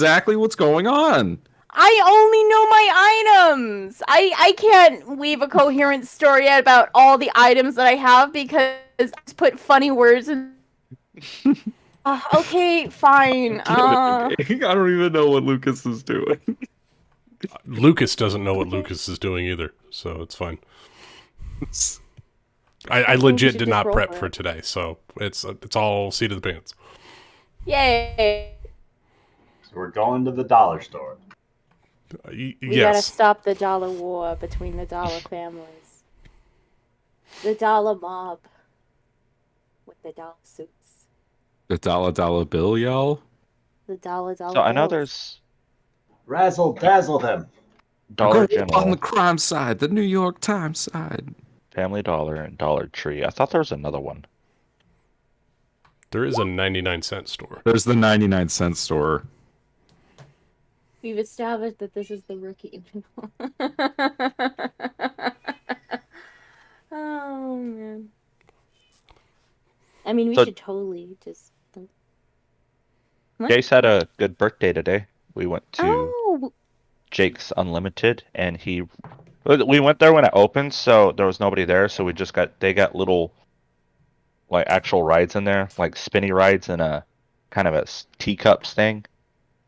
exactly what's going on. I only know my items. I can't weave a coherent story about all the items that I have because I just put funny words in. Okay, fine. Get it, okay? I don't even know what Lucas is doing. Lucas doesn't know what Lucas is doing either, so it's fine. I I think we legit should did just not roll prep for for it. today, so it's all seat of the pants. Yay! So we're going to the dollar store. We gotta Yes, stop the dollar war between the dollar families. The dollar mob with the dollar suits. The dollar bill, y'all. The dollar So I know bills. there's Razzle dazzle them. Go Dollar on the General, crime side, the New York Times side. Family Dollar, and Dollar Tree. I thought there was another one. there is a 99-cent store. There's the 99-cent store. We've established that this is the rookie. Oh man. I mean, we So- should totally just. Jace had a good birthday today. We went to Oh, Jake's Unlimited, and we went there when it opened, so there was nobody there. So they got little like actual rides in there, like spinny rides and a kind of a teacups thing,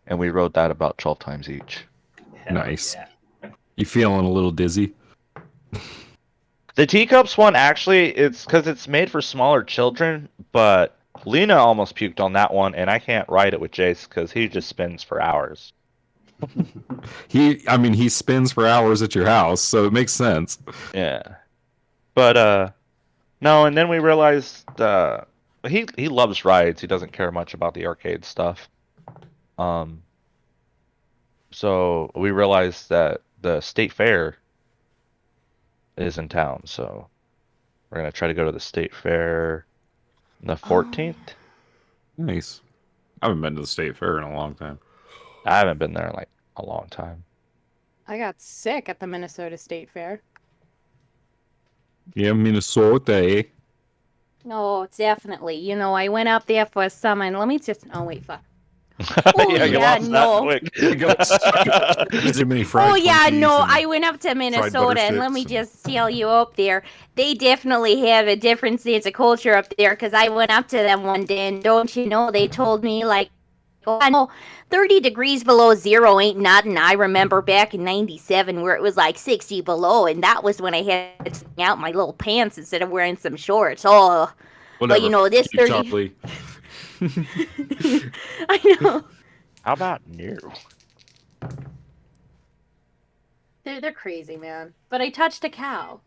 and we rode that about 12 times each. Hell Nice. Yeah. You feeling a little dizzy? The teacups one actually, it's because it's made for smaller children, but Lena almost puked on that one, and I can't ride it with Jace because he just spins for hours. He spins for hours at your house, so it makes sense. Yeah, but no, and then we realized he loves rides. He doesn't care much about the arcade stuff. Um, so we realized that the state fair is in town, so we're gonna try to go to the state fair the 14th. Nice. I haven't been to the state fair in a long time. I haven't been there in like a long time. I got sick at the Minnesota State Fair. Yeah, Minnesota, eh? No, definitely. You know, I went up there for a summer, and let me just. Oh wait, fuck. Oh Yeah, you yeah, lost no. that quick. Too many fried Oh yeah, Twinkies no. and I went up to butter Minnesota, and let me sticks and- just tell you up there, they definitely have a different sense of culture up there. Cause I went up to them one day, and don't you know, they told me like, oh, I know, 30 degrees below zero ain't nothing. I remember back in '97 where it was like 60 below, and that was when I had to hang out my little pants instead of wearing some shorts. Oh, Whatever. but you know this Keep 30. Chopley. I know. How about new? They're crazy, man. But I touched a cow.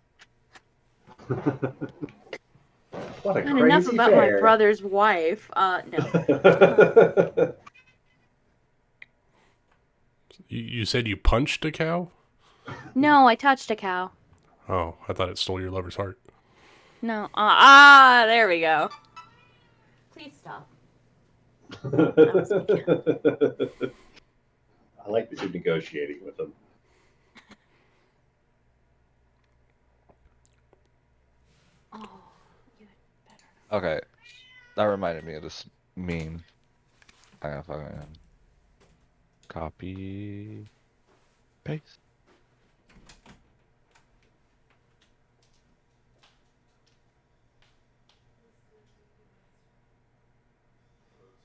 What a And crazy enough about fair. my brother's wife. No. You said you punched a cow? No, I touched a cow. Oh, I thought it stole your lover's heart. No. There we go. Please stop. I like that you're negotiating with them. Oh, you Okay, that reminded me of this meme. I gotta fucking copy, paste.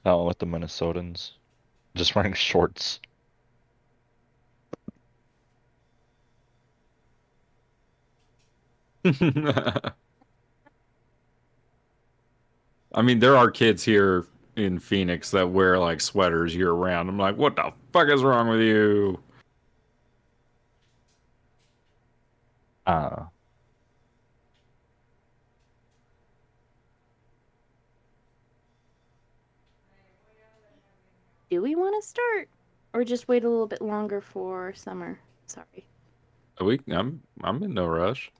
That one with the Minnesotans, just wearing shorts. I mean, there are kids here in Phoenix that wear like sweaters year round. I'm like, what the fuck is wrong with you? Uh, Do we want to start? Or just wait a little bit longer for summer? Sorry. I'm in no rush.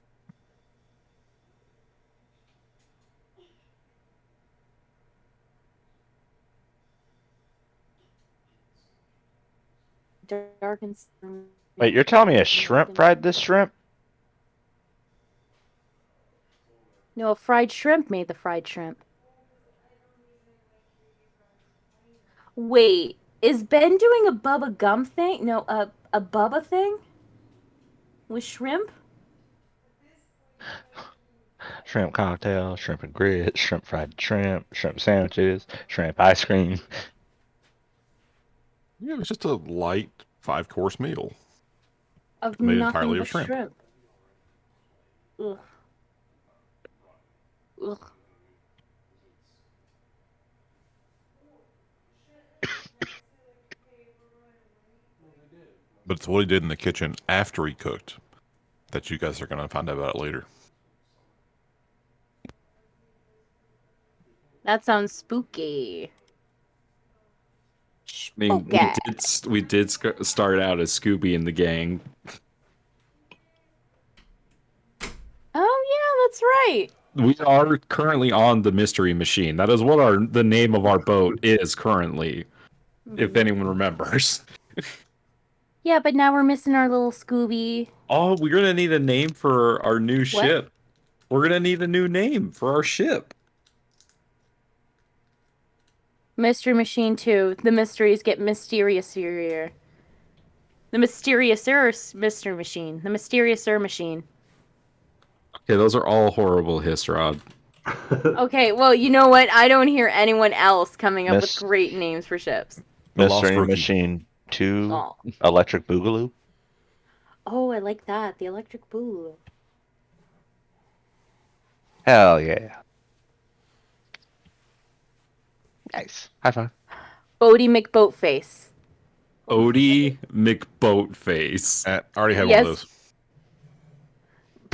Dark and wait, you're telling me a shrimp fried this shrimp? No, a fried shrimp made the fried shrimp. Wait, Is Ben doing a Bubba Gum thing? No, a Bubba thing? With shrimp? Shrimp cocktail, shrimp and grits, shrimp fried shrimp, shrimp sandwiches, shrimp ice cream. Yeah, it was just a light 5-course meal. Of Made nothing entirely but of shrimp. Ugh. Ugh. But it's what he did in the kitchen after he cooked that you guys are going to find out about later. That sounds spooky. I mean, we did start out as Scooby and the gang. Oh yeah, that's right. We are currently on the Mystery Machine. That is what the name of our boat is currently, if anyone remembers. Yeah, but now we're missing our little Scooby. Oh, we're gonna need a name for our new ship. We're gonna need a new name for our ship. Mystery Machine 2. The mysteries get mysteriouser. The mysteriouser Mystery Machine. The mysteriouser machine. Okay, those are all horrible hiss, Rod. Okay, well, you know what? I don't hear anyone else coming up with Miss- great names for ships. The Lost Mystery Rookie. Machine 2, Oh, Electric Boogaloo. I like that. The Electric Boogaloo. Hell yeah. Nice. High five. Bodie McBoatface. Odie McBoatface. I already had Yes. one of those.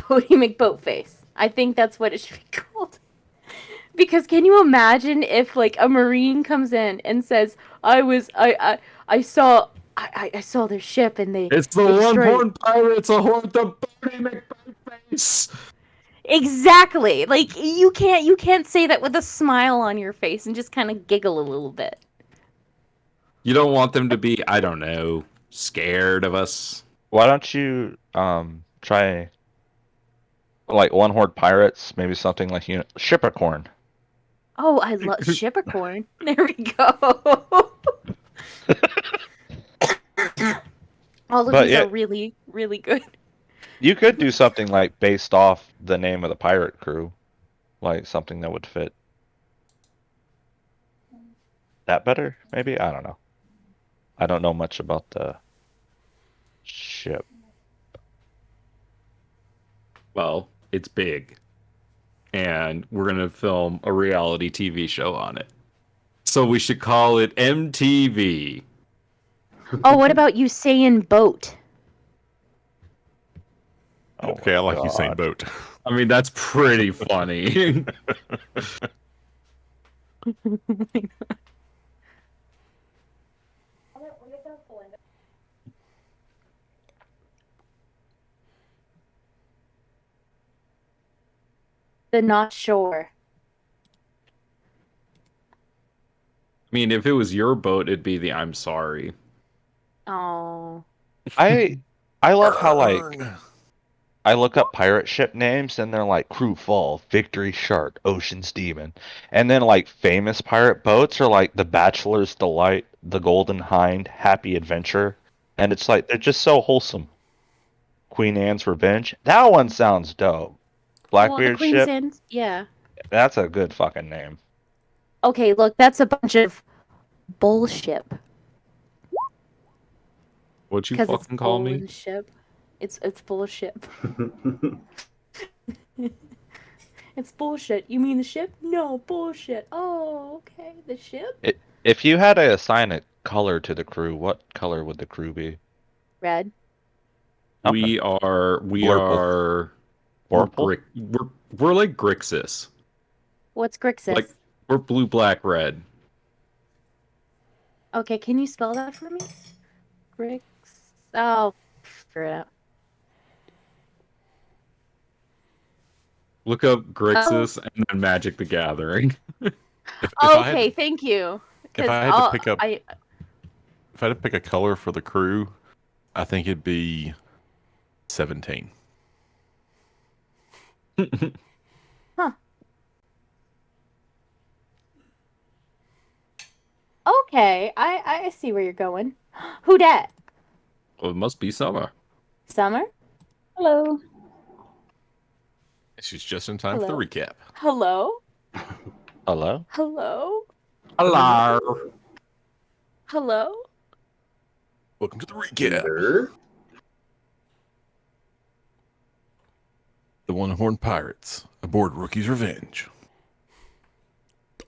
Bodie McBoatface. I think that's what it should be called. Because can you imagine if like a Marine comes in and says, I saw their ship and they It's the they one destroyed-" horn pirates ahoard the Bodie McBoatface. Exactly. Like you can't say that with a smile on your face and just kind of giggle a little bit. You don't want them to be, I don't know, scared of us. Why don't you try like One Horde Pirates, maybe something like Shippercorn. Oh, I love Shippercorn. There we go. All of But these yeah- are really, really good. You could do something like based off the name of the pirate crew, like something that would fit. That better? Maybe? I don't know. I don't know much about the ship. Well, it's big. And we're going to film a reality TV show on it. So we should call it MTV. Oh, what about Usain Boat? Oh Okay, I like my Usain God. Boat. I mean, that's pretty funny. The Not Shore. I mean, if it was your boat, it'd be the I'm sorry. Oh. I love how like I look up pirate ship names and they're like Crew Fall, Victory Shark, Ocean's Demon. And then like famous pirate boats are like The Bachelor's Delight, The Golden Hind, Happy Adventure. And it's like they're just so wholesome. Queen Anne's Revenge. That one sounds dope. Well, the Blackbeard Queen's ship. End. Yeah. That's a good fucking name. Okay, look, that's a bunch of bullshit. What'd you Because it's fucking call me? bullshit. It's bullshit. It's bullshit. You mean the ship? No, bullshit. Oh, okay. The ship? If you had to assign a color to the crew, what color would the crew be? Red. Okay. We are Blurple. Purple? we're like Grixis. What's Grixis? Like we're blue, black, red. Okay, can you spell that for me? Grix. Oh, figure it out. Look up Grixis and then Magic the Gathering. If I Okay, had, thank you. if I had to pick up, I if I had to pick a color for the crew, I think it'd be 17. Okay, I see where you're going. Who dat? Well, it must be Summer. Summer? Hello. She's just in time for the Hello. recap. Hello? Hello? Hello? Hello. Hello? Welcome to the recap. Peter. The One Horned Pirates aboard Rookie's Revenge.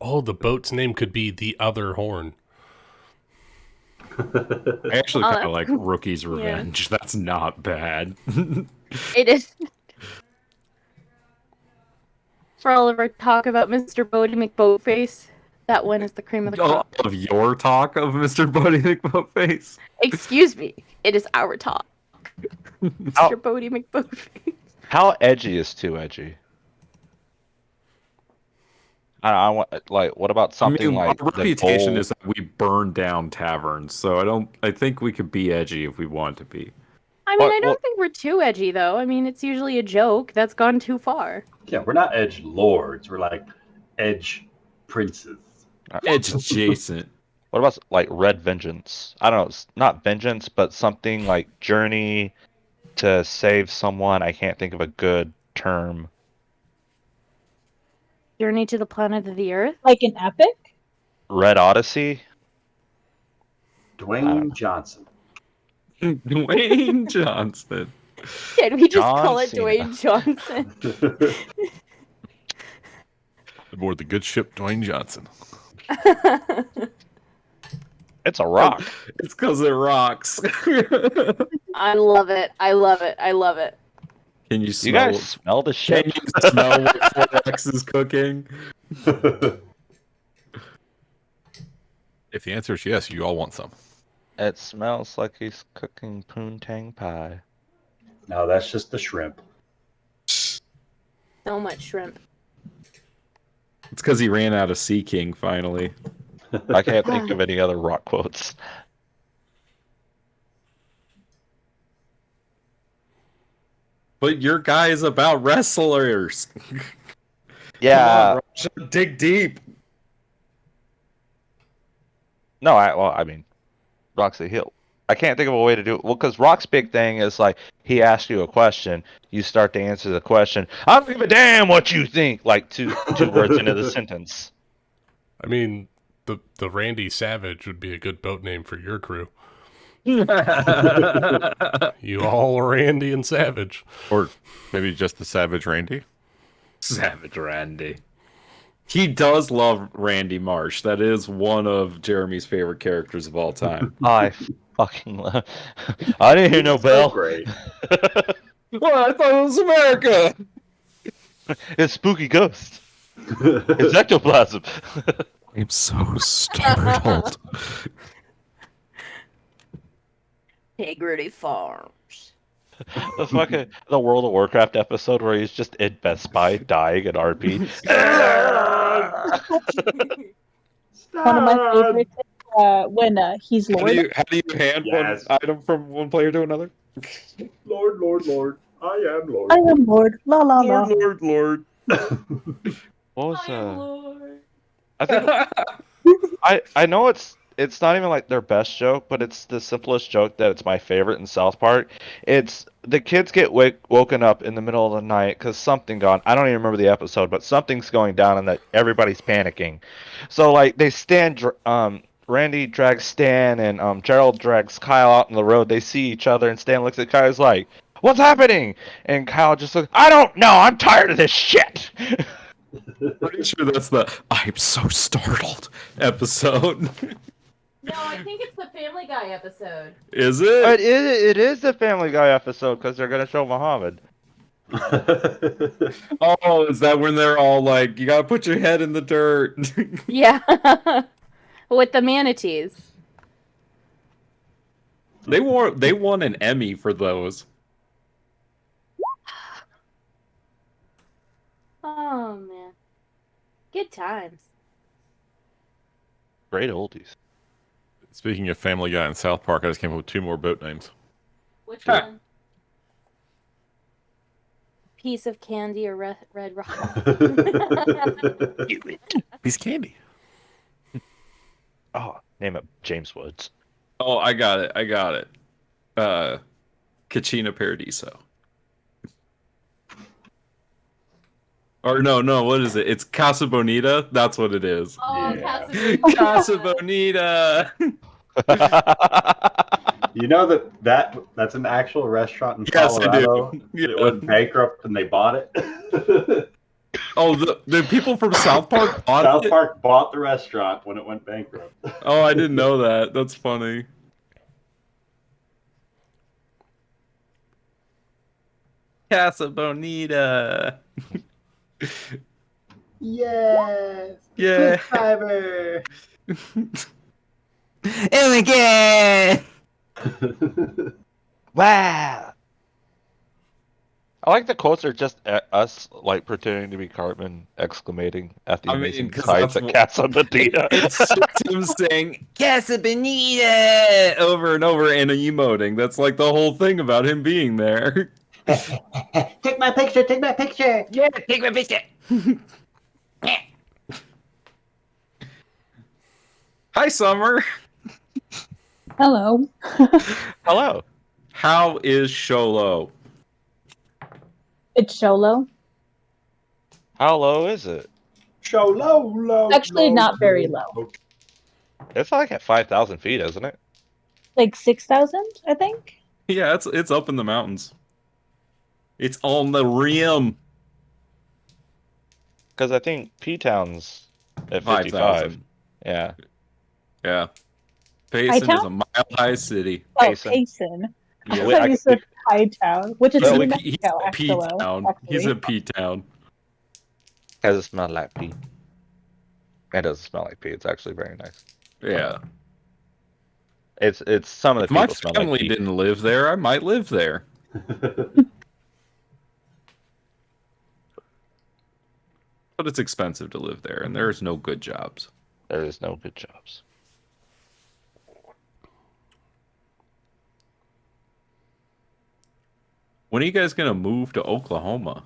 Oh, the boat's name could be the Other Horn. I actually Oh, kind of like Rookie's yeah. Revenge. That's not bad. It is. For all of our talk about Mr. Bodie McBoatface, that one is the cream of the All crop. of your talk of Mr. Buddy McBoatface. Excuse me, it is our talk. Mr. Bodie McBoatface. How edgy is too edgy? I want like. What about something I mean, like our the reputation gold- is that we burn down taverns, so I think we could be edgy if we want to be. I mean, What- I don't what- think we're too edgy, though. I mean, it's usually a joke that's gone too far. Yeah, we're not edge lords. We're like edge princes. Edge adjacent. What about like Red Vengeance? I don't know. It's not vengeance, but something like journey to save someone. I can't think of a good term. Journey to the planet of the Earth. Like an epic? Red Odyssey. Dwayne Johnson. Dwayne Johnson. Can we just John call it Cena. Dwayne Johnson? Aboard the good ship Dwayne Johnson. It's a rock. It's because it rocks. I love it. I love it. I love it. Can you You smell? guys smell the Can shit? you smell what Forex is cooking? If the answer is yes, you all want some. It smells like he's cooking poontang pie. No, that's just the shrimp. So much shrimp. It's because he ran out of Sea King finally. I can't think of any other rock quotes. But your guy is about wrestlers. Yeah. Come on, Rob, dig deep. No, I mean, Roxy Hill. I can't think of a way to do it. Well, because Rock's big thing is like he asks you a question, you start to answer the question. I don't give a damn what you think. Like two words into the sentence. I mean, the Randy Savage would be a good boat name for your crew. You all Randy and Savage. Or maybe just the Savage Randy. Savage Randy. He does love Randy Marsh. That is one of Jeremy's favorite characters of all time. I fucking love. I didn't hear no So bell. great. Well, I thought it was America. It's spooky ghost. It's ectoplasm. I'm so startled. Integrity Farms. The fucking the World of Warcraft episode where he's just in Best Buy dying at RP. One of my favorites is when he's How Lord. do you hand Yes. one item from one player to another? Lord, Lord, Lord. I am Lord. I am Lord. La la la. Lord. What was I think I know it's not even like their best joke, but it's the simplest joke that it's my favorite in South Park. It's the kids get woken up in the middle of the night because something gone. I don't even remember the episode, but something's going down and that everybody's panicking. So like they Randy drags Stan and Gerald drags Kyle out on the road. They see each other and Stan looks at Kyle's like, "What's happening?" And Kyle just looks, "I don't know. I'm tired of this shit." Pretty sure that's the I'm so startled episode. No, I think it's the Family Guy episode. Is it? But it is the Family Guy episode because they're gonna show Muhammad. Oh, is that when they're all like, you gotta put your head in the dirt? Yeah. With the manatees. They won an Emmy for those. Oh, man. Good times. Great oldies. Speaking of Family Guy and South Park, I just came up with 2 more boat names. Which Huh. one? Piece of candy or red rock? Piece of candy. Oh, Name it James Woods. Oh, I got it. Cucina Paradiso. Or no, what is it? It's Casa Bonita. That's what it is. Oh, Yeah. Casa Bonita. You know that's an actual restaurant in Yes, I do. Colorado. Yeah. It went bankrupt and they bought it. Oh, the people from South Park bought South it? Park bought the restaurant when it went bankrupt. Oh, I didn't know that. That's funny. Casa Bonita. Yes. Yeah. Fiber. Oh my god. Wow. I like the quotes are just us like pretending to be Cartman exclamating at the I mean, amazing 'cause sights that's at Casa Bonita. It's just him saying Casa Bonita over and over and emoting. That's like the whole thing about him being there. Take my picture. Take my picture. Yeah, take my picture. Hi, Summer. Hello. Hello. How is Sholo? It's Sholo. How low is it? Show low. Actually, not very low. It's like at 5,000 feet, isn't it? Like 6,000, I think. Yeah, it's up in the mountains. It's on the rim. Because I think P-Town's at 55. 5,000. Yeah. Yeah. Payson is Hightown? a mile-high city. Oh, Payson. Payson. I Yeah. thought you said Hightown, which is Well, New we- He's Mexico, a actually. P-town. He's a P-town. Because it smells like pee. It doesn't smell like pee. It's actually very nice. Yeah. It's some of the If my people smell like family pee. didn't live there, I might live there. But it's expensive to live there, and there's no good jobs. There is no good jobs. When are you guys gonna move to Oklahoma?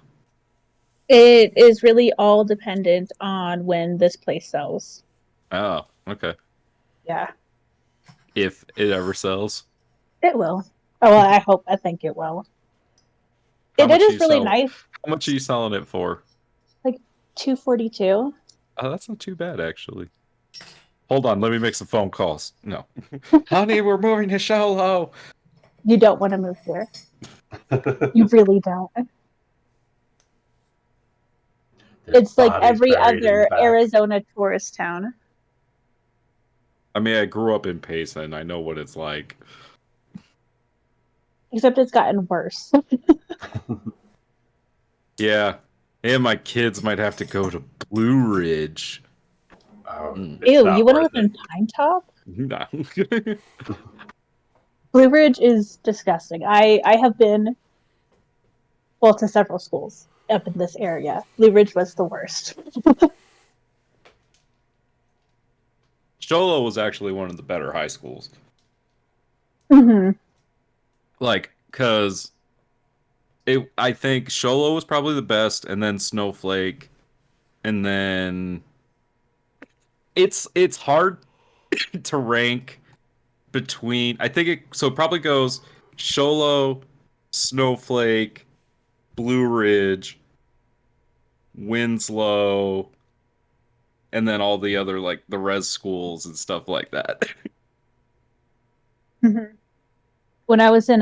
It is really all dependent on when this place sells. Oh, okay. Yeah, If it ever sells. it will. Oh, well, I think it will. How It much is you really sell- nice. How much are you selling it for? 242. Oh, that's not too bad, actually. Hold on, let me make some phone calls. No. Honey, we're moving to Sholo. You don't want to move there. You really don't. It's like Bodies every buried in the other back. Arizona tourist town. I mean, I grew up in Payson. I know what it's like. Except it's gotten worse. Yeah. And my kids might have to go to Blue Ridge. Oh, Mm. it's Ew, not you want to worth live in Pine Top? No. Blue Ridge is disgusting. I have been, well, to several schools up in this area. Blue Ridge was the worst. Sholo was actually one of the better high schools. Hmm. Like, cause I think Sholo was probably the best, and then Snowflake, and then it's hard to rank between. I think it probably goes Sholo, Snowflake, Blue Ridge, Winslow, and then all the other like the res schools and stuff like that. When I was in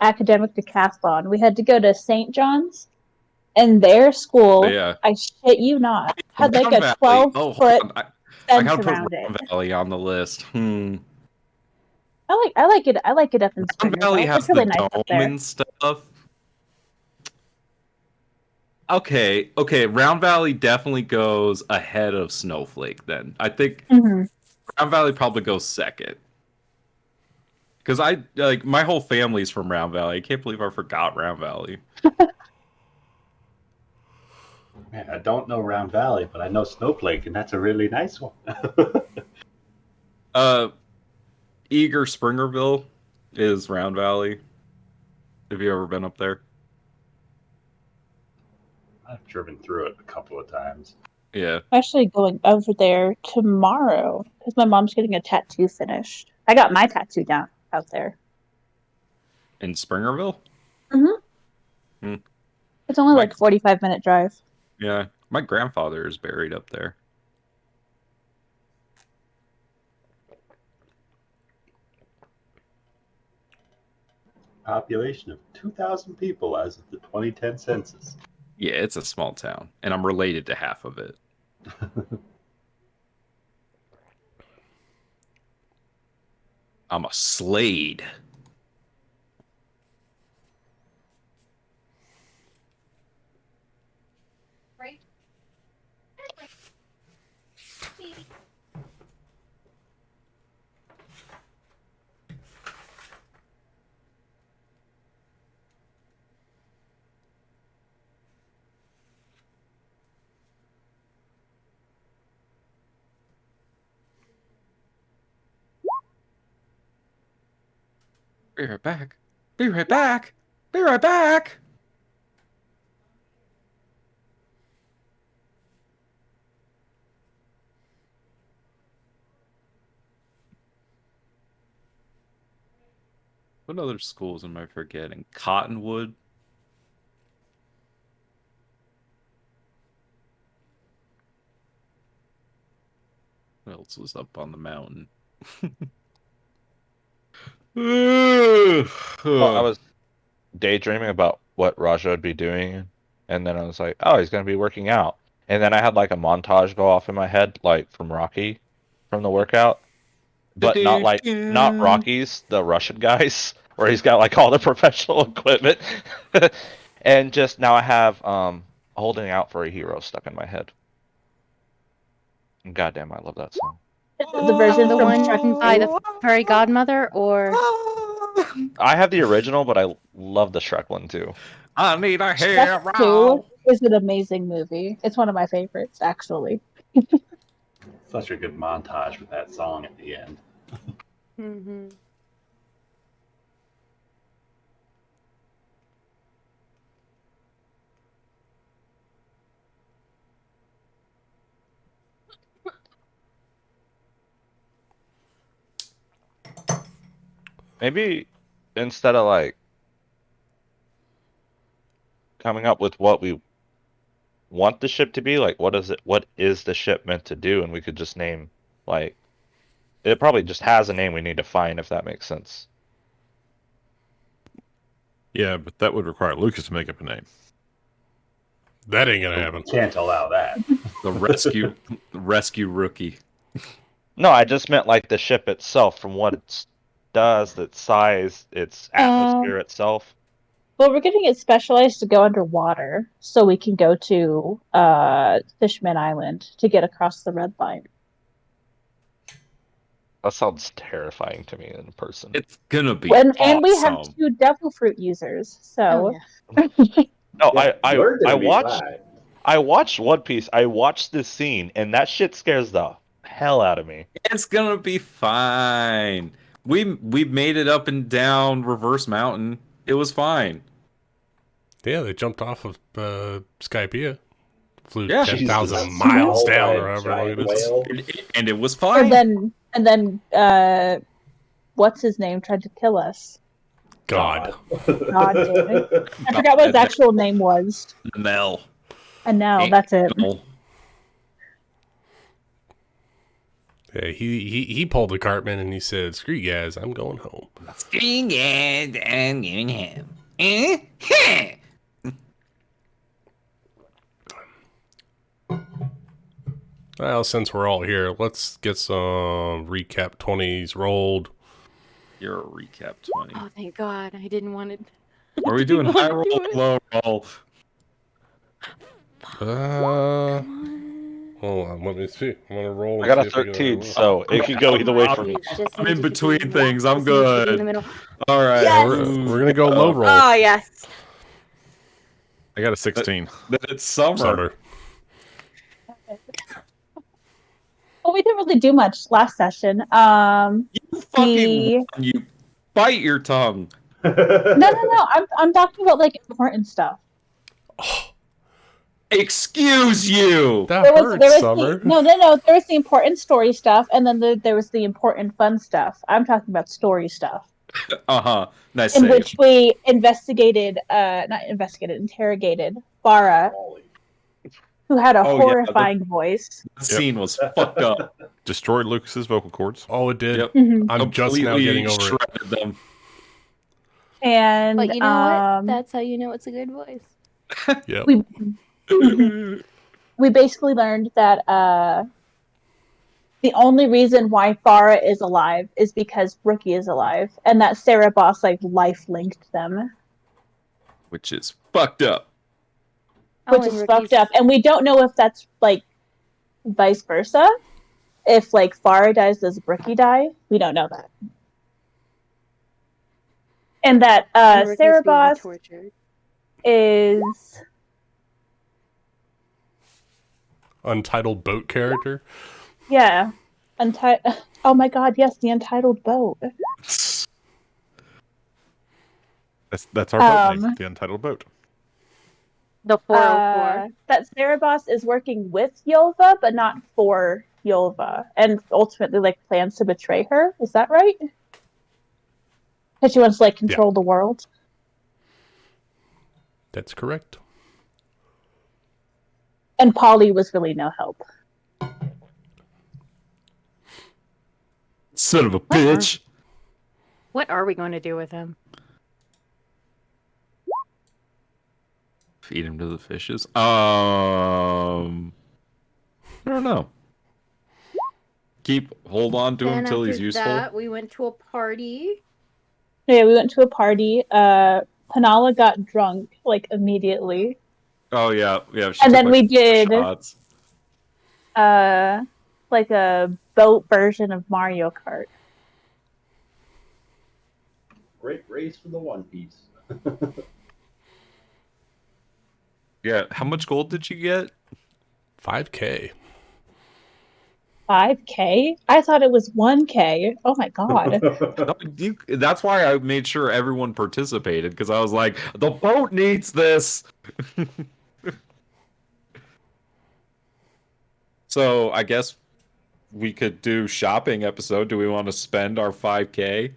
academic decathlon, we had to go to St. John's, and their school, Yeah. I shit you not, had like Round a Valley. 12-foot Hold on. I fence gotta put around it. Round Valley on the list. I like it. I like it up in Round Valley Springerville. has It's really the nice dome up there. and stuff. Okay, Round Valley definitely goes ahead of Snowflake then. I think Mhm. Round Valley probably goes second. Because I like my whole family's from Round Valley. I can't believe I forgot Round Valley. Man, I don't know Round Valley, but I know Snowflake, and that's a really nice one. Eager Springerville is Round Valley. Have you ever been up there? I've driven through it a couple of times. Yeah. I'm actually going over there tomorrow because my mom's getting a tattoo finished. I got my tattoo down out there. In Springerville? It's only My- like 45-minute drive. Yeah. My grandfather is buried up there. Population of 2,000 people as of the 2010 census. Yeah, it's a small town, and I'm related to half of it. I'm a Slade. Be right back. Be right back. Be right back. What other schools am I forgetting? Cottonwood? What else was up on the mountain? Well, I was daydreaming about what Raja would be doing, and then I was like, oh, he's gonna be working out. And then I had like a montage go off in my head, like from Rocky, from the workout, but not Rocky's, the Russian guys, where he's got like all the professional equipment, and just now I have holding out for a hero stuck in my head. And goddamn, I love that song. The version The from one Shrek by the fairy godmother, or I have the original, but I love the Shrek one too. I need a hair Shrek 2 is an amazing movie. It's one of my favorites, actually. Such a good montage with that song at the end. mm-hmm. Maybe instead of like coming up with what we want the ship to be, like what is the ship meant to do, and we could just name like it probably just has a name we need to find, if that makes sense. Yeah, but that would require Lucas to make up a name. That ain't gonna happen. Can't allow that. The rescue rookie. No, I just meant like the ship itself, from what it does, its size, its atmosphere itself. Well, we're getting it specialized to go underwater, so we can go to Fishman Island to get across the red line. That sounds terrifying to me in person. It's gonna be And we have awesome. 2 devil fruit users, so No, Yeah, we're I gonna be watched fine. I watched One Piece. I watched this scene, and that shit scares the hell out of me. It's gonna be fine. We made it up and down Reverse Mountain. It was fine. Yeah, they jumped off of Skypiea. Flew Yeah. 10,000 Jesus. miles Oh, down right, or however long giant it is. whale. And it was fine. and then what's his name tried to kill us. God. God damn it. I forgot what his actual name was. Mel. And now that's it. Mel. Yeah, he pulled the Cartman and he said, "Screw you guys, I'm going home." Well, since we're all here, let's get some recap 20s rolled. You're a recap 20. Oh, thank God! I didn't want it. Are we doing high roll, do it. low roll? Hold on, let me see. I'm gonna roll. I got a and see if 13, can- so it could go either way for me. I'm in between things. I'm good. In the middle. All right. Yes! We're gonna go low roll. Oh yes. I got a 16. Then it's summer. Summer. Well, we didn't really do much last session. You fucking The- won. You bite your tongue. No. I'm talking about like important stuff. Excuse you. That There was hurts, Summer. no. There was the important story stuff, and then there was the important fun stuff. I'm talking about story stuff, Nice in save. which we interrogated Farah, who had a Oh, yeah, horrifying voice. That scene was fucked up. Destroyed Lucas's vocal cords. Oh, it did. Yep. I'm just now getting over it. shredded them. And But you know what? That's how you know it's a good voice. Yep. we basically learned that the only reason why Farah is alive is because Rookie is alive, and that Sarah Boss life linked them, Which is fucked up. which is fucked up. And we don't know if that's vice versa. If Farah dies, does Rookie die? We don't know that. And that Sarah Boss is Untitled boat character. yeah. Oh my god, yes, the Untitled Boat. That's our boat name, the Untitled Boat. The 404. That Sarah Boss is working with Yolva, but not for Yolva, and ultimately plans to betray her. Is that right? Because she wants to control the world. That's correct. And Polly was really no help. Son of a bitch. What are we going to do with him? Feed him to the fishes. I don't know. Hold on to him until he's useful. That, we went to a party. Yeah, we went to a party. Panala got drunk Oh immediately. yeah. And then we did shots. a boat version of Mario Kart. Great race for the One Piece. Yeah. How much gold did you get? 5K. 5K? I thought it was 1K. Oh my god. That's why I made sure everyone participated, because I was like, the boat needs this. So I guess we could do shopping episode. Do we want to spend our 5K?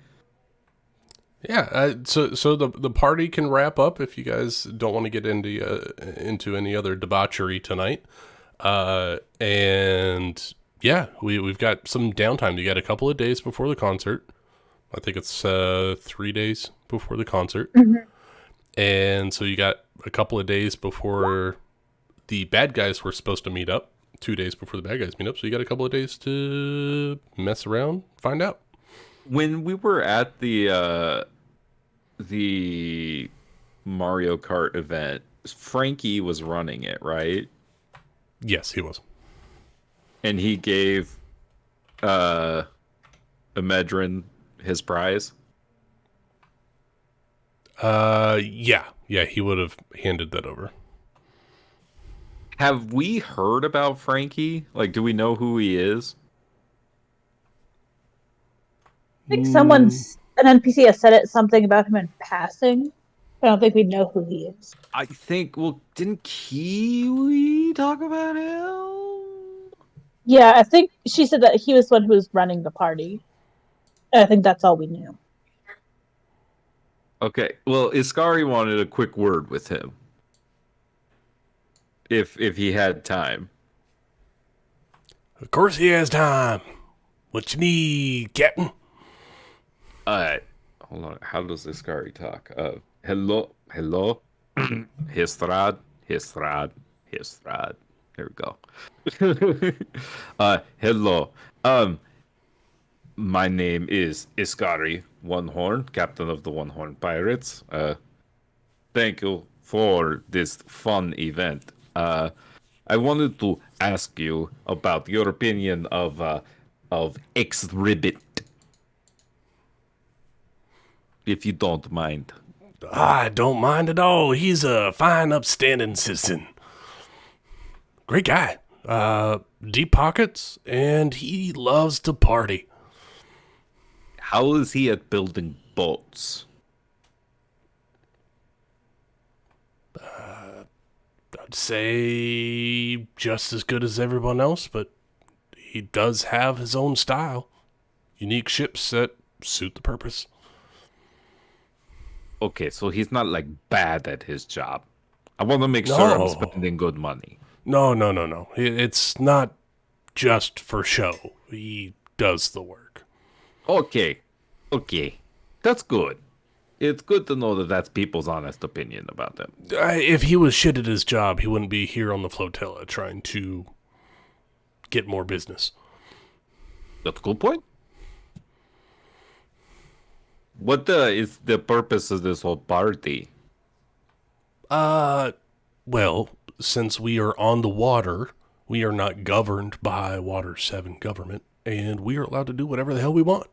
Yeah, so the party can wrap up if you guys don't want to get into any other debauchery tonight. And yeah, we've got some downtime. You got a couple of days before the concert. I think it's 3 days before the concert. Mm-hmm. And so you got a couple of days before the bad guys were supposed to meet up. 2 days before the bad guys meet up. So you got a couple of days to mess around, find out. When we were at the Mario Kart event, Frankie was running it, right? Yes, he was. And he gave Amedrin his prize. Yeah, he would have handed that over. Have we heard about Frankie? Do we know who he is? I think an NPC has said something about him in passing. I don't think we know who he is. I think, didn't Kiwi talk about him? Yeah, I think she said that he was the one who was running the party. I think that's all we knew. Okay, well, Iskari wanted a quick word with him. If he had time. Of course he has time. What you need, Captain? Alright. Hold on. How does Iskari talk? Hello. Histrad. There we go. Hello. My name is Iskari One Horn, captain of the One Horn Pirates. Thank you for this fun event. I wanted to ask you about your opinion of X-Ribbit. If you don't mind. I don't mind at all. He's a fine, upstanding citizen. Great guy. Deep pockets, and he loves to party. How is he at building boats? I'd say just as good as everyone else, but he does have his own style. Unique ships that suit the purpose. Okay, so he's not like bad at his job. I want to make sure I'm No. spending good money. No. It's not just for show. He does the work. Okay, that's good. It's good to know that that's people's honest opinion about him. If he was shit at his job, he wouldn't be here on the flotilla trying to get more business. That's a good point. What is the purpose of this whole party? Well, since we are on the water, we are not governed by Water 7 government, and we are allowed to do whatever the hell we want.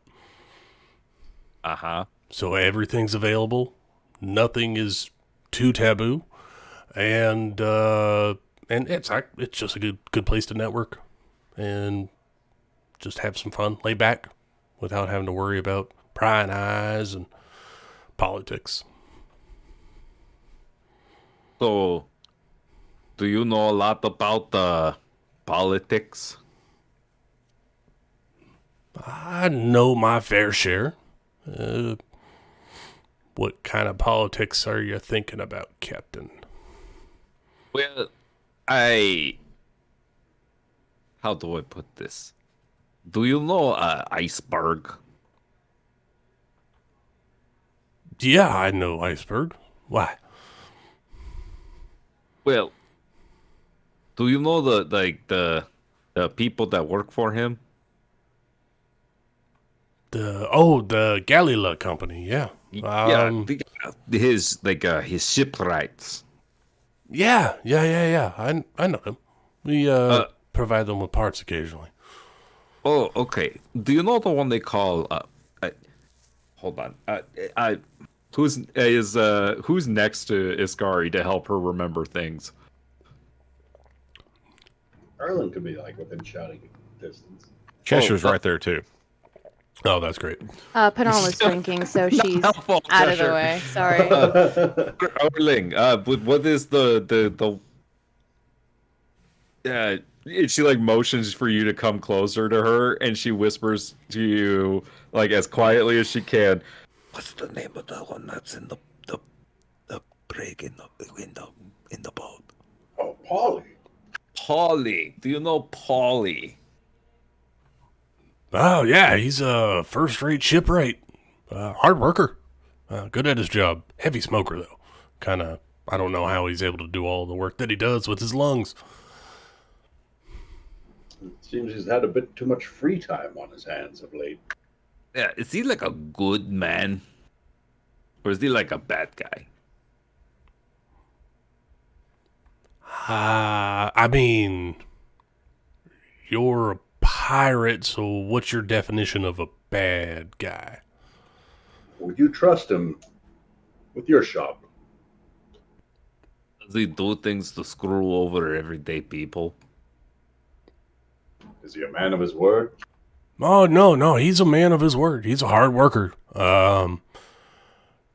Uh-huh. So everything's available. Nothing is too taboo. And it's just a good place to network and just have some fun, lay back without having to worry about prying eyes and politics. So, do you know a lot about politics? I know my fair share. What kind of politics are you thinking about, Captain? Well, how do I put this? Do you know Iceberg? Yeah, I know Iceberg. Why? Well, do you know the people that work for him? The Galila company, yeah. His shipwrights. Yeah. I know him. We provide them with parts occasionally. Oh, okay. Do you know the one they call? Hold on. Who's next to Iskari to help her remember things? Erlen could be like within shouting distance. Cheshire's right there too. Oh, that's great. Penala's drinking, so she's helpful, out of the Cheshire. way. Sorry. Erling, what is the she like motions for you to come closer to her, and she whispers to you like as quietly as she can. What's the name of the one that's in the brig in the boat? Oh, Polly. Polly. Do you know Polly? Oh, yeah, he's a first-rate shipwright. Hard worker. Good at his job. Heavy smoker, though. I don't know how he's able to do all the work that he does with his lungs. It seems he's had a bit too much free time on his hands of late. Yeah, is he like a good man? Or is he like a bad guy? I mean, you're a pirate, so what's your definition of a bad guy? Would you trust him with your shop? Does he do things to screw over everyday people? Is he a man of his word? Oh, no, he's a man of his word. He's a hard worker.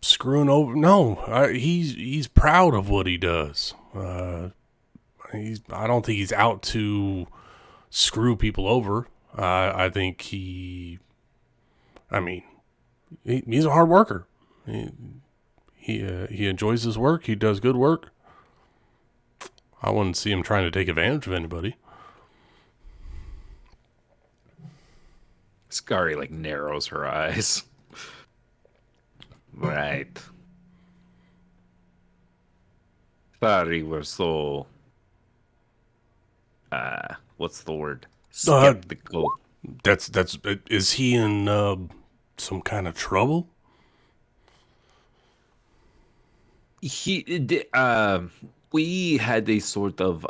Screwing over, no, he's proud of what he does. I don't think he's out to screw people over. I think he's a hard worker. He enjoys his work. He does good work. I wouldn't see him trying to take advantage of anybody. Skari like narrows her eyes. Right. Sorry, we're so what's the word? Skeptical. That's is he in some kind of trouble? We had a sort of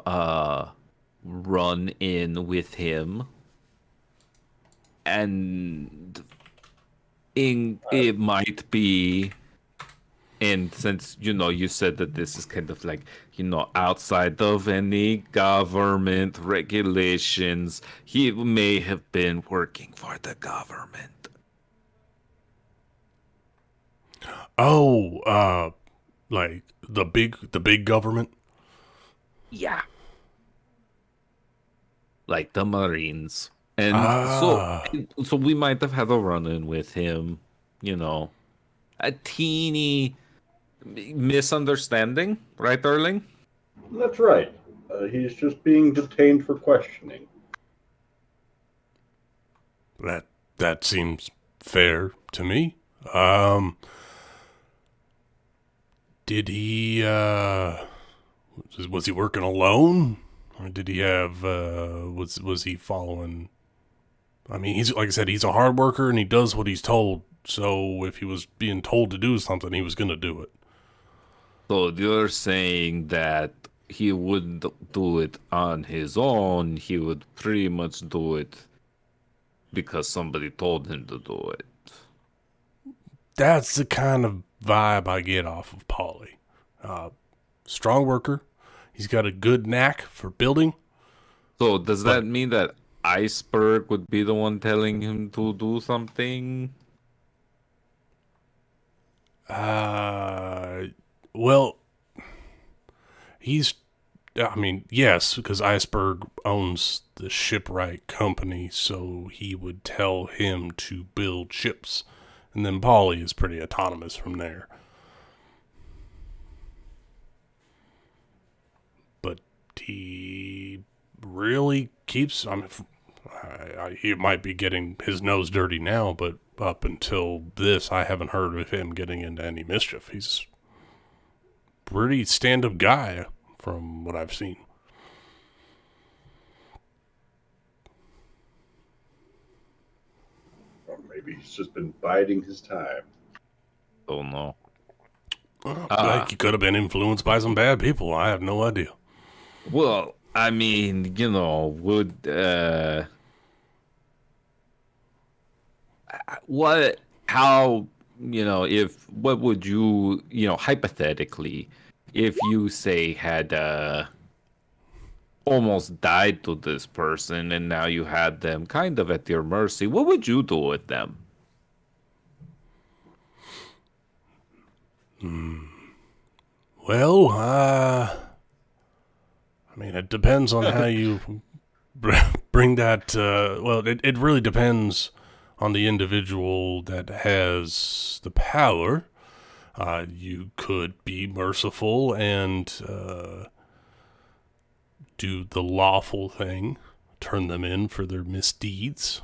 run in with him, and it might be, and since you said that this is kind of like outside of any government regulations, he may have been working for the government. Oh, like the big government. Yeah. Like the Marines. And Ah. so we might have had a run-in with him, you know. A teeny misunderstanding, right, Erling? That's right. He's just being detained for questioning. That seems fair to me. Did he was he working alone, or did he have was he following? I mean, he's like I said, he's a hard worker and he does what he's told. So if he was being told to do something, he was gonna do it. So you're saying that he wouldn't do it on his own, he would pretty much do it because somebody told him to do it. That's the kind of vibe I get off of Paulie. Strong worker. He's got a good knack for building. So does that mean that Iceberg would be the one telling him to do something? Well, I mean, yes, because Iceberg owns the shipwright company, so he would tell him to build ships. And then Paulie is pretty autonomous from there. But he really keeps, I mean, he might be getting his nose dirty now, but up until this, I haven't heard of him getting into any mischief. He's a pretty stand-up guy from what I've seen. Or maybe he's just been biding his time. Oh no. Like he could have been influenced by some bad people. I have no idea. Well, I mean, you know, how, you know, what would you, you know, hypothetically, if you say had almost died to this person and now you had them kind of at your mercy, what would you do with them? Well, I mean, it depends on how you bring that. Well, it really depends on the individual that has the power. You could be merciful and do the lawful thing, turn them in for their misdeeds,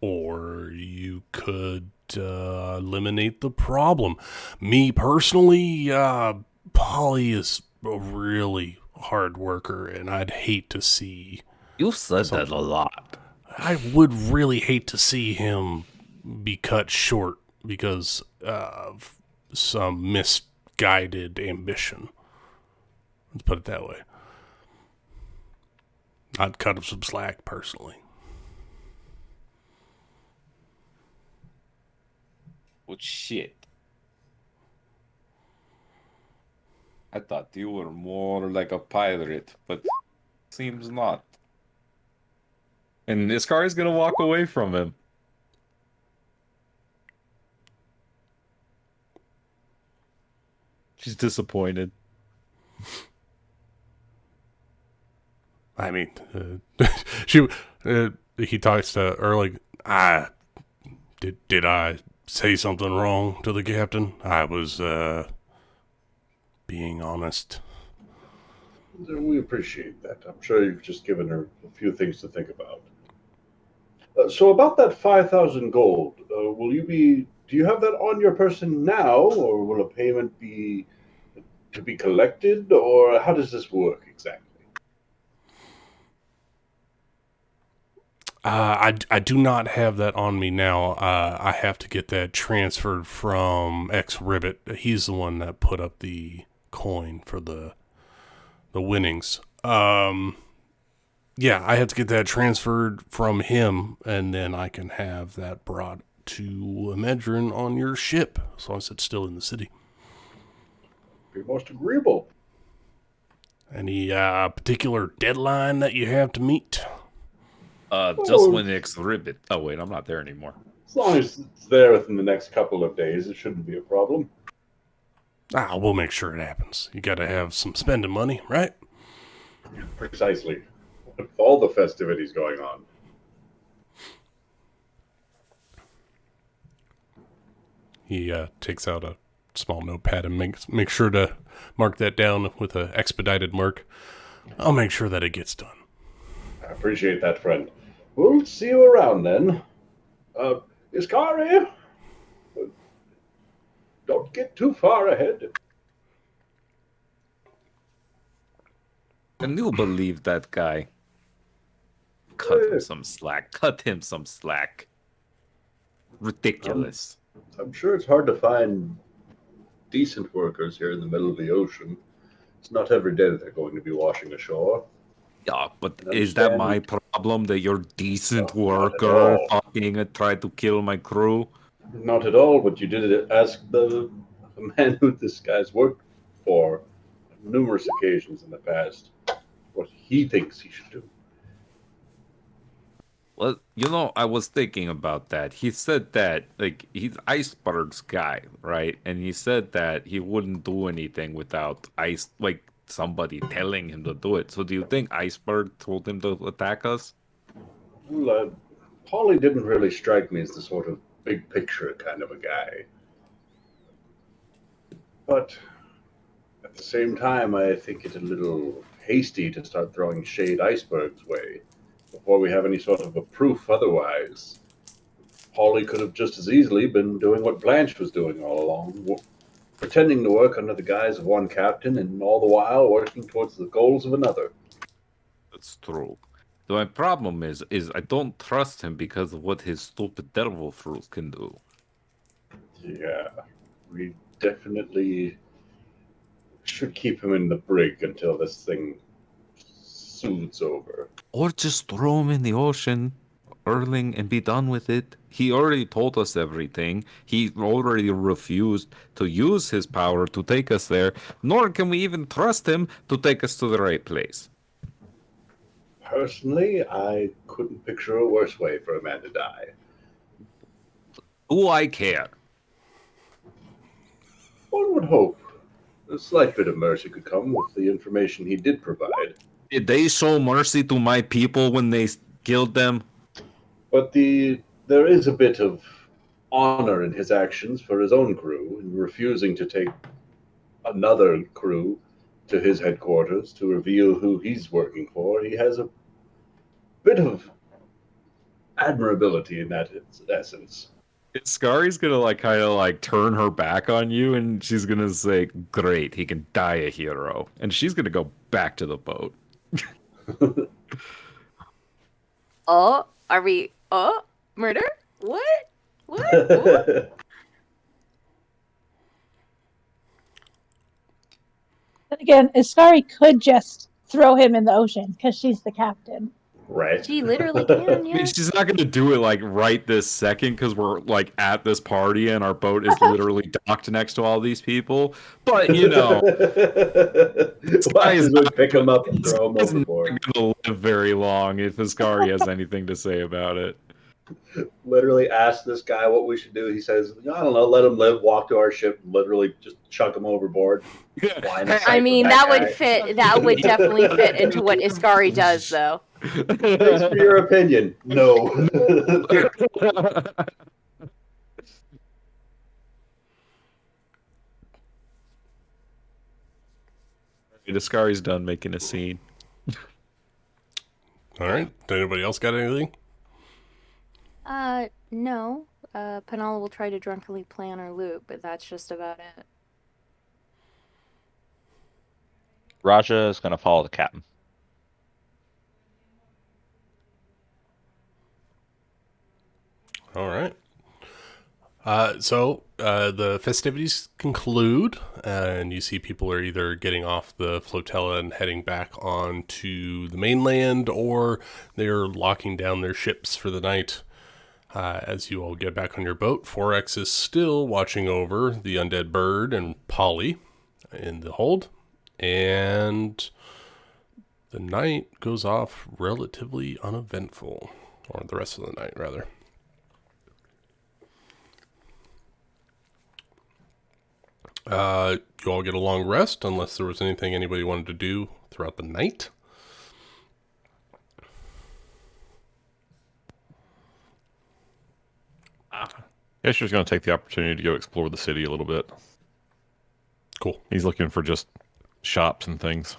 or you could eliminate the problem. Me personally, Polly is a really hard worker, and I'd hate to see. You said that a lot. I would really hate to see him be cut short because of some misguided ambition. Let's put it that way. I'd cut him some slack personally. Well, shit. I thought you were more like a pirate, but seems not. And Iskar is gonna walk away from him. She's disappointed. I mean, he talks to Erling. Did I say something wrong to the captain? I was being honest. We appreciate that. I'm sure you've just given her a few things to think about. So about that 5,000 gold, do you have that on your person now, or will a payment be to be collected, or how does this work exactly? I do not have that on me now. I have to get that transferred from X-Ribbit. He's the one that put up the coin for the winnings. Yeah, I have to get that transferred from him, and then I can have that brought to Medrin on your ship, as long as it's still in the city. Be most agreeable. Any particular deadline that you have to meet? Just when X-Ribbit. Oh wait, I'm not there anymore. As long as it's there within the next couple of days, it shouldn't be a problem. We'll make sure it happens. You gotta have some spending money, right? Precisely. With all the festivities going on. He takes out a small notepad and makes sure to mark that down with an expedited mark. I'll make sure that it gets done. I appreciate that, friend. We'll see you around then. Iskari, don't get too far ahead. Can you believe that guy? Cut him some slack. Cut him some slack. Ridiculous. I'm sure it's hard to find decent workers here in the middle of the ocean. It's not every day that they're going to be washing ashore. Yeah, but I is that my understand. problem that your decent No, not at worker all. fucking tried to kill my crew? Not at all, but you did ask the man who this guy's worked for on numerous occasions in the past what he thinks he should do. Well, I was thinking about that. He said that, like, he's Iceberg's guy, right? And he said that he wouldn't do anything without somebody telling him to do it. So do you think Iceberg told him to attack us? Well, Paulie didn't really strike me as the sort of big picture kind of a guy. But at the same time, I think it's a little hasty to start throwing shade Iceberg's way before we have any sort of a proof otherwise. Paulie could have just as easily been doing what Blanche was doing all along, pretending to work under the guise of one captain and all the while working towards the goals of another. That's true. So my problem is I don't trust him because of what his stupid devil fruit can do. Yeah, we definitely should keep him in the brig until this thing soothes over. Or just throw him in the ocean, Erling, and be done with it. He already told us everything. He already refused to use his power to take us there, nor can we even trust him to take us to the right place. Personally, I couldn't picture a worse way for a man to die. Do I care? One would hope a slight bit of mercy could come with the information he did provide. Did they show mercy to my people when they killed them? But there is a bit of honor in his actions for his own crew in refusing to take another crew to his headquarters to reveal who he's working for. He has a bit of admirability in that essence. Skari's gonna kind of turn her back on you, and she's gonna say, "Great, he can die a hero," and she's gonna go back to the boat. Oh, are we? Oh, murder? What? What? But again, Iskari could just throw him in the ocean because she's the captain. Right. She literally can, I yeah. mean, she's not gonna do it right this second because we're at this party and our boat is literally docked next to all these people. But Watches would pick him up and throw him he's not overboard. gonna live very long if Iskari has anything to say about it. Literally ask this guy what we should do. He says, I don't know, let him live, walk to our ship, literally just chuck him overboard. Line of sight I with mean, that that guy. would fit. That would definitely fit into what Iskari does, though. Thanks for your opinion. No. Iskari's done making a scene. All right. Anybody else got anything? No. Penala will try to drunkenly plan her loot, but that's just about it. Raja is going to follow the captain. All right. So the festivities conclude, and you see people are either getting off the flotilla and heading back onto the mainland, or they're locking down their ships for the night. As you all get back on your boat, Forex is still watching over the undead bird and Polly in the hold, and the night goes off relatively uneventful, or the rest of the night, rather. You all get a long rest, unless there was anything anybody wanted to do throughout the night. Escher's going to take the opportunity to go explore the city a little bit. Cool. He's looking for just shops and things.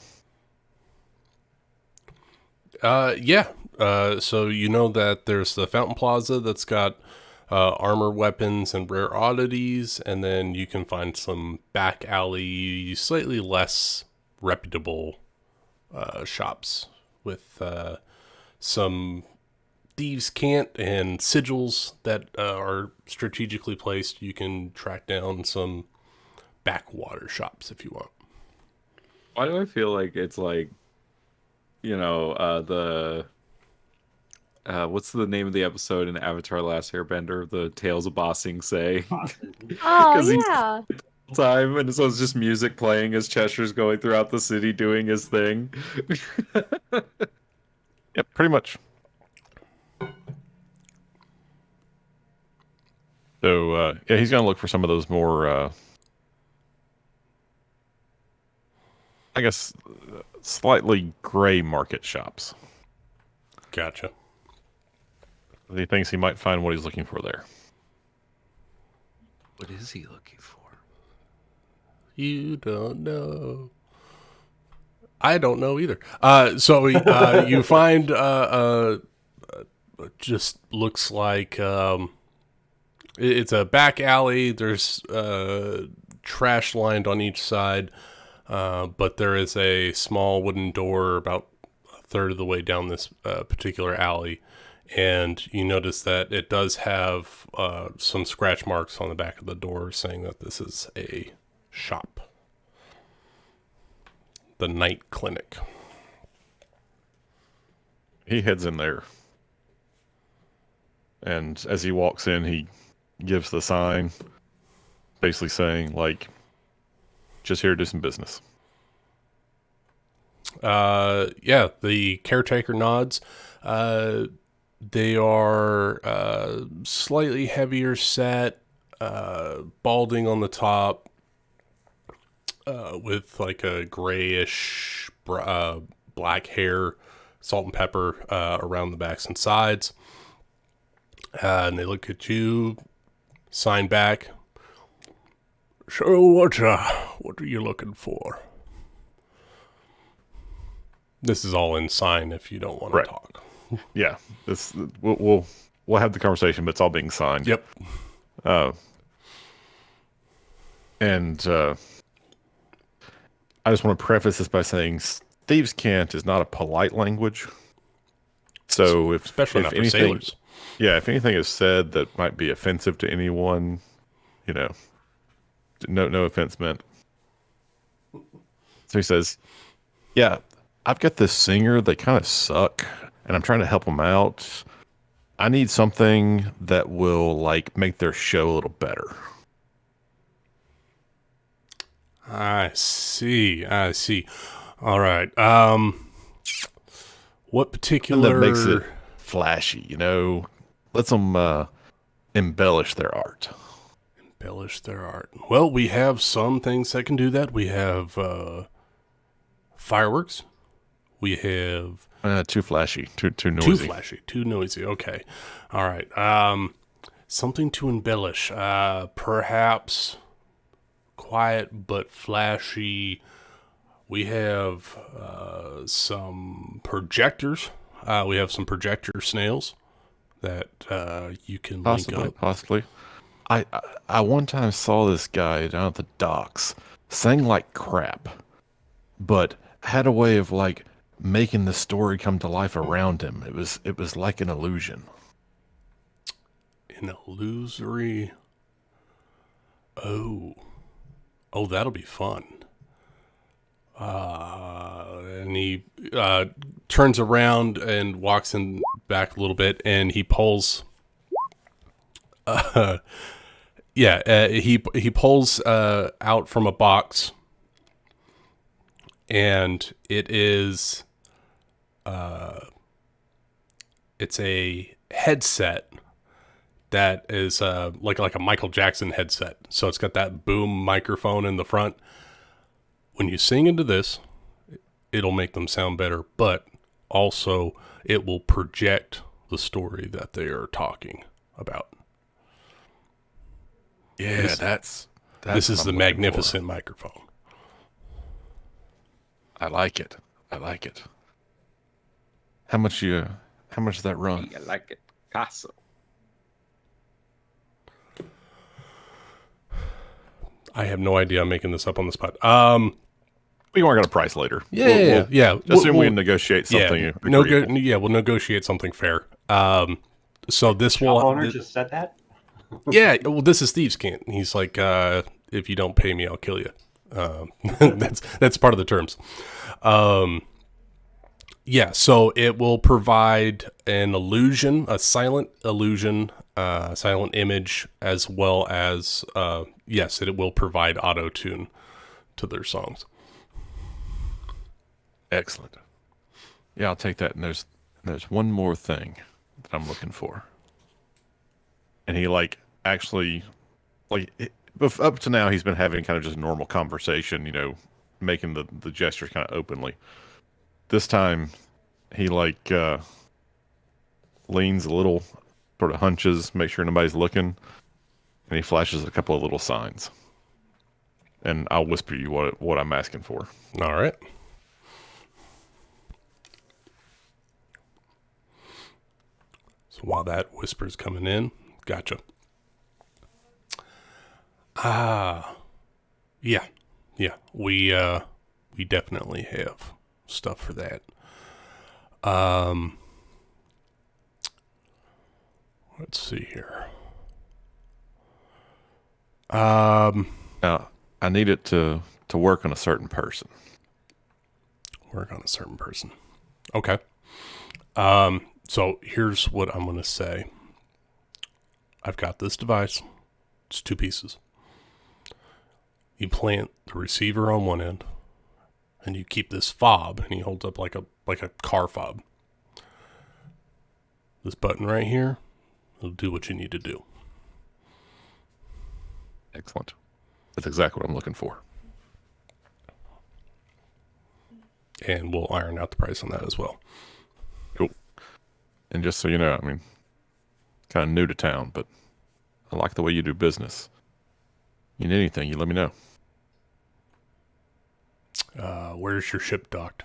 Yeah. So you know that there's the Fountain Plaza that's got armor, weapons, and rare oddities, and then you can find some back alley, slightly less reputable shops with some thieves' cant and sigils that are strategically placed. You can track down some backwater shops if you want. Why do I feel like it's like, what's the name of the episode in Avatar: The Last Airbender? The Tales of Ba Sing Se. Oh 'Cause he's- yeah. Time, and so it's just music playing as Cheshire's going throughout the city doing his thing. Yep, pretty much. So, yeah, he's going to look for some of those more, I guess, slightly gray market shops. Gotcha. He thinks he might find what he's looking for there. What is he looking for? You don't know. I don't know either. So you find just looks like it's a back alley. There's trash lined on each side, but there is a small wooden door about a third of the way down this particular alley. And you notice that it does have some scratch marks on the back of the door saying that this is a shop. The Night Clinic. He heads in there. And as he walks in, he gives the sign, basically saying, like, just here to do some business. Yeah, the caretaker nods. They are slightly heavier set, balding on the top, with like a grayish black hair, salt and pepper around the backs and sides. And they look at you, sign back. So what are you looking for? This is all in sign if you don't want Right. to talk. Yeah, this we'll have the conversation, but it's all being signed. Yep. And I just want to preface this by saying thieves' cant is not a polite language. So Especially not for anything, sailors. yeah, if anything is said that might be offensive to anyone, no offense meant. So he says, "Yeah, I've got this singer. They kind of suck, and I'm trying to help them out. I need something that will like make their show a little better." I see. All right. What And particular that makes it flashy, lets them embellish their art. embellish their art? Well, we have some things that can do that. We have fireworks. We have Too flashy, too noisy. too flashy, too noisy. Okay. All right. Something to embellish. Perhaps quiet but flashy. We have some projectors. We have some projector snails that you can link up. Possibly. I one time saw this guy down at the docks, sang like crap, but had a way of like making the story come to life around him. It was like an illusion. An illusory. Oh, that'll be fun. And he turns around and walks in back a little bit, and he pulls. He pulls out from a box, and it is. It's a headset that is like a Michael Jackson headset. So it's got that boom microphone in the front. When you sing into this, it'll make them sound better, but also it will project the story that they are talking about. Yeah, This- that's This is what the I'm looking for. magnificent microphone. I like it. I like it. How much does that run? I like it. Castle. I have no idea. I'm making this up on the spot. We are going to price later. Yeah, We'll yeah. assume we We'll- negotiate something. Yeah, agreeable. we'll negotiate something fair. So this Shop will. owner just said that. Yeah, well, this is Thieves' Cant. He's like, if you don't pay me, I'll kill you. That's part of the terms. Yeah, so it will provide an illusion, a silent illusion, silent image, as well as yes, it will provide auto tune to their songs. Excellent. Yeah, I'll take that. And there's one more thing that I'm looking for. And he actually up to now he's been having kind of just normal conversation, making the gestures kind of openly. This time he leans a little, sort of hunches, make sure nobody's looking, and he flashes a couple of little signs. And I'll whisper you what I'm asking for. All right. So while that whisper's coming in, gotcha. Yeah. We definitely have stuff for that. Let's see here. Now, I need it to work on a certain person. Work on a certain person. Okay. So here's what I'm going to say. I've got this device. It's 2 pieces. You plant the receiver on one end, and you keep this fob, and he holds up like a car fob. This button right here will do what you need to do. Excellent. That's exactly what I'm looking for. And we'll iron out the price on that as well. Cool. And just so you know, kind of new to town, but I like the way you do business. You need anything, you let me know. Where's your ship docked?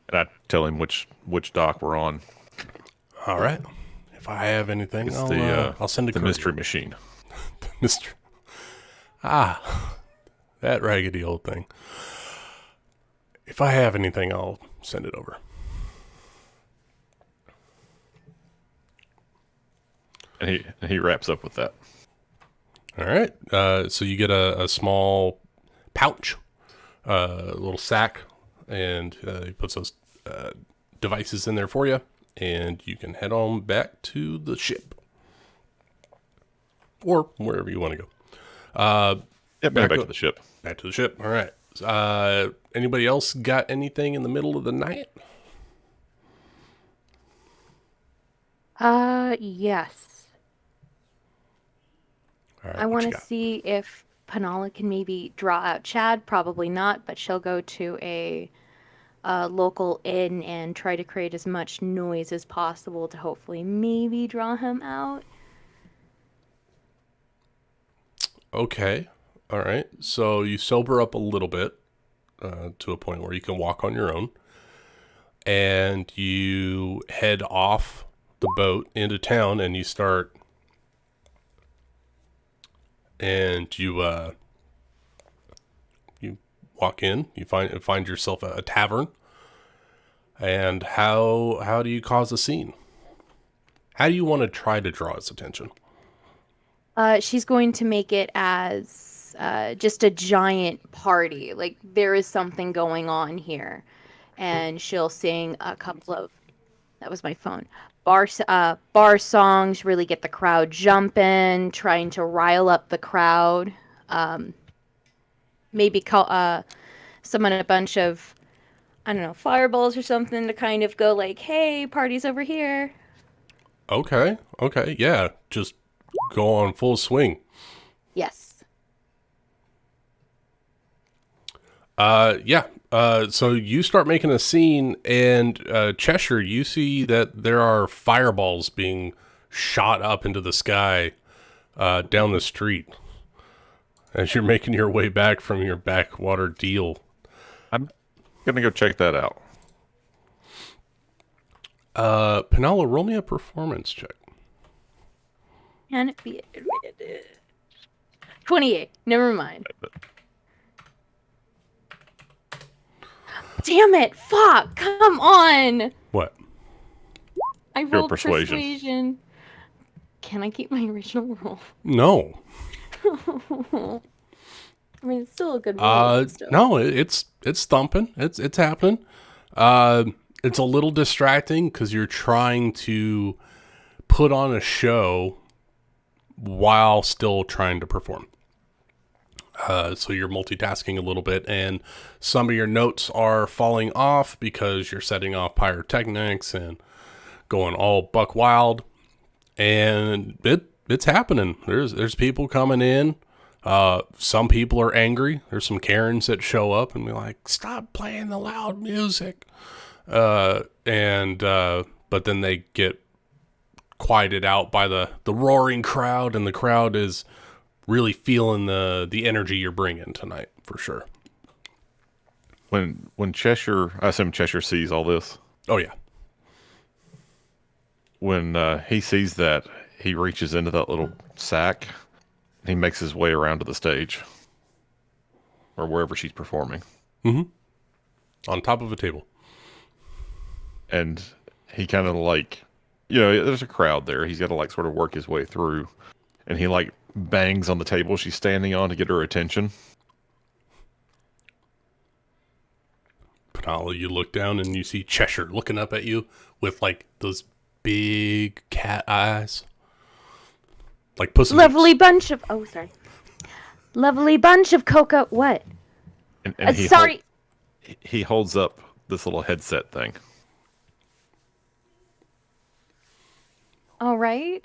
And I tell him which dock we're on. All right. If I have anything, It's I'll send a the courier. mystery machine. Mr. That raggedy old thing. If I have anything, I'll send it over. And he wraps up with that. All right. So you get a small pouch, a little sack, and he puts those devices in there for you, and you can head on back to the ship. Or wherever you want to go. Back Back to up. the ship. Back to the ship. All right. Anybody else got anything in the middle of the night? Yes. All right, I what want you to got? see if Panala can maybe draw out Chad. Probably not, but she'll go to a local inn and try to create as much noise as possible to hopefully maybe draw him out. Okay. All right. So you sober up a little bit to a point where you can walk on your own. And you head off the boat into town and you start. And you walk in. You find yourself a tavern. And how do you cause a scene? How do you want to try to draw his attention? She's going to make it as just a giant party. Like there is something going on here, and she'll sing a couple of. That was my phone. Bar songs, really get the crowd jumping, trying to rile up the crowd. Maybe call summon a bunch of, I don't know, fireballs or something to kind of go like, "Hey, party's over here." Okay. Yeah, just go on full swing. Yes. Yeah. So you start making a scene, and Cheshire, you see that there are fireballs being shot up into the sky down the street as you're making your way back from your backwater deal. I'm gonna go check that out. Penala, roll me a performance check. Can it be 28? Never mind. Damn it! Fuck! Come on! What? I rolled persuasion. persuasion. Can I keep my original roll? No. I mean, it's still a good roll. but still. No, it's thumping. It's happening. It's a little distracting because you're trying to put on a show while still trying to perform. So you're multitasking a little bit, and some of your notes are falling off because you're setting off pyrotechnics and going all buck wild. And it's happening. There's people coming in. Some people are angry. There's some Karens that show up and be like, "Stop playing the loud music." But then they get quieted out by the roaring crowd, and the crowd is really feeling the energy you're bringing tonight, for sure. When Cheshire, I assume Cheshire sees all this. Oh, yeah. When he sees that, he reaches into that little sack. And he makes his way around to the stage, or wherever she's performing. Mm-hmm. On top of a table. And he kind of like, there's a crowd there. He's got to like sort of work his way through. And he like bangs on the table she's standing on to get her attention. Penala, you look down and you see Cheshire looking up at you with like those big cat eyes. Like Puss in Lovely Boots. bunch of. Oh, sorry. Lovely bunch of cocoa. What? And he sorry. he holds up this little headset thing. All right.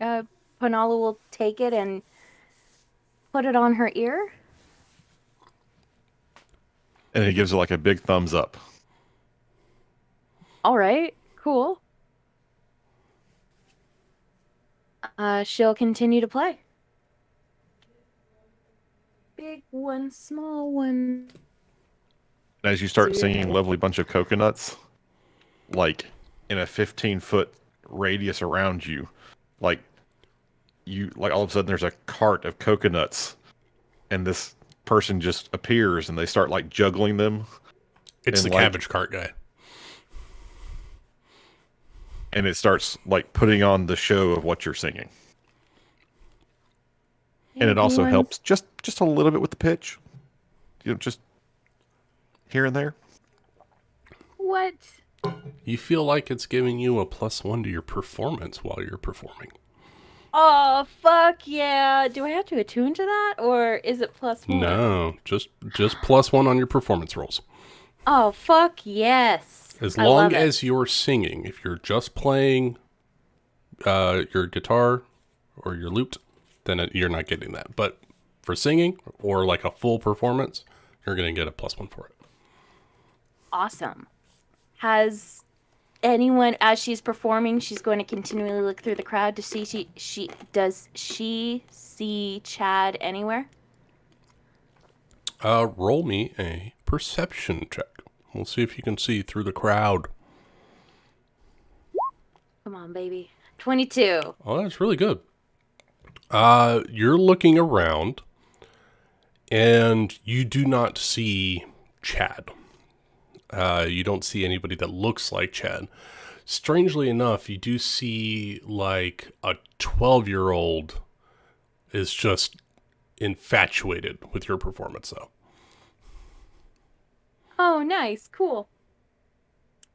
Penala will take it and put it on her ear. And he gives her like a big thumbs up. All right. Cool. She'll continue to play. Big one, small one. And as you start singing Lovely Bunch of Coconuts, like in a 15-foot radius around you, like all of a sudden there's a cart of coconuts, and this person just appears and they start like juggling them. It's and, the like, cabbage cart guy. And it starts like putting on the show of what you're singing. And it also helps just a little bit with the pitch. Just here and there. What? You feel like it's giving you a +1 to your performance while you're performing. Oh, fuck yeah. Do I have to attune to that, or is it +1? No, just +1 on your performance rolls. Oh, fuck yes. As I long love it. as you're singing. If you're just playing your guitar or your lute, then you're not getting that. But for singing or like a full performance, you're going to get a +1 for it. Awesome. Has anyone, as she's performing, she's going to continually look through the crowd to see does she see Chad anywhere? Roll me a perception check. We'll see if you can see through the crowd. Come on, baby. 22. Oh, that's really good. You're looking around, and you do not see Chad. You don't see anybody that looks like Chad. Strangely enough, you do see like a 12-year-old is just infatuated with your performance, though. Oh, nice. Cool.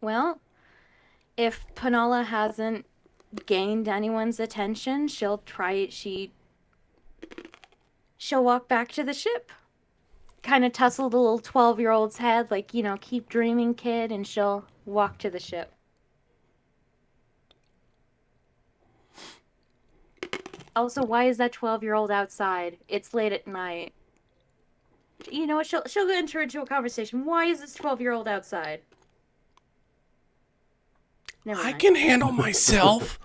Well, if Penala hasn't gained anyone's attention, she'll walk back to the ship. Kind of tussle the little 12-year-old's head, like, keep dreaming, kid, and she'll walk to the ship. Also, why is that 12-year-old outside? It's late at night. You know what? She'll enter into a conversation. Why is this 12-year-old outside? Never I mind. can handle myself.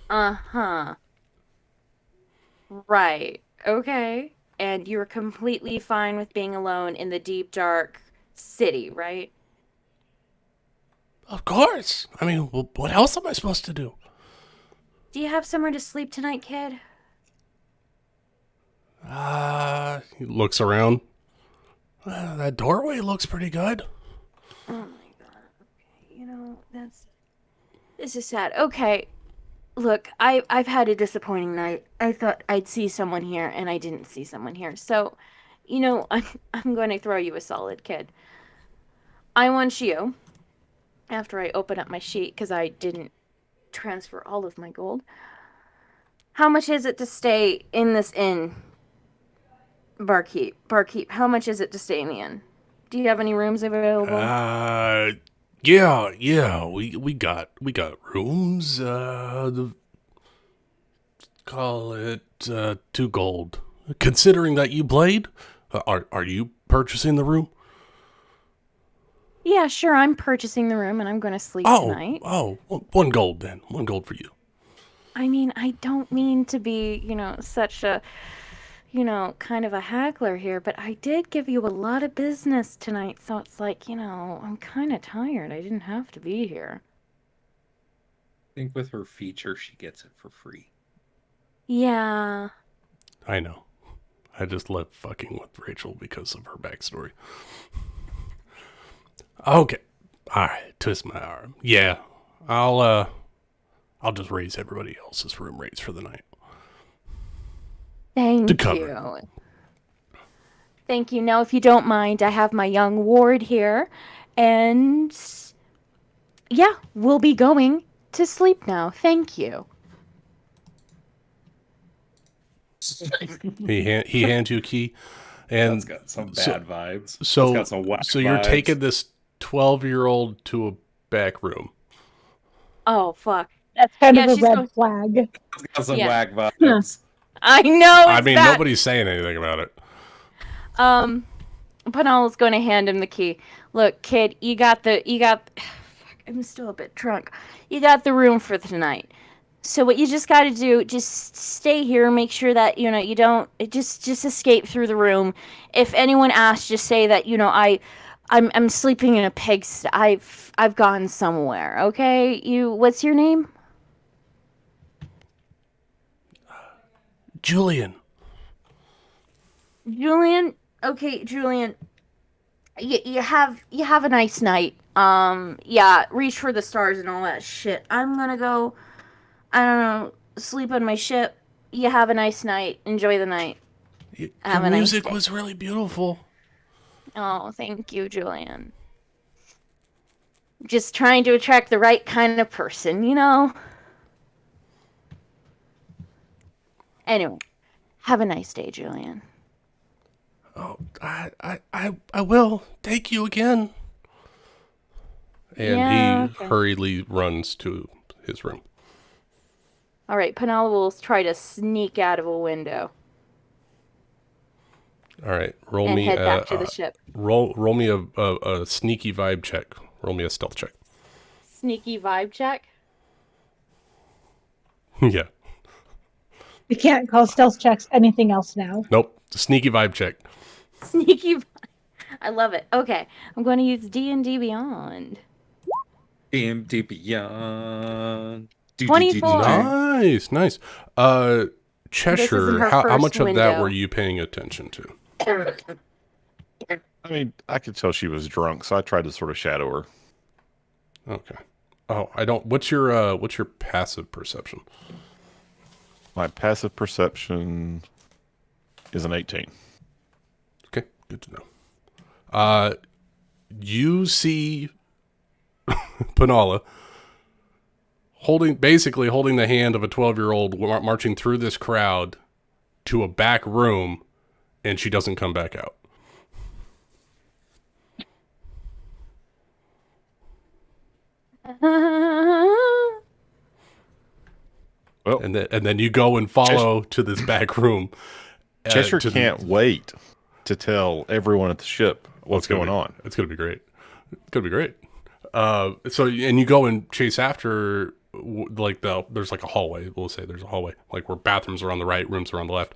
Uh-huh. Right. Okay. And you're completely fine with being alone in the deep, dark city, right? Of course. I mean, what else am I supposed to do? Do you have somewhere to sleep tonight, kid? He looks around. That doorway looks pretty good. Oh my god. Okay. This is sad. Okay. Look, I've had a disappointing night. I thought I'd see someone here, and I didn't see someone here. So, I'm going to throw you a solid, kid. I want you, after I open up my sheet, because I didn't transfer all of my gold. How much is it to stay in this inn? Barkeep, how much is it to stay in the inn? Do you have any rooms available? Yeah, we got rooms. Call it 2 gold. Considering that you played, are you purchasing the room? Yeah, sure, I'm purchasing the room and I'm going to sleep tonight. 1 gold then. 1 gold for you. I mean, I don't mean to be, such a, kind of a haggler here, but I did give you a lot of business tonight, so it's like, I'm kind of tired. I didn't have to be here. I think with her feature, she gets it for free. Yeah. I know. I just love fucking with Rachel because of her backstory. Okay. Alright, twist my arm. Yeah. I'll just raise everybody else's room rates for the night. Thank you. Thank you. Now, if you don't mind, I have my young ward here, and yeah, we'll be going to sleep now. Thank you. He hands you a key, and That's got some bad vibes. So, That's got some whack so you're vibes. taking this 12-year-old to a back room. Oh, fuck. That's kind of a she's red flag. It's got some Yeah. whack vibes. I know. I It's mean, bad. nobody's saying anything about it. Panala's going to hand him the key. Look, kid, you got. Fuck, I'm still a bit drunk. You got the room for tonight. So what you just got to do, just stay here. Make sure that you don't just escape through the room. If anyone asks, just say that I'm sleeping in a pigsty. I've gone somewhere. Okay, what's your name? Julian. Julian. Okay, Julian. You have a nice night. Yeah, reach for the stars and all that shit. I'm gonna go, I don't know, sleep on my ship. You have a nice night. Enjoy the night. Your Have a nice music day. was really beautiful. Oh, thank you, Julian. Just trying to attract the right kind of person, Anyway, have a nice day, Julian. Oh, I will. Thank you again. And Yeah, he okay. hurriedly runs to his room. All right, Penala will try to sneak out of a window All right, roll and me head back to the ship. roll me a sneaky vibe check. Roll me a stealth check. Sneaky vibe check. Yeah. We can't call stealth checks anything else now. Nope. Sneaky vibe check. Sneaky vibe. I love it. Okay, I'm going to use D&D Beyond. DMD Beyond. 24. Nice. Cheshire, her how first much of that window. were you paying attention to? I mean, I could tell she was drunk, so I tried to sort of shadow her. Okay. Oh, I don't. What's your passive perception? My passive perception is an 18. Okay, good to know. You see Penala basically holding the hand of a 12-year-old marching through this crowd to a back room, and she doesn't come back out. Well, and then you go and follow to this back room. Cheshire to the- can't wait to tell everyone at the ship what's going on. It's gonna be great. It's gonna be great. So and you go and chase after like there's like a hallway. We'll say there's a hallway like where bathrooms are on the right, rooms are on the left,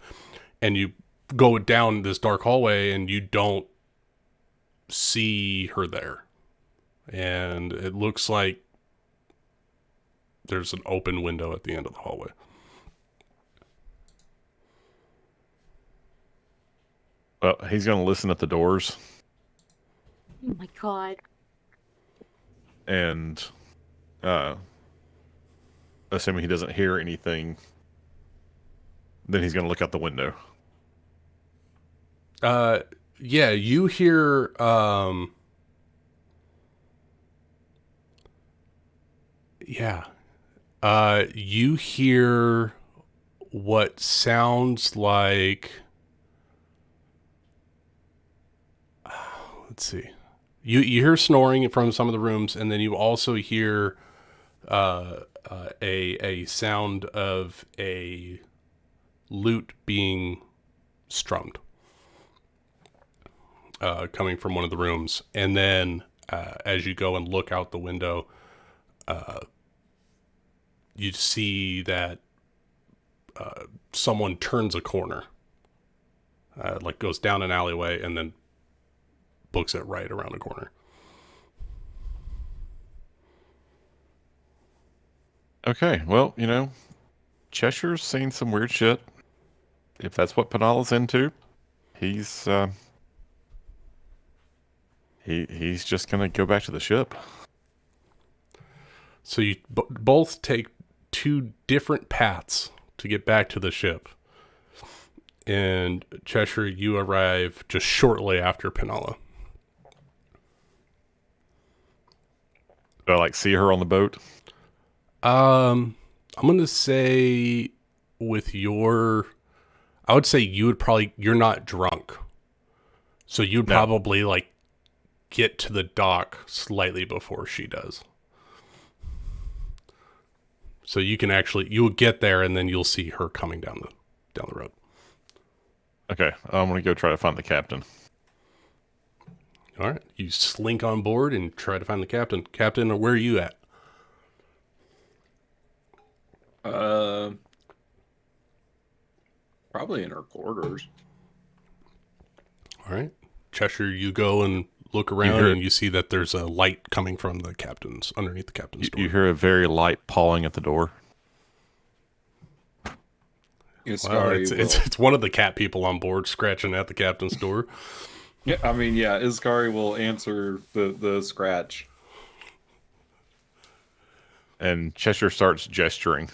and you go down this dark hallway and you don't see her there, and it looks like there's an open window at the end of the hallway. Well, he's going to listen at the doors, Oh my god. and assuming he doesn't hear anything, then he's going to look out the window. Yeah, you hear you hear what sounds like let's see. You hear snoring from some of the rooms, and then you also hear a sound of a lute being strummed coming from one of the rooms. And then as you go and look out the window, you see that someone turns a corner, like goes down an alleyway and then books it right around the corner. Okay, well, Cheshire's seen some weird shit. If that's what Penala's into, he's he's just gonna go back to the ship. So you both take two different paths to get back to the ship. And Cheshire, you arrive just shortly after Penala. Do I see her on the boat? I'm gonna say I would say you're not drunk, so you'd No. probably get to the dock slightly before she does. So you'll get there and then you'll see her coming down the road. Okay, I'm gonna go try to find the captain. All right, you slink on board and try to find the captain. Captain, where are you at? Probably in her quarters. All right, Cheshire, you go and look around and you see that there's a light coming from underneath the captain's door. You hear a very light pawing at the door. Well, it's one of the cat people on board scratching at the captain's door. Yeah, Iskari will answer the scratch. And Cheshire starts gesturing.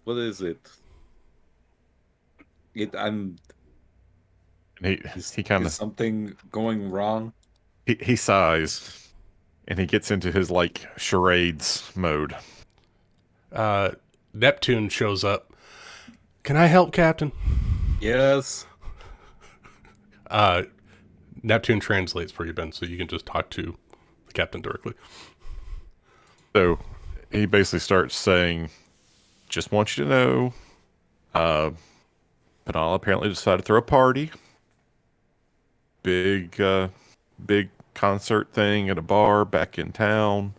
What is it? And he kind Is of something going wrong? he sighs, and he gets into his charades mode. Neptune shows up. Can I help, Captain? Yes. Neptune translates for you, Ben, so you can just talk to the captain directly. So he basically starts saying, "Just want you to know, Penala apparently decided to throw a party. Big concert thing at a bar back in town.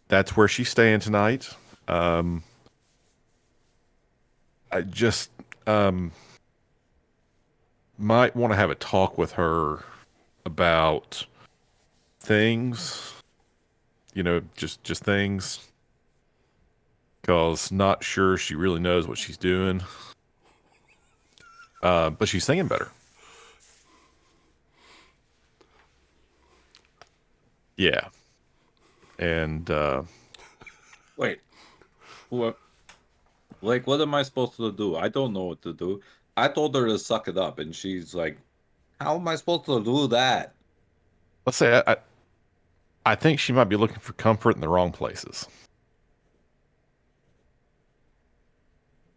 That's where she's staying tonight. I just might want to have a talk with her about things, just things, because not sure she really knows what she's doing. But she's singing better." Yeah. And Wait. What? What am I supposed to do? I don't know what to do. I told her to suck it up, and she's like, "How am I supposed to do that?" let's say I think she might be looking for comfort in the wrong places.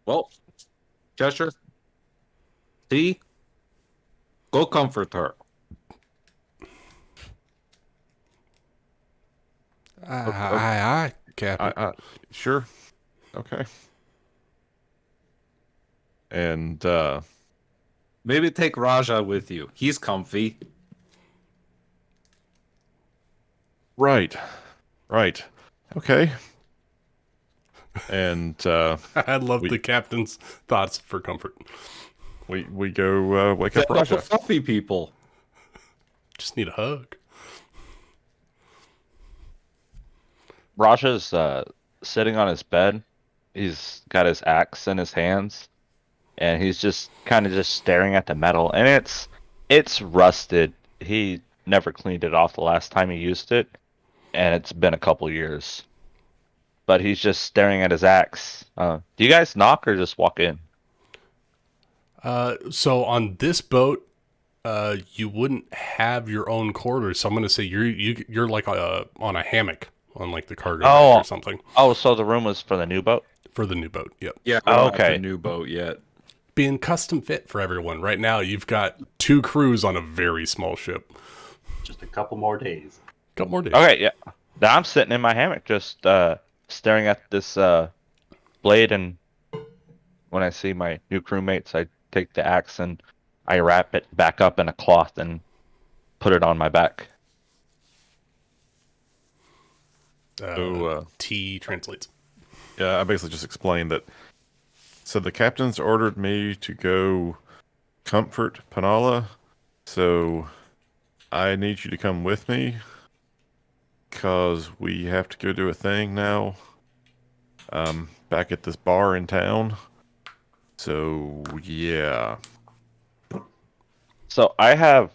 Well, Cheshire, see? Go comfort her. Aye, Captain. Sure. Okay. And Maybe take Raja with you. He's comfy. right. Okay. And I love we- the captain's thoughts for comfort. we go wake up Set up the Raja. fluffy people. Just need a hug. Raja's sitting on his bed. He's got his axe in his hands, and he's just kind of just staring at the metal, and it's rusted. He never cleaned it off the last time he used it, and it's been a couple years. But he's just staring at his axe. Do you guys knock or just walk in? So on this boat, you wouldn't have your own quarters. So I'm going to say you're like on a hammock on like the cargo deck or something Oh, so the room was for the new boat? for the new boat. Yep. Yeah, Oh, we're not okay. the new boat yet. Being custom fit for everyone. Right now, you've got 2 crews on a very small ship. Just a couple more days. Couple more days. Okay, yeah. Now I'm sitting in my hammock just staring at this blade, and when I see my new crewmates, I take the axe and I wrap it back up in a cloth and put it on my back. T translates. Yeah, I basically just explained that. So the captain's ordered me to go comfort Panala, so I need you to come with me, because we have to go do a thing now, back at this bar in town. So, yeah. So I have,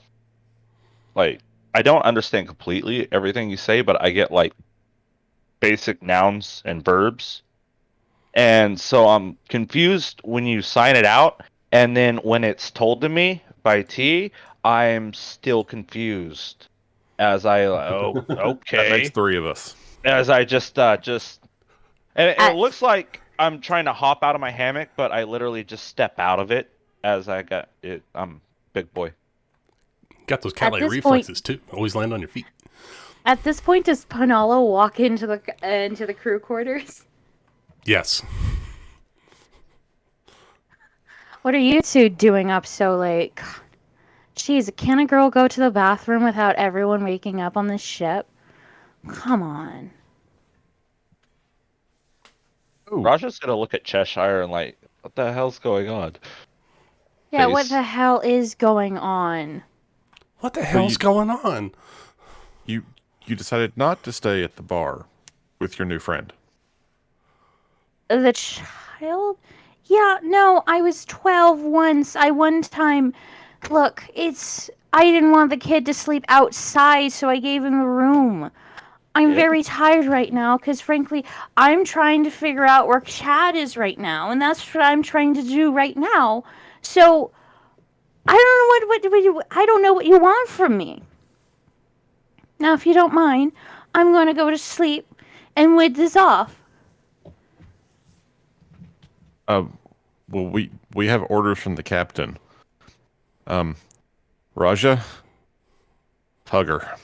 like, I don't understand completely everything you say, but I get, like, basic nouns and verbs. And so I'm confused when you sign it out, and then when it's told to me by T, I'm still confused. As I, oh, That okay. makes 3 of us. As I just, and it looks like I'm trying to hop out of my hammock, but I literally just step out of it as I got it. I'm big boy. Got those cat-like this reflexes too. Always land on your feet. At this point, does Panalo walk into the crew quarters? Yes. What are you two doing up so late? God. Jeez, can a girl go to the bathroom without everyone waking up on this ship? Come on. Raja's gonna look at Cheshire and like, what the hell's going on? Yeah, what Face. the hell is going on? What the hell's going on? You decided not to stay at the bar with your new friend. The child? Yeah, no, I was 12 once. One time. Look, I didn't want the kid to sleep outside, so I gave him a room. I'm very tired right now because, frankly, I'm trying to figure out where Chad is right now, and that's what I'm trying to do right now. So, I don't know what you want from me. Now, if you don't mind, I'm going to go to sleep and with this off. Well, we have orders from the captain. Raja, hug her.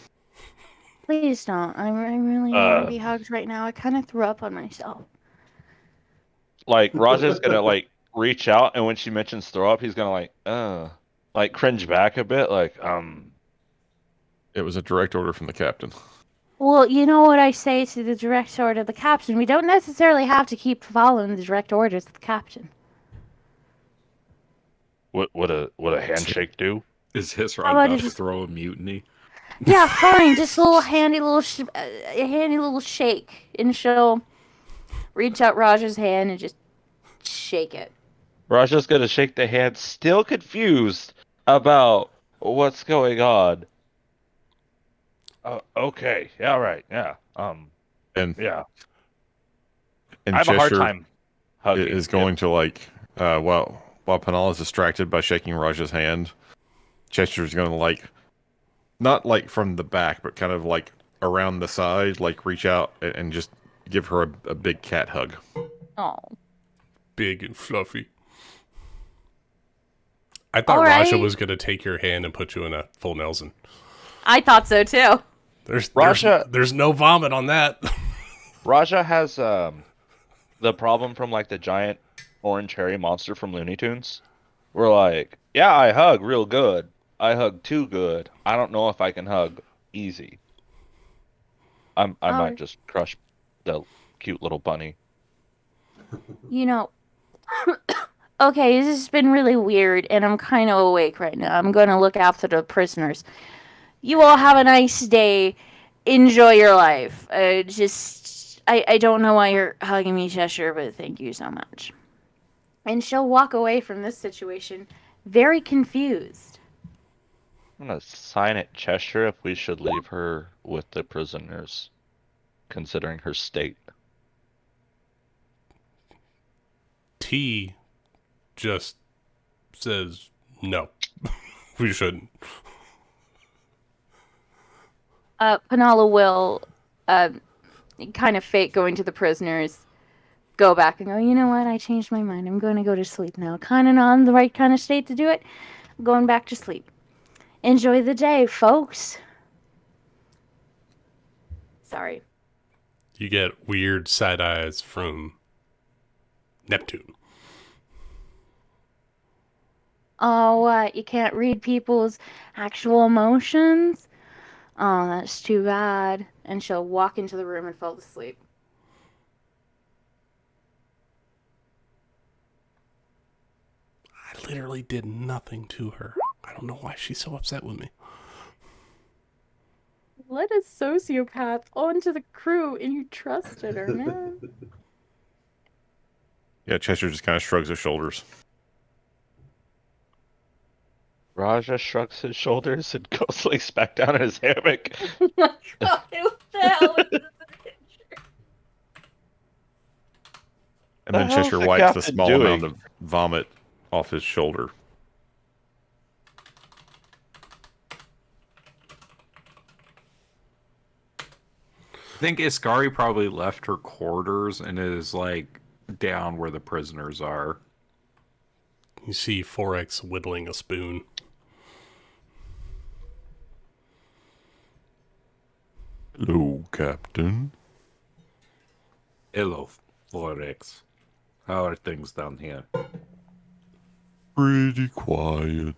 Please don't. I really want to be hugged right now. I kind of threw up on myself. Like Raja's gonna like reach out, and when she mentions throw up, he's gonna like cringe back a bit, like It was a direct order from the captain. Well, you know what I say to the direct order of the captain. We don't necessarily have to keep following the direct orders of the captain. What would a handshake do? Is his How about about to just- throw a mutiny? Yeah, fine. Just a little handy little shake, and she'll reach out Raja's hand and just shake it. Raja's gonna shake the hand, still confused about what's going on. Okay, yeah, right, yeah, And yeah. and I have a hard Cheshire time hugging. is going to like while Panal is distracted by shaking Raja's hand, Cheshire's going to like not like from the back, but kind of like around the side, like reach out and just give her a big cat hug. Oh. Big and fluffy. I thought All Raja right. was going to take your hand and put you in a full Nelson. I thought so too. Raja- there's no vomit on that. Raja has the problem from like the giant orange hairy monster from Looney Tunes. We're like, yeah, I hug real good. I hug too good. I don't know if I can hug easy. I might just crush the cute little bunny. You know, okay, this has been really weird, and I'm kind of awake right now. I'm going to look after the prisoners. You all have a nice day. Enjoy your life. I don't know why you're hugging me, Cheshire, but thank you so much. And she'll walk away from this situation very confused. I'm gonna sign it Cheshire if we should leave her with the prisoners, considering her state. T just says no. We shouldn't. Penala will kind of fake going to the prisoners, go back and go, you know what, I changed my mind. I'm going to go to sleep now. Kind of not in the right kind of state to do it. I'm going back to sleep. Enjoy the day, folks. Sorry. You get weird side eyes from Neptune. Oh, what? You can't read people's actual emotions? Oh, that's too bad. And she'll walk into the room and fall asleep. I literally did nothing to her. I don't know why she's so upset with me. Let a sociopath onto the crew and you trusted her, man. Yeah, Cheshire just kind of shrugs his shoulders. Raja shrugs his shoulders and goes lays back down in his hammock. God, what the hell is this picture? And The then hell's Cheshire the wipes the captain small doing? amount of vomit off his shoulder. I think Iskari probably left her quarters and is like down where the prisoners are. You see Forex whittling a spoon. Hello, Captain. Hello, Forex. How are things down here? Pretty quiet.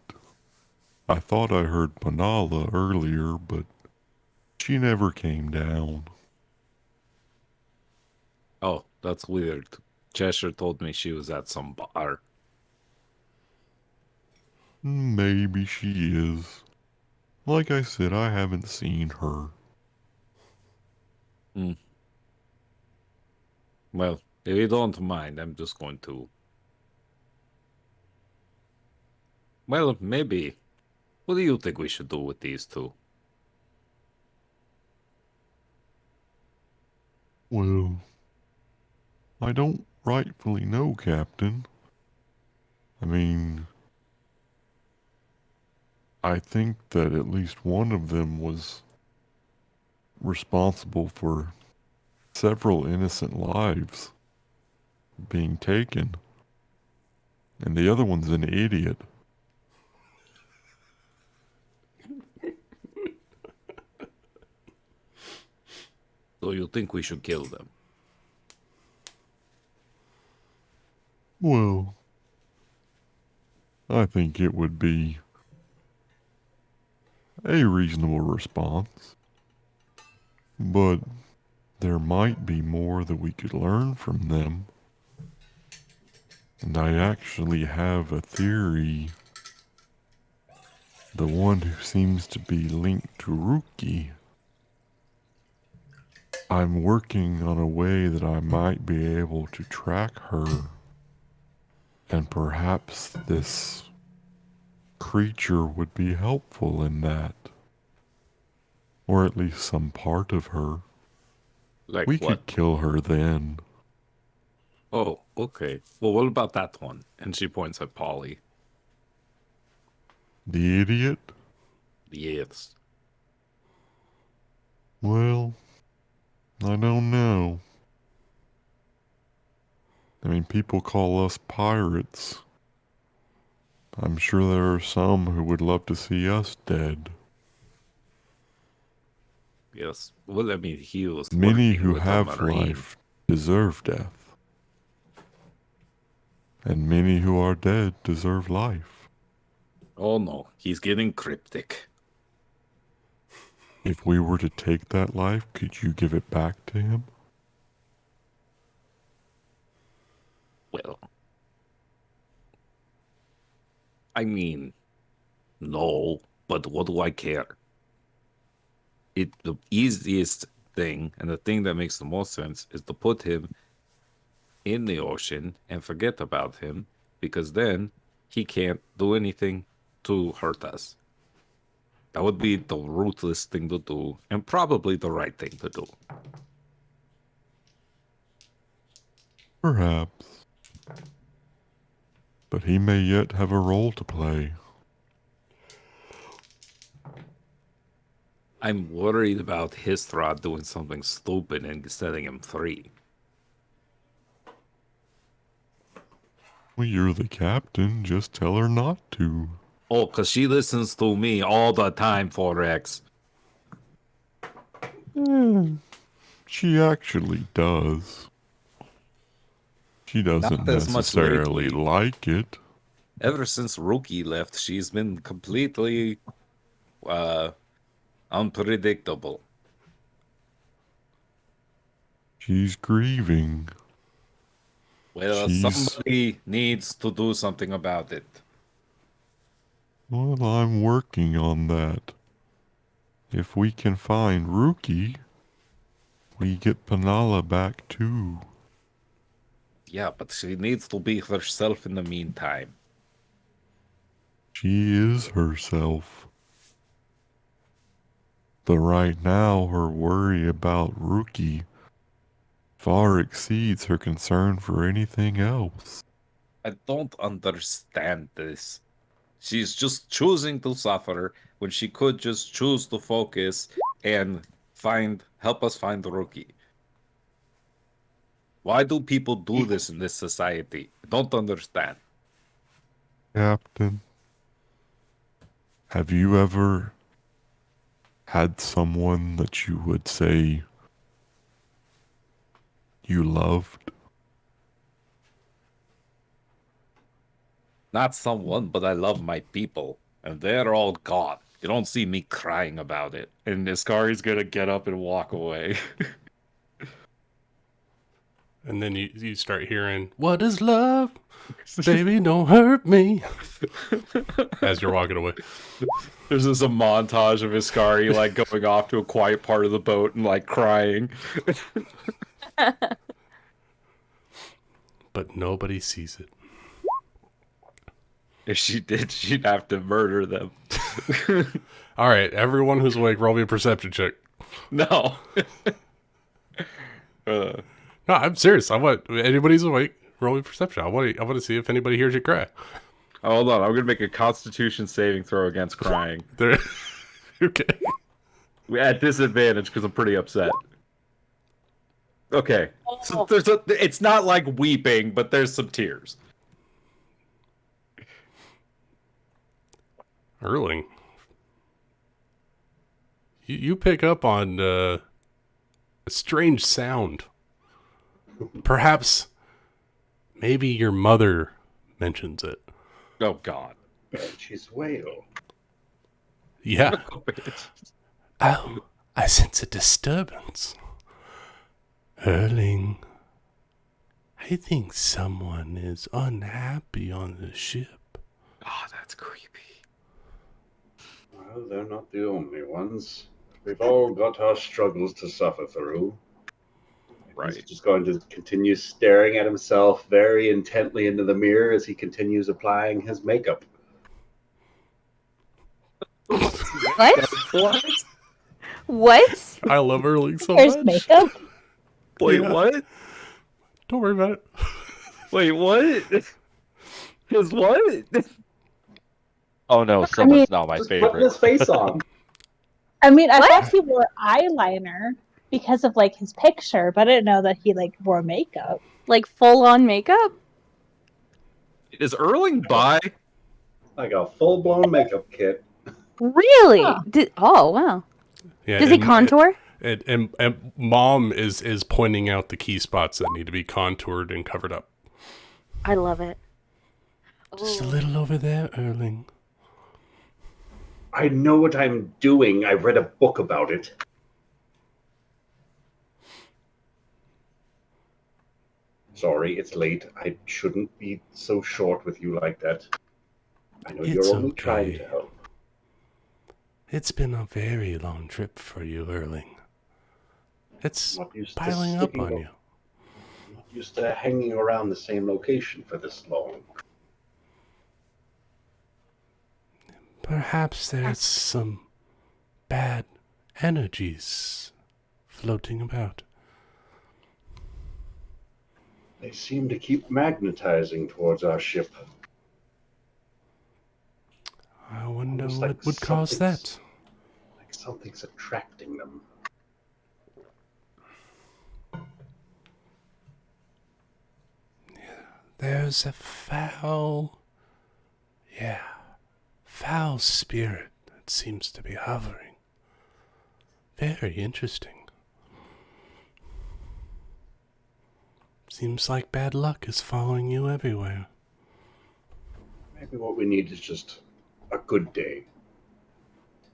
I thought I heard Penala earlier, but she never came down. Oh, that's weird. Cheshire told me she was at some bar. Maybe she is. Like I said, I haven't seen her. Well, if you don't mind, I'm just going to... Well, maybe. What do you think we should do with these two? Well, I don't rightfully know, Captain. I mean, I think that at least one of them was responsible for several innocent lives being taken. And the other one's an idiot. So you think we should kill them? Well, I think it would be a reasonable response. But there might be more that we could learn from them. And I actually have a theory. The one who seems to be linked to Ruki. I'm working on a way that I might be able to track her. And perhaps this creature would be helpful in that. Or at least some part of her. Like We what? could kill her then. Oh, okay. Well, what about that one? And she points at Polly. The idiot? Yes. Well, I don't know. I mean, people call us pirates. I'm sure there are some who would love to see us dead. Yes. Well, I mean, he was. Many working who with a have Marine. life deserve death. And many who are dead deserve life. Oh no, he's getting cryptic. If we were to take that life, could you give it back to him? Well, I mean, no, but what do I care? The easiest thing and the thing that makes the most sense is to put him in the ocean and forget about him, because then he can't do anything to hurt us. That would be the ruthless thing to do, and probably the right thing to do. Perhaps. But he may yet have a role to play. I'm worried about Histrad doing something stupid and setting him free. Well, you're the captain. Just tell her not to. Oh, because she listens to me all the time, Forex. She actually does. She doesn't Not as much necessarily lately. like it. Ever since Rookie left, she's been completely unpredictable. She's grieving. Well, She's- somebody needs to do something about it. Well, I'm working on that. If we can find Rookie, we get Penala back too. Yeah, but she needs to be herself in the meantime. She is herself. But right now, her worry about Rookie far exceeds her concern for anything else. I don't understand this. She's just choosing to suffer when she could just choose to focus and help us find the Rookie. Why do people do this in this society? I don't understand. Captain, have you ever had someone that you would say you loved? Not someone, but I love my people, and they're all gone. You don't see me crying about it. And Iskari's gonna get up and walk away. And then you start hearing, "What is love? Baby, don't hurt me." As you're walking away. There's just a montage of Iskari like going off to a quiet part of the boat and like crying. But nobody sees it. If she did, she'd have to murder them. All right, everyone who's awake, roll me a perception check. No. No, I'm serious. I want anybody who's awake, roll me a perception. I want to see if anybody hears you cry. Hold on, I'm gonna make a Constitution saving throw against crying. There. Okay. At disadvantage because I'm pretty upset. Okay, so it's not like weeping, but there's some tears. Erling, you pick up on a strange sound. Perhaps, maybe your mother mentions it. Oh God. She's whale. Yeah. Oh, I sense a disturbance. Erling, I think someone is unhappy on the ship. Oh, that's creepy. Well, they're not the only ones. We've all got our struggles to suffer through. Right. He's just going to continue staring at himself very intently into the mirror as he continues applying his makeup. What? What? What? I love Erling so There's much. makeup. Wait, Yeah. what? Don't worry about it. Wait, what? His what? Oh no, someone's not my Just putting favorite. his face on. I mean, I What? thought he wore eyeliner because of like his picture, but I didn't know that he like wore makeup. Like full on makeup? Is Erling bi? Like a full-blown makeup kit. Really? Huh. Oh wow. Yeah, Does he and- contour? And Mom is pointing out the key spots that need to be contoured and covered up. I love it. Just a Ooh. little over there, Erling. I know what I'm doing. I read a book about it. Sorry, it's late. I shouldn't be so short with you like that. I know It's you're only trying okay. to help. It's been a very long trip for you, Erling. It's I'm not used to piling up sticking on up. you. I'm not used to hanging around the same location for this long. Perhaps there's some bad energies floating about. They seem to keep magnetizing towards our ship. I wonder Almost what like would cause something's- that. Like something's attracting them. There's a foul spirit that seems to be hovering. Very interesting. Seems like bad luck is following you everywhere. Maybe what we need is just a good day.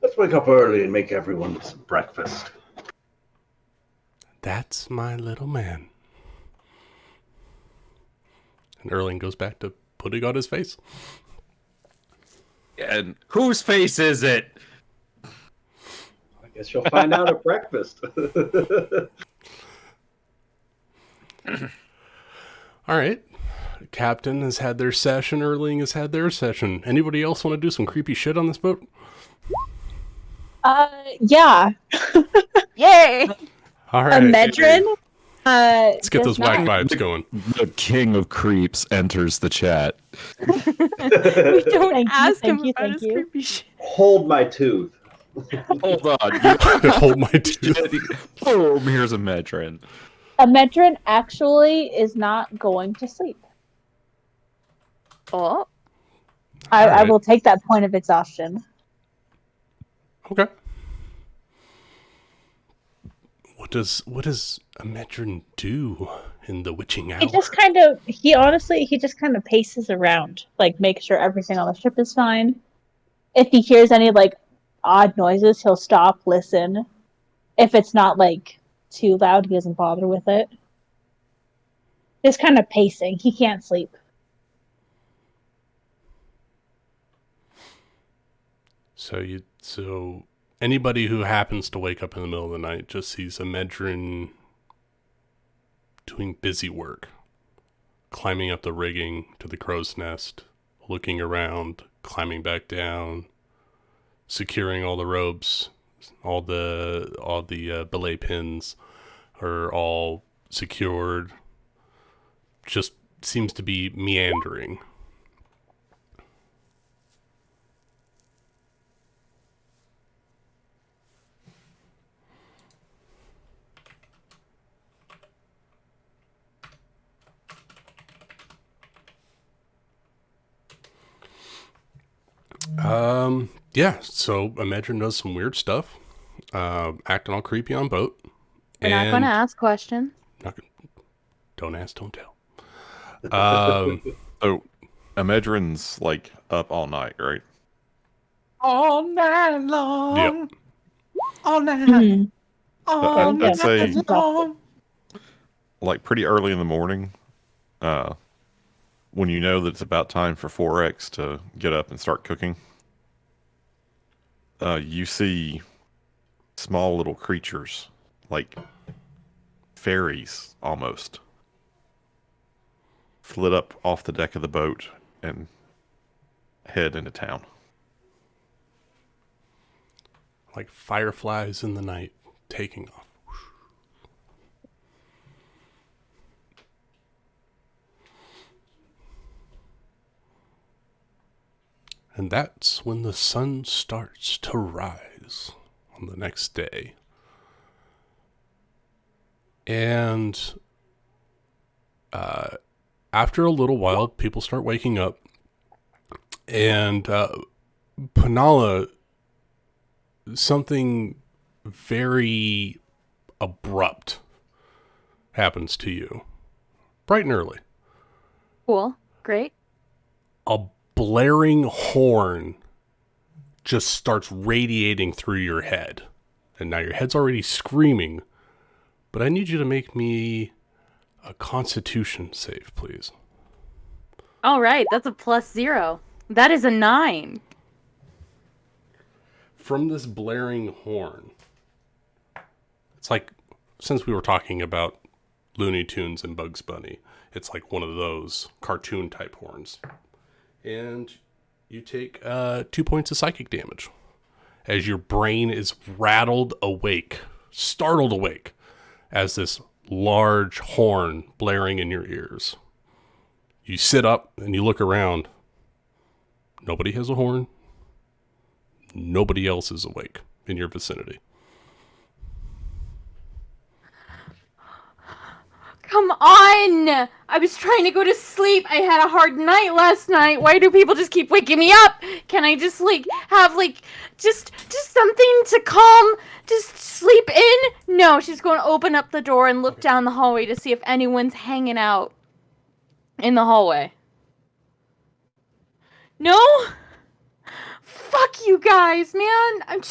Let's wake up early and make everyone some breakfast. That's my little man. And Erling goes back to putting on his face. And whose face is it? I guess you'll find out at breakfast. All right. Captain has had their session. Erling has had their session. Anybody else want to do some creepy shit on this boat? Yeah. Yay! All A right. Medrin. Let's get does those whack not- vibes going. The king of creeps enters the chat. We don't Thank you, ask thank him you, about thank his you. creepy shit. Hold my tooth. Hold on. Hold my tooth. Boom, here's a Medrin. A Medrin actually is not going to sleep. Oh, I Alright. will take that point of exhaustion. Okay. What does a Medrin do in the witching hour? He just kind of paces around, like make sure everything on the ship is fine. If he hears any like odd noises, he'll stop, listen. If it's not like too loud, he doesn't bother with it. Just kind of pacing. He can't sleep. So anybody who happens to wake up in the middle of the night just sees a Medrin doing busy work, climbing up the rigging to the crow's nest, looking around, climbing back down, securing all the ropes, all the belay pins are all secured. Just seems to be meandering. Yeah, so Imagine does some weird stuff, acting all creepy on boat. we're not going to ask questions. Don't ask, don't tell. So, Amedrin's like up all night, right? All night long. Yep. All night. Hmm. All I'd say night long. like pretty early in the morning, when you know that it's about time for 4X to get up and start cooking. You see small little creatures, like fairies almost, flit up off the deck of the boat and head into town. Like fireflies in the night, taking off. And that's when the sun starts to rise on the next day. And after a little while, people start waking up. And Panala, something very abrupt happens to you. Bright and early. Cool. Great. A blaring horn just starts radiating through your head. And now your head's already screaming. But I need you to make me a Constitution save, please. All right, that's a +0. That is a 9. From this blaring horn, it's like, since we were talking about Looney Tunes and Bugs Bunny, it's like one of those cartoon type horns. And you take 2 points of psychic damage as your brain is rattled awake, startled awake, as this large horn blaring in your ears. You sit up and you look around. Nobody has a horn. Nobody else is awake in your vicinity. Come on! I was trying to go to sleep. I had a hard night last night. Why do people just keep waking me up? Can I just have just something to calm, just sleep in? No, she's going to open up the door and look down the hallway to see if anyone's hanging out in the hallway. No? Fuck you guys, man. I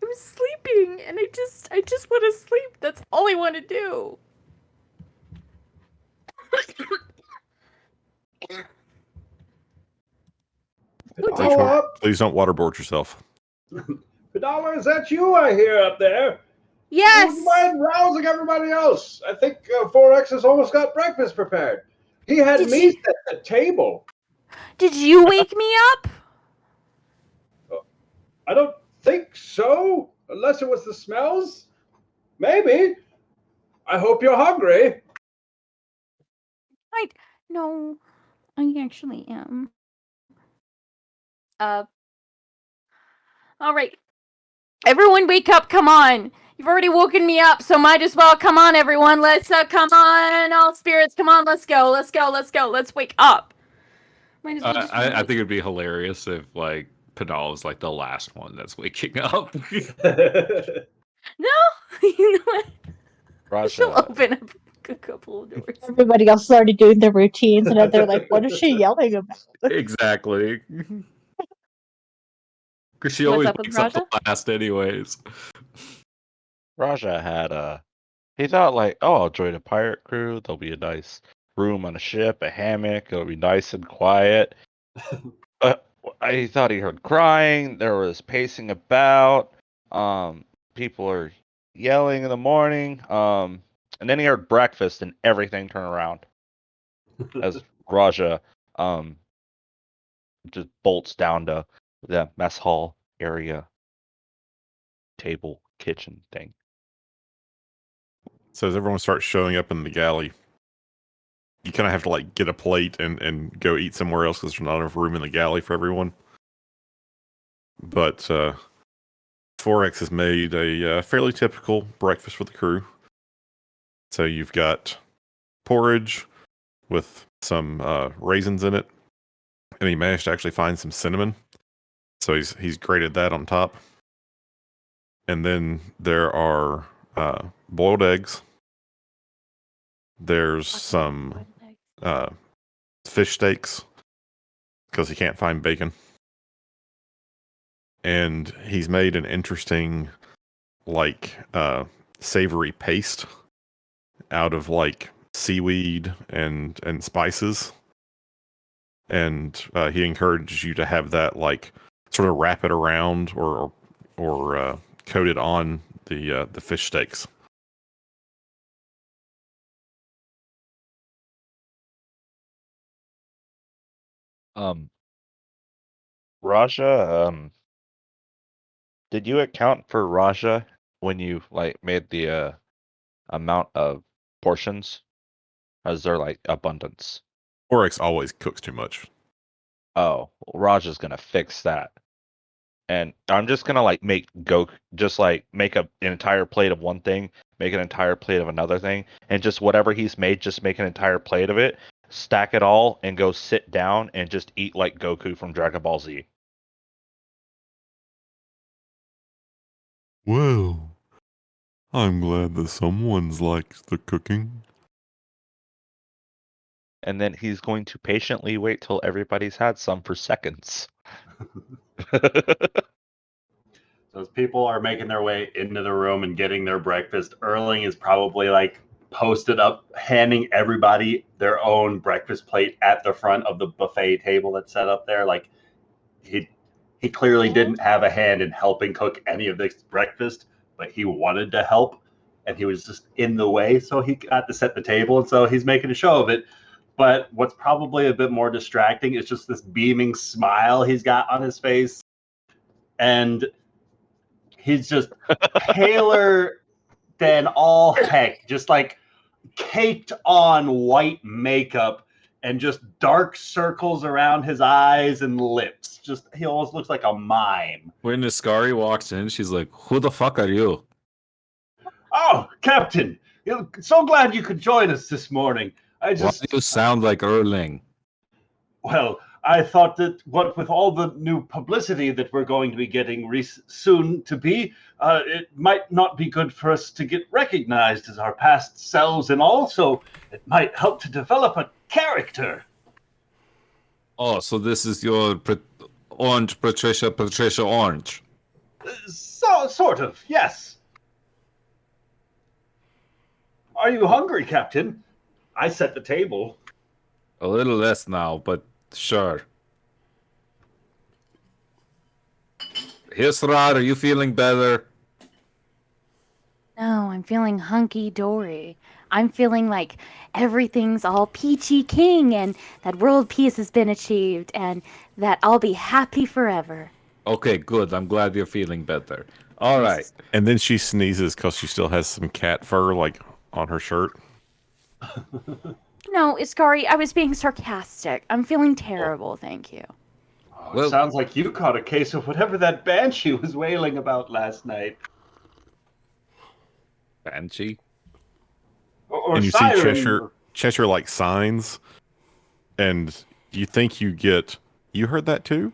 was sleeping and I just want to sleep. That's all I want to do. Please don't waterboard yourself. Fidala, is that you I hear up there? Yes. Would you mind rousing everybody else? I think 4X has almost got breakfast prepared. He had me at the table. Did you wake me up? I don't think so, unless it was the smells. Maybe. I hope you're hungry. No, I actually am. All right. Everyone wake up, come on. You've already woken me up, so might as well. Come on, everyone. Let's, come on, all spirits. Come on, let's go. Let's wake up. Might as well just I think it'd be hilarious if, like, Penal is, like, the last one that's waking up. No, you know what? She'll Raja, open up a couple of doors. Everybody else is already doing their routines, and they're like, "What is she yelling about?" Exactly. Because she What's always up with wakes up Raja? last anyways. Raja had he thought like, oh, I'll join a pirate crew. There'll be a nice room on a ship, a hammock. It'll be nice and quiet. I thought he heard crying. There was pacing about. People are yelling in the morning. And then he heard breakfast, and everything turned around as Raja just bolts down to the mess hall area, table, kitchen thing. So as everyone starts showing up in the galley, you kind of have to like get a plate and go eat somewhere else because there's not enough room in the galley for everyone. But 4X has made a fairly typical breakfast for the crew. So you've got porridge with some raisins in it, and he managed to actually find some cinnamon. So he's grated that on top. And then there are boiled eggs. There's some fish steaks because he can't find bacon. And he's made an interesting, like, savory paste out of like seaweed and spices. And he encourages you to have that like sort of wrap it around or coat it on the fish steaks. Raja, did you account for Raja when you like made the amount of portions? Or is there like abundance? 4X always cooks too much. Oh, well, Raja's gonna fix that. And I'm just gonna like make an entire plate of one thing, make an entire plate of another thing, and just whatever he's made, just make an entire plate of it, stack it all, and go sit down and just eat like Goku from Dragon Ball Z. Whoa. I'm glad that someone's likes the cooking. And then he's going to patiently wait till everybody's had some for seconds. So as people are making their way into the room and getting their breakfast, Erling is probably like posted up, handing everybody their own breakfast plate at the front of the buffet table that's set up there. Like he clearly didn't have a hand in helping cook any of this breakfast, but he wanted to help, and he was just in the way, so he got to set the table, and so he's making a show of it. But what's probably a bit more distracting is just this beaming smile he's got on his face, and he's just paler than all heck, just like caked on white makeup and just dark circles around his eyes and lips. Just he almost looks like a mime. When Iskari walks in, she's like, "Who the fuck are you?" Oh, Captain, so glad you could join us this morning. Why do you sound like Erling? Well, I thought that what with all the new publicity that we're going to be getting soon to be, it might not be good for us to get recognized as our past selves, and also it might help to develop a character. Oh, so this is your Orange Patricia Orange. So, sort of, yes. Are you hungry, Captain? I set the table. A little less now, but sure. Hisrad, are you feeling better? No, I'm feeling hunky-dory. I'm feeling like everything's all peachy king and that world peace has been achieved and that I'll be happy forever. Okay, good. I'm glad you're feeling better. All right. And then she sneezes because she still has some cat fur, like, on her shirt. No, Iskari, I was being sarcastic. I'm feeling terrible, thank you. Oh, Well- it sounds like you caught a case of whatever that banshee was wailing about last night. Banshee? Or And you see siren. Cheshire like signs, and you think you get. You heard that too?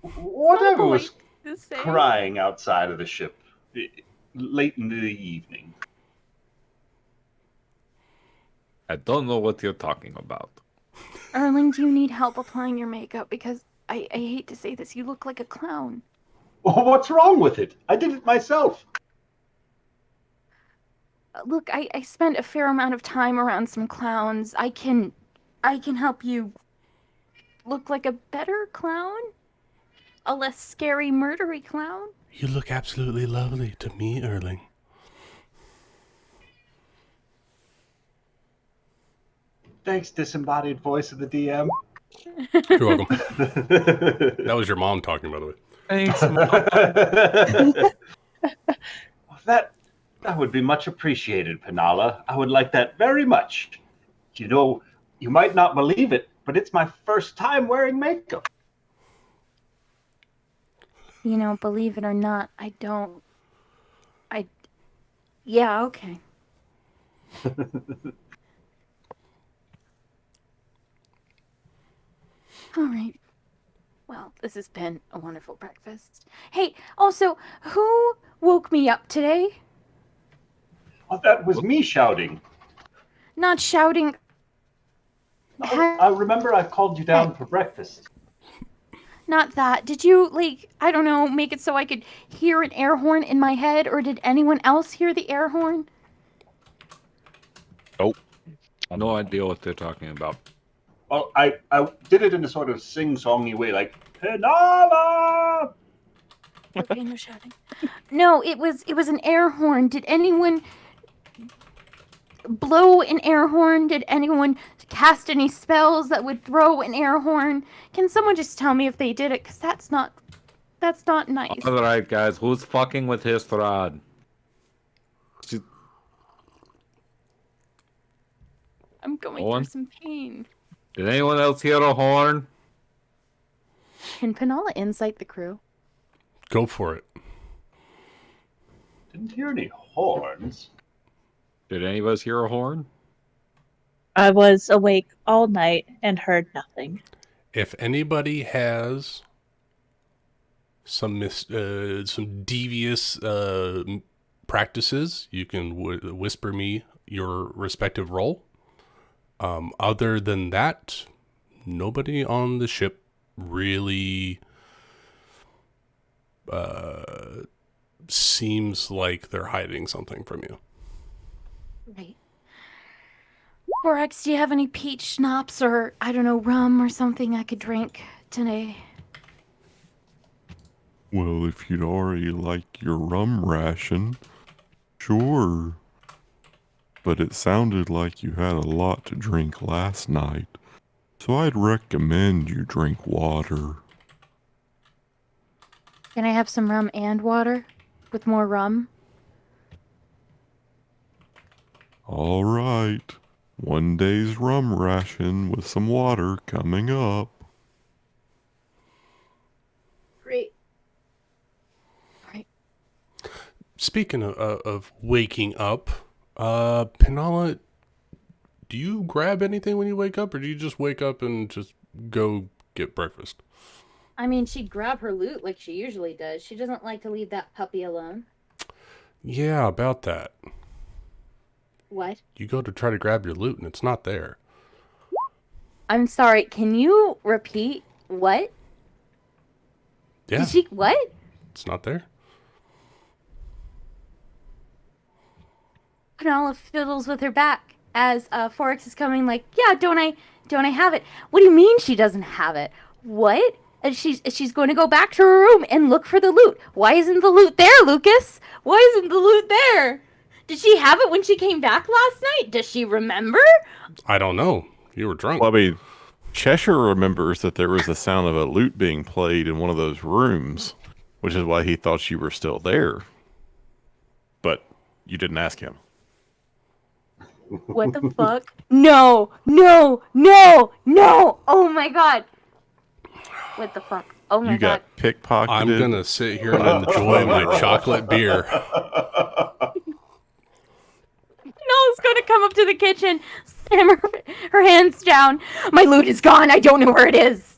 Whatever was The same. crying outside of the ship late in the evening. I don't know what you're talking about. Erling, do you need help applying your makeup? Because I hate to say this, you look like a clown. Oh, what's wrong with it? I did it myself. Look, I spent a fair amount of time around some clowns. I can help you look like a better clown? A less scary, murdery clown? You look absolutely lovely to me, Erling. Thanks, disembodied voice of the DM. You're welcome. That was your mom talking, by the way. Thanks. That would be much appreciated, Penala. I would like that very much. You know, you might not believe it, but it's my first time wearing makeup. You know, believe it or not, yeah, okay. All right. Well, this has been a wonderful breakfast. Hey, also, who woke me up today? Oh, that was me shouting. Not shouting. I remember I called you down for breakfast. Not that. Did you, like, I don't know, make it so I could hear an air horn in my head, or did anyone else hear the air horn? No idea what they're talking about. Well, I did it in a sort of sing-songy way, like, Penala! Okay, no shouting. No, it was an air horn. Did anyone blow an air horn? Did anyone cast any spells that would throw an air horn? Can someone just tell me if they did it? Because that's not nice. All right, guys. Who's fucking with Hisrad? I'm going Owen? through some pain. Did anyone else hear a horn? Can Penala insight the crew? Go for it. Didn't hear any horns. Did any of us hear a horn? I was awake all night and heard nothing. If anybody has some devious practices, you can whisper me your respective role. Other than that, nobody on the ship really seems like they're hiding something from you. Right. Borax, do you have any peach schnapps or, I don't know, rum or something I could drink today? Well, if you'd already like your rum ration, sure. But it sounded like you had a lot to drink last night, so I'd recommend you drink water. Can I have some rum and water? With more rum? All right. 1 day's rum ration with some water coming up. Great. Speaking of waking up, Penala, do you grab anything when you wake up, or do you just wake up and just go get breakfast? I mean, she'd grab her loot like she usually does. She doesn't like to leave that puppy alone. Yeah, about that. What? You go to try to grab your loot and it's not there. I'm sorry, can you repeat what? Yeah, Did she, what? it's not there. Penala fiddles with her back as Forex is coming like, yeah, don't I have it? What do you mean she doesn't have it? What? And she's going to go back to her room and look for the loot. Why isn't the loot there, Lucas? Why isn't the loot there? Did she have it when she came back last night? Does she remember? I don't know. You were drunk. Well, I mean, Cheshire remembers that there was the sound of a lute being played in one of those rooms, which is why he thought you were still there. But you didn't ask him. What the fuck? No! Oh my god! What the fuck? Oh my You god. got pickpocketed. I'm gonna sit here and enjoy my chocolate beer. Penala's gonna come up to the kitchen, slam her hands down. My loot is gone. I don't know where it is.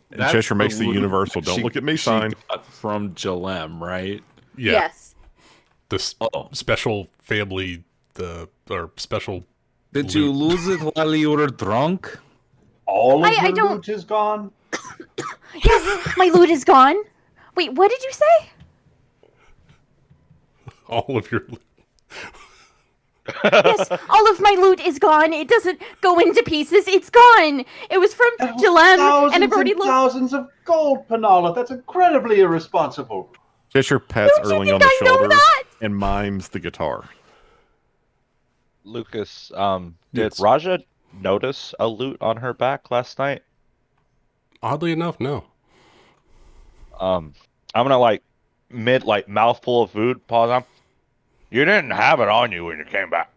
And That's Cheshire makes the loot universal "Don't she- look at me" she sign. got from Jalem, right? Yeah, Yes. the Oh. special family, or special. Did you lose it while you were drunk? All of I your don't- loot is gone? Yes, my loot is gone. Wait, what did you say? All of your. Yes, all of my loot is gone. It doesn't go into pieces. It's gone. It was from Jalem, and I've already lost. thousands of gold, Penala. That's incredibly irresponsible. Cheshire pats Don't you Erling think on the I know shoulder that? and mimes the guitar. Lucas, did Yes. Raja notice a loot on her back last night? Oddly enough, no. I'm gonna mouthful of food, pause on. You didn't have it on you when you came back.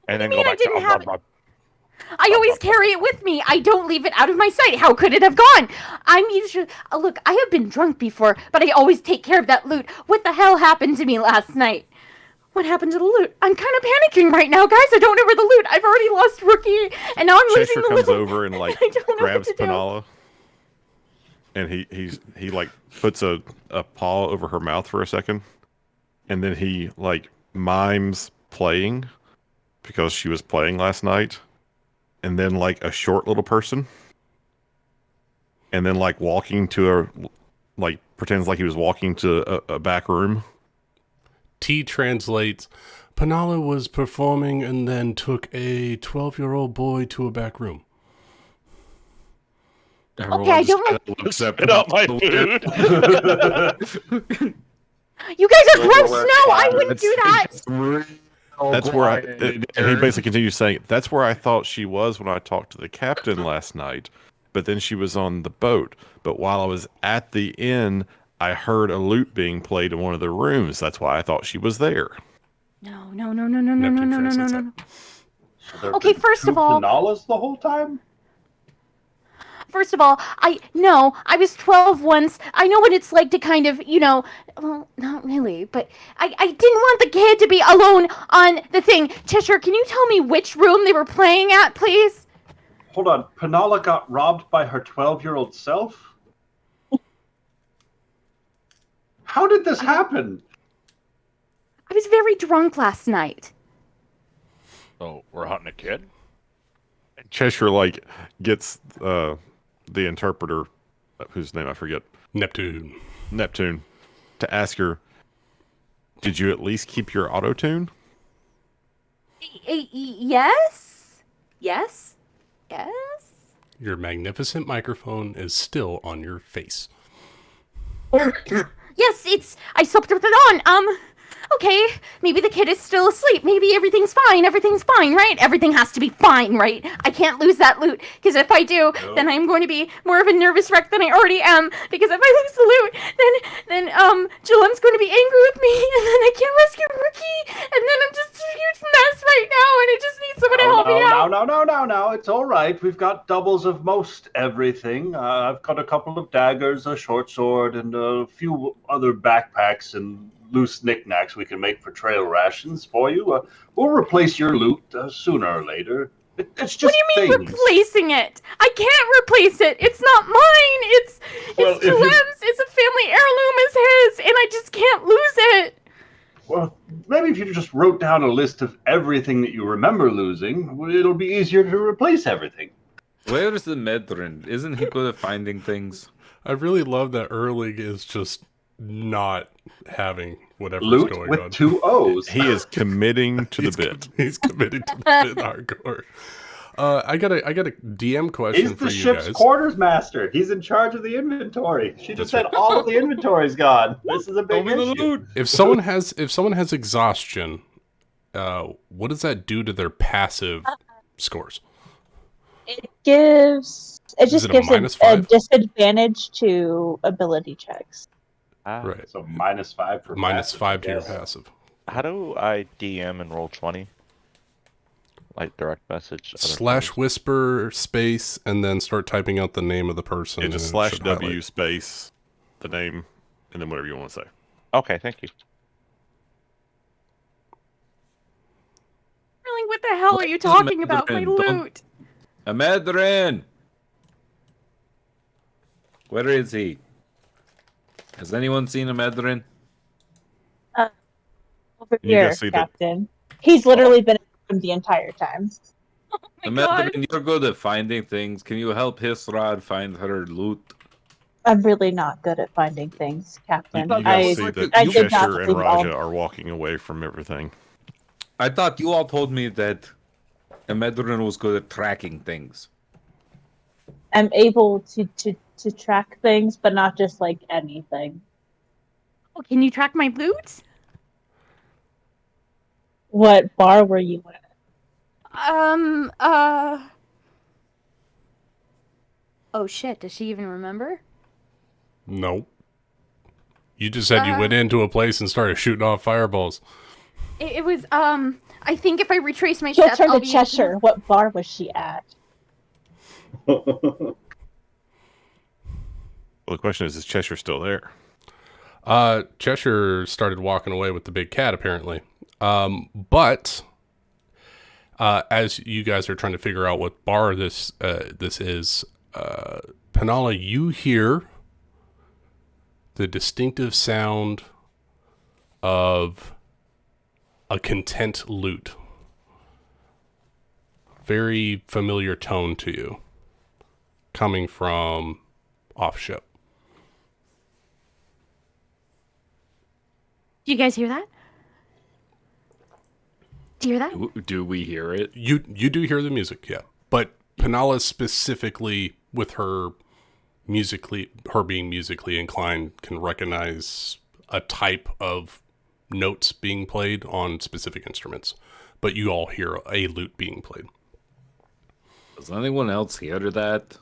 And then do go you mean I back didn't have to I always carry it with me. I don't leave it out of my sight. How could it have gone? I'm usually... look, I have been drunk before, but I always take care of that loot. What the hell happened to me last night? What happened to the loot? I'm kind of panicking right now, guys. I don't know where the loot... I've already lost Rookie, and now I'm Cheshire losing the comes loot. over and I don't know what grabs to do. Penala, and he puts a paw over her mouth for a second, and then he mimes playing because she was playing last night, and then a short little person, and then walking to pretends like he was walking to a back room. T translates. Penala was performing and then took a 12-year-old boy to a back room. Everyone I just don't kinda looks at Spit out my Penala. food. You guys are gross. No, I wouldn't do that. That's where and he basically continues saying, that's where I thought she was when I talked to the captain last night, but then she was on the boat. But while I was at the inn, I heard a lute being played in one of the rooms. That's why I thought she was there. No. Neptune translates that. So there have Okay, been first two of all- Penalas the whole time? First of all, I was 12 once. I know what it's like to kind of, well, not really, but I didn't want the kid to be alone on the thing. Cheshire, can you tell me which room they were playing at, please? hold on. Penala got robbed by her 12-year-old self? How did this happen? I was very drunk last night. Oh, we're hunting a kid? Cheshire gets the interpreter, whose name I forget, Neptune. to ask her, did you at least keep your auto tune? Yes? Yes? Yes? Your magnificent microphone is still on your face. Yes, I slept with it on. Okay, maybe the kid is still asleep. Maybe everything's fine. Everything's fine, right? Everything has to be fine, right? I can't lose that loot, because if I do, then I'm going to be more of a nervous wreck than I already am. Because if I lose the loot, then Jalem's going to be angry with me, and then I can't rescue Rookie, and then I'm just a huge mess right now, and I just need someone to help me out. No. It's all right. We've got doubles of most everything. I've got a couple of daggers, a short sword, and a few other backpacks and loose knickknacks we can make for trail rations for you. We'll replace your loot sooner or later. It's just What do you mean things. replacing it? I can't replace it. It's not mine. It's Well, if you- Jalem's. It's a family heirloom. It's his, and I just can't lose it. Well, maybe if you just wrote down a list of everything that you remember losing, it'll be easier to replace everything. Where is the Medrin? Isn't he good at finding things? I really love that Erling is just not having whatever's Loot going with on. 2 O's. He is committing to the bit. He's committed to the bit hardcore. I got a DM question He's for the you ship's guys. quarters master. He's in charge of the inventory. She just That's said all of the inventory's gone. This is a Show big me the issue. loot. If someone has exhaustion, what does that do to their passive scores? It just it a gives minus a 5? disadvantage to ability checks. Right. So -5 for Minus passive, 5 to your yes. passive. How do I DM and roll 20? Like direct message? other Slash players? whisper space and then start typing out the name of the person. Yeah, just and it slash should W highlight. space the name and then whatever you want to say. Okay, thank you. Erling, what the hell are you What is talking about? My Medrin? Don't- loot. A Medrin! Where is he? Has anyone seen a Medrin? Over You here, guys see the- Captain. He's literally been in the entire time. A my God. Medrin, you're good at finding things. Can you help Hisrad find her loot? I'm really not good at finding things, You, Captain. you guys see I that did not Cheshire and sleep all- Raja are walking away from everything. I thought you all told me that a Medrin was good at tracking things. I'm able to track things, but not just like anything. Oh, can you track my loot? What bar were you at? Oh shit, does she even remember? Nope. You just said you went into a place and started shooting off fireballs. It was, I think if I retrace my She'll steps, turn I'll to be able to- Cheshire. What bar was she at? Well, the question is Cheshire still there? Cheshire started walking away with the big cat, apparently. But as you guys are trying to figure out what bar this is, Penala, you hear the distinctive sound of a content lute. Very familiar tone to you, coming from off ship. Do you guys hear that? Do you hear that? Do we hear it? You do hear the music, yeah. But Penala specifically, with her being musically inclined, can recognize a type of notes being played on specific instruments. But you all hear a lute being played. Does anyone else hear that?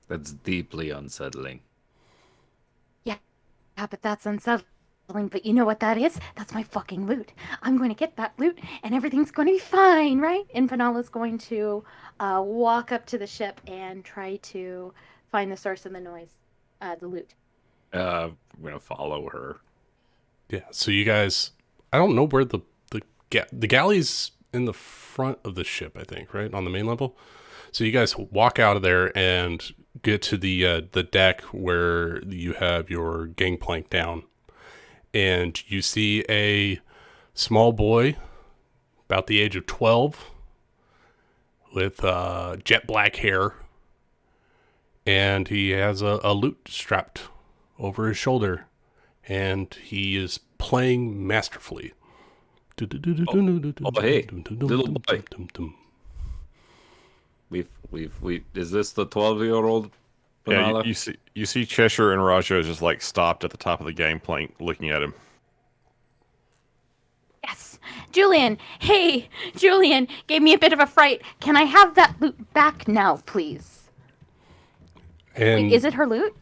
That's deeply unsettling. Yeah, but that's unsettling. But you know what that is? That's my fucking loot. I'm going to get that loot, and everything's going to be fine, right? And Penala's going to walk up to the ship and try to find the source of the noise, the loot. I'm gonna follow her. Yeah, so you guys, I don't know where the galley's in the front of the ship, I think, right? On the main level. So you guys walk out of there and get to the deck where you have your gangplank down. And you see a small boy about the age of 12 with jet black hair. And he has a lute strapped over his shoulder. And he is playing masterfully. Oh, hey, little boy. We've is this the 12-year-old? Yeah, you see Cheshire and Raja just like stopped at the top of the gangplank looking at him. Yes, Julian. Hey, Julian gave me a bit of a fright. Can I have that loot back now, please? And Wait, is it her loot?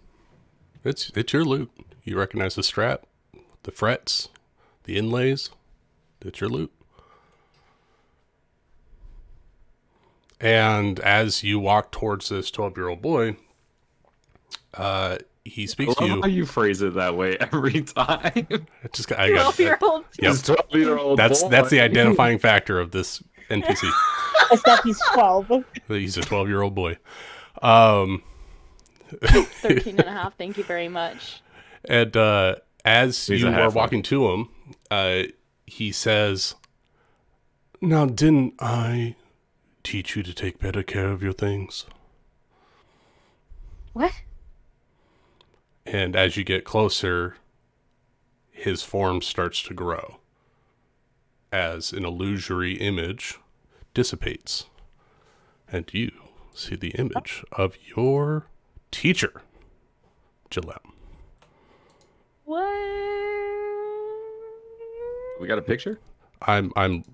It's your loot. You recognize the strap, the frets, the inlays. It's your loot. And as you walk towards this 12-year-old boy, he speaks to you. How you phrase it that way every time? I got 12-year-old. Yep. 12-year-old. That's the identifying factor of this NPC. It's that he's 12. He's a 12-year-old boy. 13 and a half. Thank you very much. And as He's you a are halfling. walking to him, he says, "Now, didn't I teach you to take better care of your things?" What? And as you get closer, his form starts to grow as an illusory image dissipates. And you see the image of your teacher, Gillette. What? We got a picture? I'm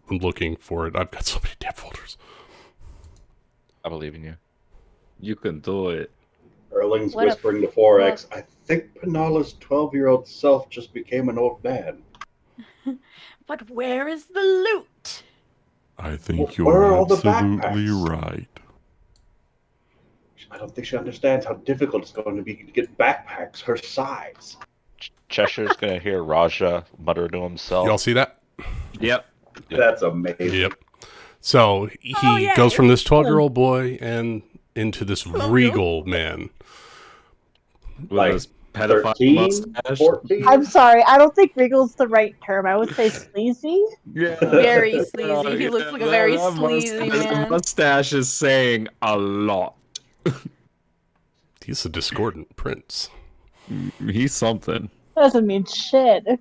looking for it. I've got so many damn folders. I believe in you. You can do it. Erling's What a whispering to 4X, I think Penala's 12-year-old self just became an old man. But where is the loot? I think Where are you're all the absolutely backpacks? right. I don't think she understands how difficult it's going to be to get backpacks her size. Cheshire's gonna hear Raja mutter to himself. Y'all see that? Yep. That's amazing. Yep. So he yeah, goes from this 12-year-old boy and into this regal man. With Like his pedophile 13, mustache. 14? I'm sorry, I don't think regal's the right term. I would say sleazy. Yeah. Very sleazy. He looks like a very sleazy man. Mustache is saying a lot. He's a discordant prince. He's something. Doesn't mean shit. Like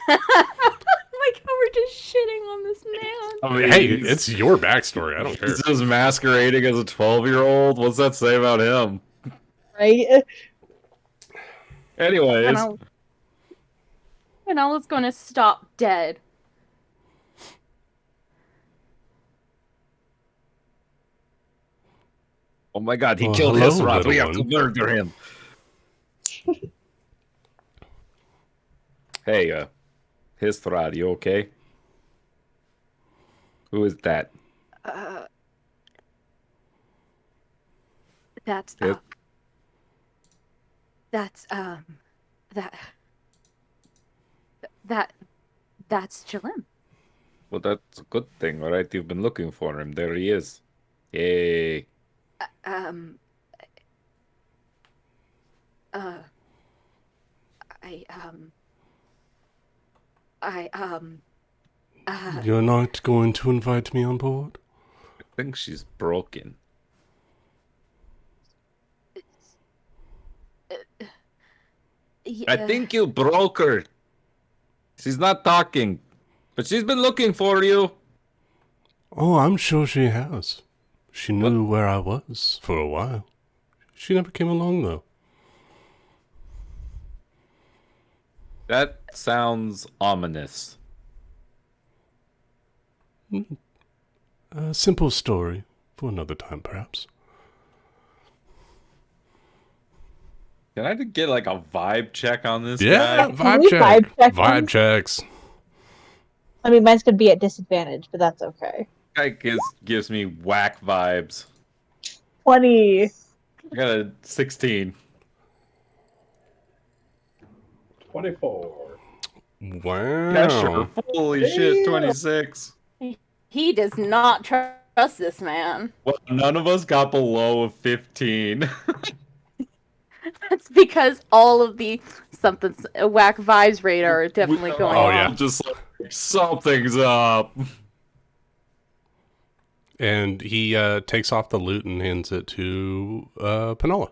how we're just shitting on this man. I mean, Hey, it's your backstory. I don't care. he's just masquerading as a 12-year-old. What's that say about him? Right? Anyways, And I was gonna stop dead. oh my god, he Well, killed hello, his rat. We little have to one. murder him. Hey, Histrad, you okay? Who is that? That's Yep. that's that's Jalim. Well, that's a good thing, all right? You've been looking for him. There he is. Yay. Um You're not going to invite me on board? I think she's broken. yeah, I think you broke her. She's not talking, but she's been looking for you. Oh, I'm sure she has. She knew where I was for a while. She never came along, though. That sounds ominous. A simple story for another time, perhaps. Can I get like a vibe check on this Yeah, guy? vibe we check. vibe check Vibe him? checks. I mean, mine's gonna be at disadvantage, but that's okay. Guy gives me whack vibes. 20. I got a 16. 24. Wow. Yeah, sure. Holy shit, Damn. 26. He does not trust this man. Well, none of us got below a 15. That's because all of the whack vibes radar are definitely We going Oh, on. yeah. Just like, something's up. And he takes off the loot and hands it to Panola.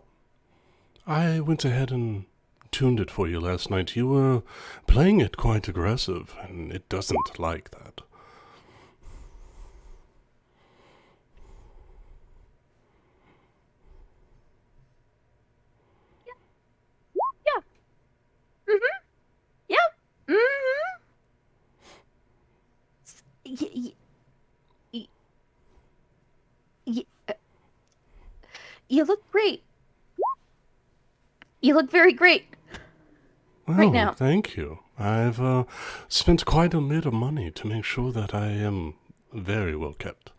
I went ahead and tuned it for you last night. You were playing it quite aggressive, and it doesn't like that. You look great. You look very great. Well, now. thank you. I've spent quite a bit of money to make sure that I am very well kept.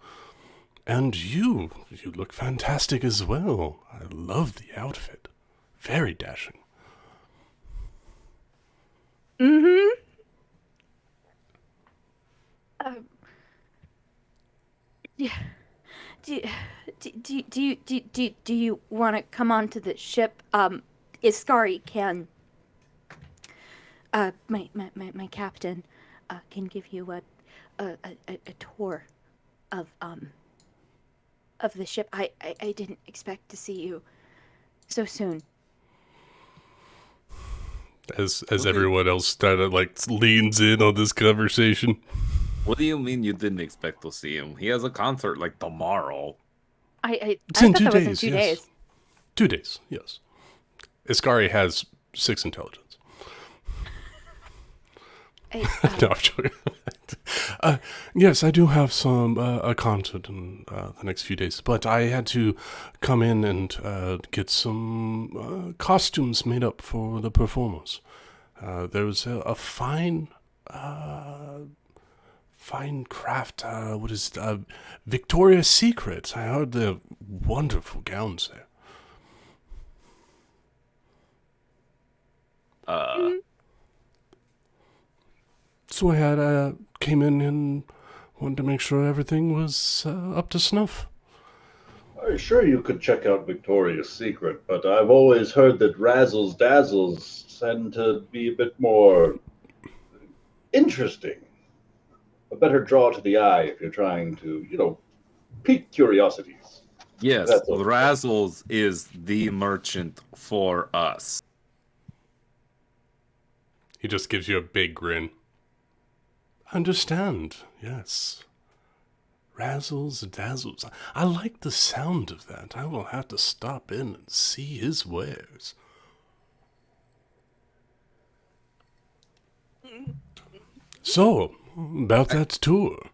And you look fantastic as well. I love the outfit. Very dashing. Mm-hmm. Yeah. Do you want to come onto the ship? Iskari can. My captain, can give you a tour of the ship. I didn't expect to see you so soon. As everyone else started leans in on this conversation. What do you mean you didn't expect to see him? He has a concert like tomorrow. I It's in thought 2 that was days. in 2 yes. days. 2 days, yes. Iskari has 6 intelligence. No, I'm joking. Yes, I do have some a concert in the next few days, but I had to come in and get some costumes made up for the performers. There was a fine craft. What is it? Victoria's Secret. I heard they're wonderful gowns there. So I had came in and wanted to make sure everything was up to snuff. I'm sure you could check out Victoria's Secret, but I've always heard that Razzles Dazzles tend to be a bit more interesting. A better draw to the eye if you're trying to, pique curiosities. Yes, That's all. Razzles is the merchant for us. He just gives you a big grin. Understand, yes. Razzles Dazzles. I like the sound of that. I will have to stop in and see his wares. So, about that tour.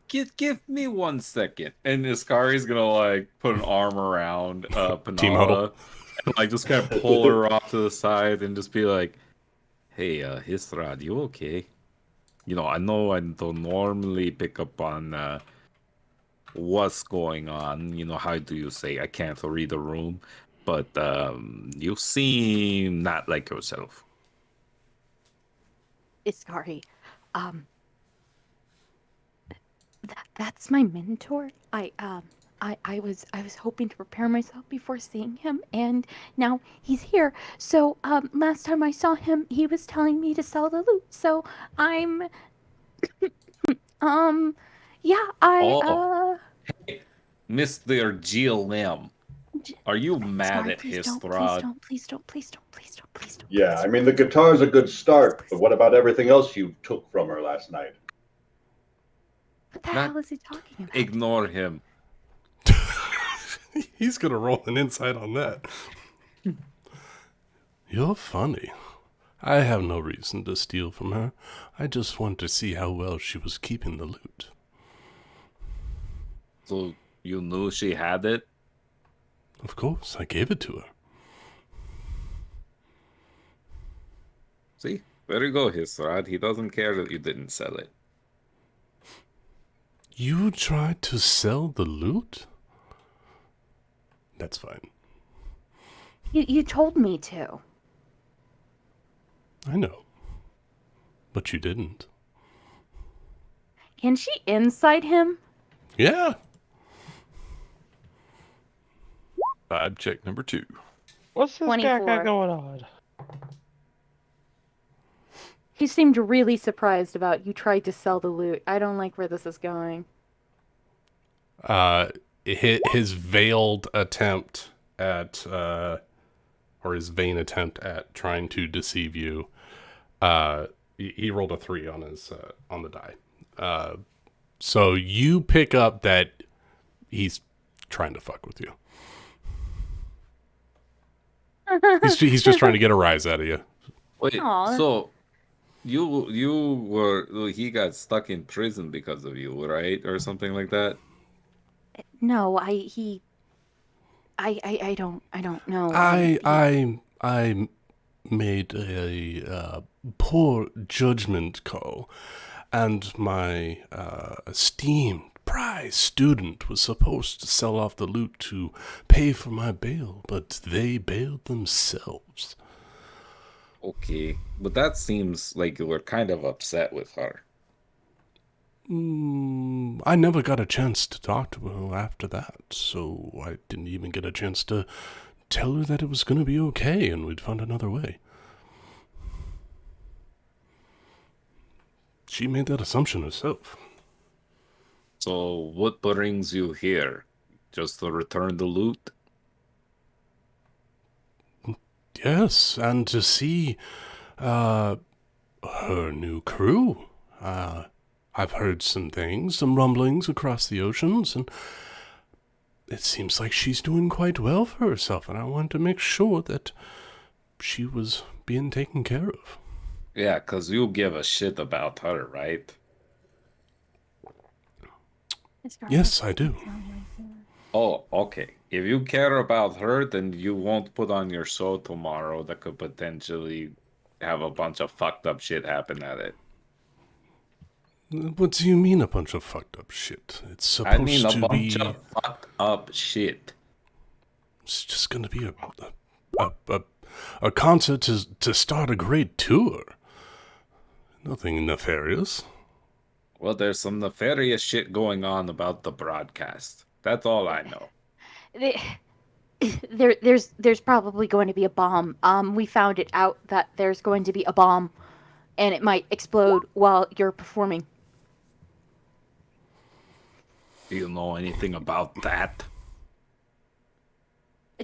Give me 1 second. And Iskari's gonna put an arm around Team huddle. Panala and just kind of pull her off to the side and just be like, "Hey, Hisrad, you okay? I know I don't normally pick up on what's going on. How do you say I can't read the room, but you seem not like yourself." Iskari, that's my mentor. I was hoping to prepare myself before seeing him, and now he's here. So last time I saw him, he was telling me to sell the loot. So I'm Mr. GLM, are you mad Iskari, at please Histrad? please don't. Yeah, I mean, the guitar's a good start, but what about everything else you took from her last night? What the Not- hell is he talking about? Ignore him. He's gonna roll an insight on that. You're funny. I have no reason to steal from her. I just want to see how well she was keeping the loot. So you knew she had it? Of course, I gave it to her. See? There you go, Hisrad. He doesn't care that you didn't sell it. You tried to sell the loot? That's fine. You told me to. I know. But you didn't. Can she inside him? Yeah. Vibe check number 2. What's this guy 24. got going on? He seemed really surprised about you tried to sell the loot. I don't like where this is going. His veiled attempt at, or his vain attempt at trying to deceive you, he rolled a 3 on his, on the die. So you pick up that he's trying to fuck with you. He's just trying to get a rise out of you. Wait, Aw. so he got stuck in prison because of you, right? Or something like that? No, I don't know. I made a poor judgment call, and my esteemed prize student was supposed to sell off the loot to pay for my bail, but they bailed themselves. Okay, but that seems like you were kind of upset with her. I never got a chance to talk to her after that, so I didn't even get a chance to tell her that it was going to be okay and we'd find another way. She made that assumption herself. So what brings you here? Just to return the loot? Yes, and to see her new crew. I've heard some things, some rumblings across the oceans, and it seems like she's doing quite well for herself, and I wanted to make sure that she was being taken care of. Yeah, 'cause you give a shit about her, right? Yes, I do. Oh, okay. If you care about her, then you won't put on your show tomorrow that could potentially have a bunch of fucked up shit happen at it. What do you mean a bunch of fucked up shit? It's supposed I mean a to bunch be... of fucked up shit. It's just gonna be a concert to start a great tour. Nothing nefarious. Well, there's some nefarious shit going on about the broadcast. That's all I know. There's probably going to be a bomb. We found it out that there's going to be a bomb, and it might explode while you're performing. Do you know anything about that?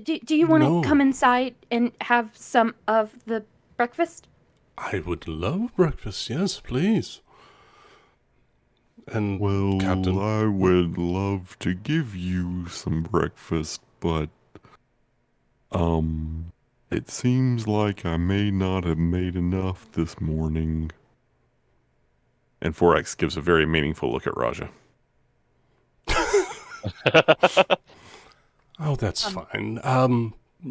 Do you want to No. come inside and have some of the breakfast? I would love breakfast, yes, please. And, Well, Captain, I would love to give you some breakfast, but it seems like I may not have made enough this morning. And 4X gives a very meaningful look at Raja. oh, that's fine.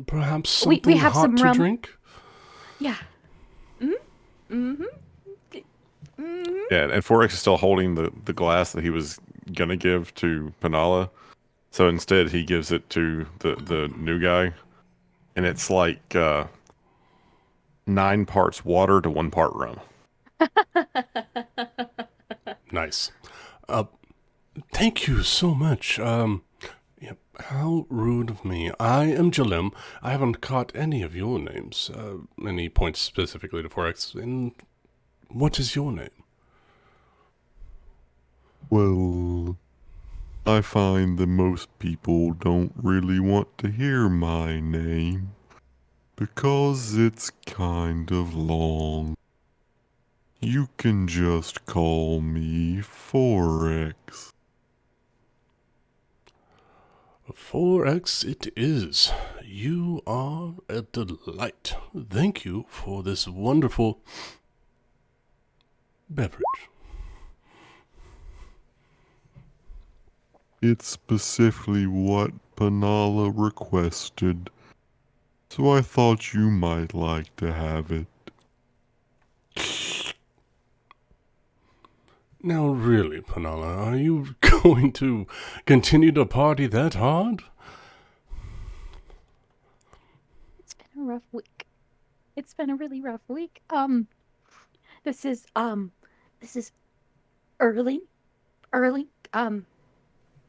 Perhaps We something have hot some to rum. drink? Yeah. Mm-hmm. Yeah, and 4X is still holding the glass that he was gonna give to Penala. So instead he gives it to the new guy. And it's like 9 parts water to 1 part rum. Nice. Thank you so much. Yep, how rude of me. I am Jalim. I haven't caught any of your names. And he points specifically to 4X. And what is your name? Well, I find that most people don't really want to hear my name because it's kind of long. You can just call me 4X. 4X it is. You are a delight. Thank you for this wonderful beverage. It's specifically what Penala requested, so I thought you might like to have it. Now really, Penala, are you going to continue to party that hard? It's been a rough week. It's been a really rough week. This is Erling. Early,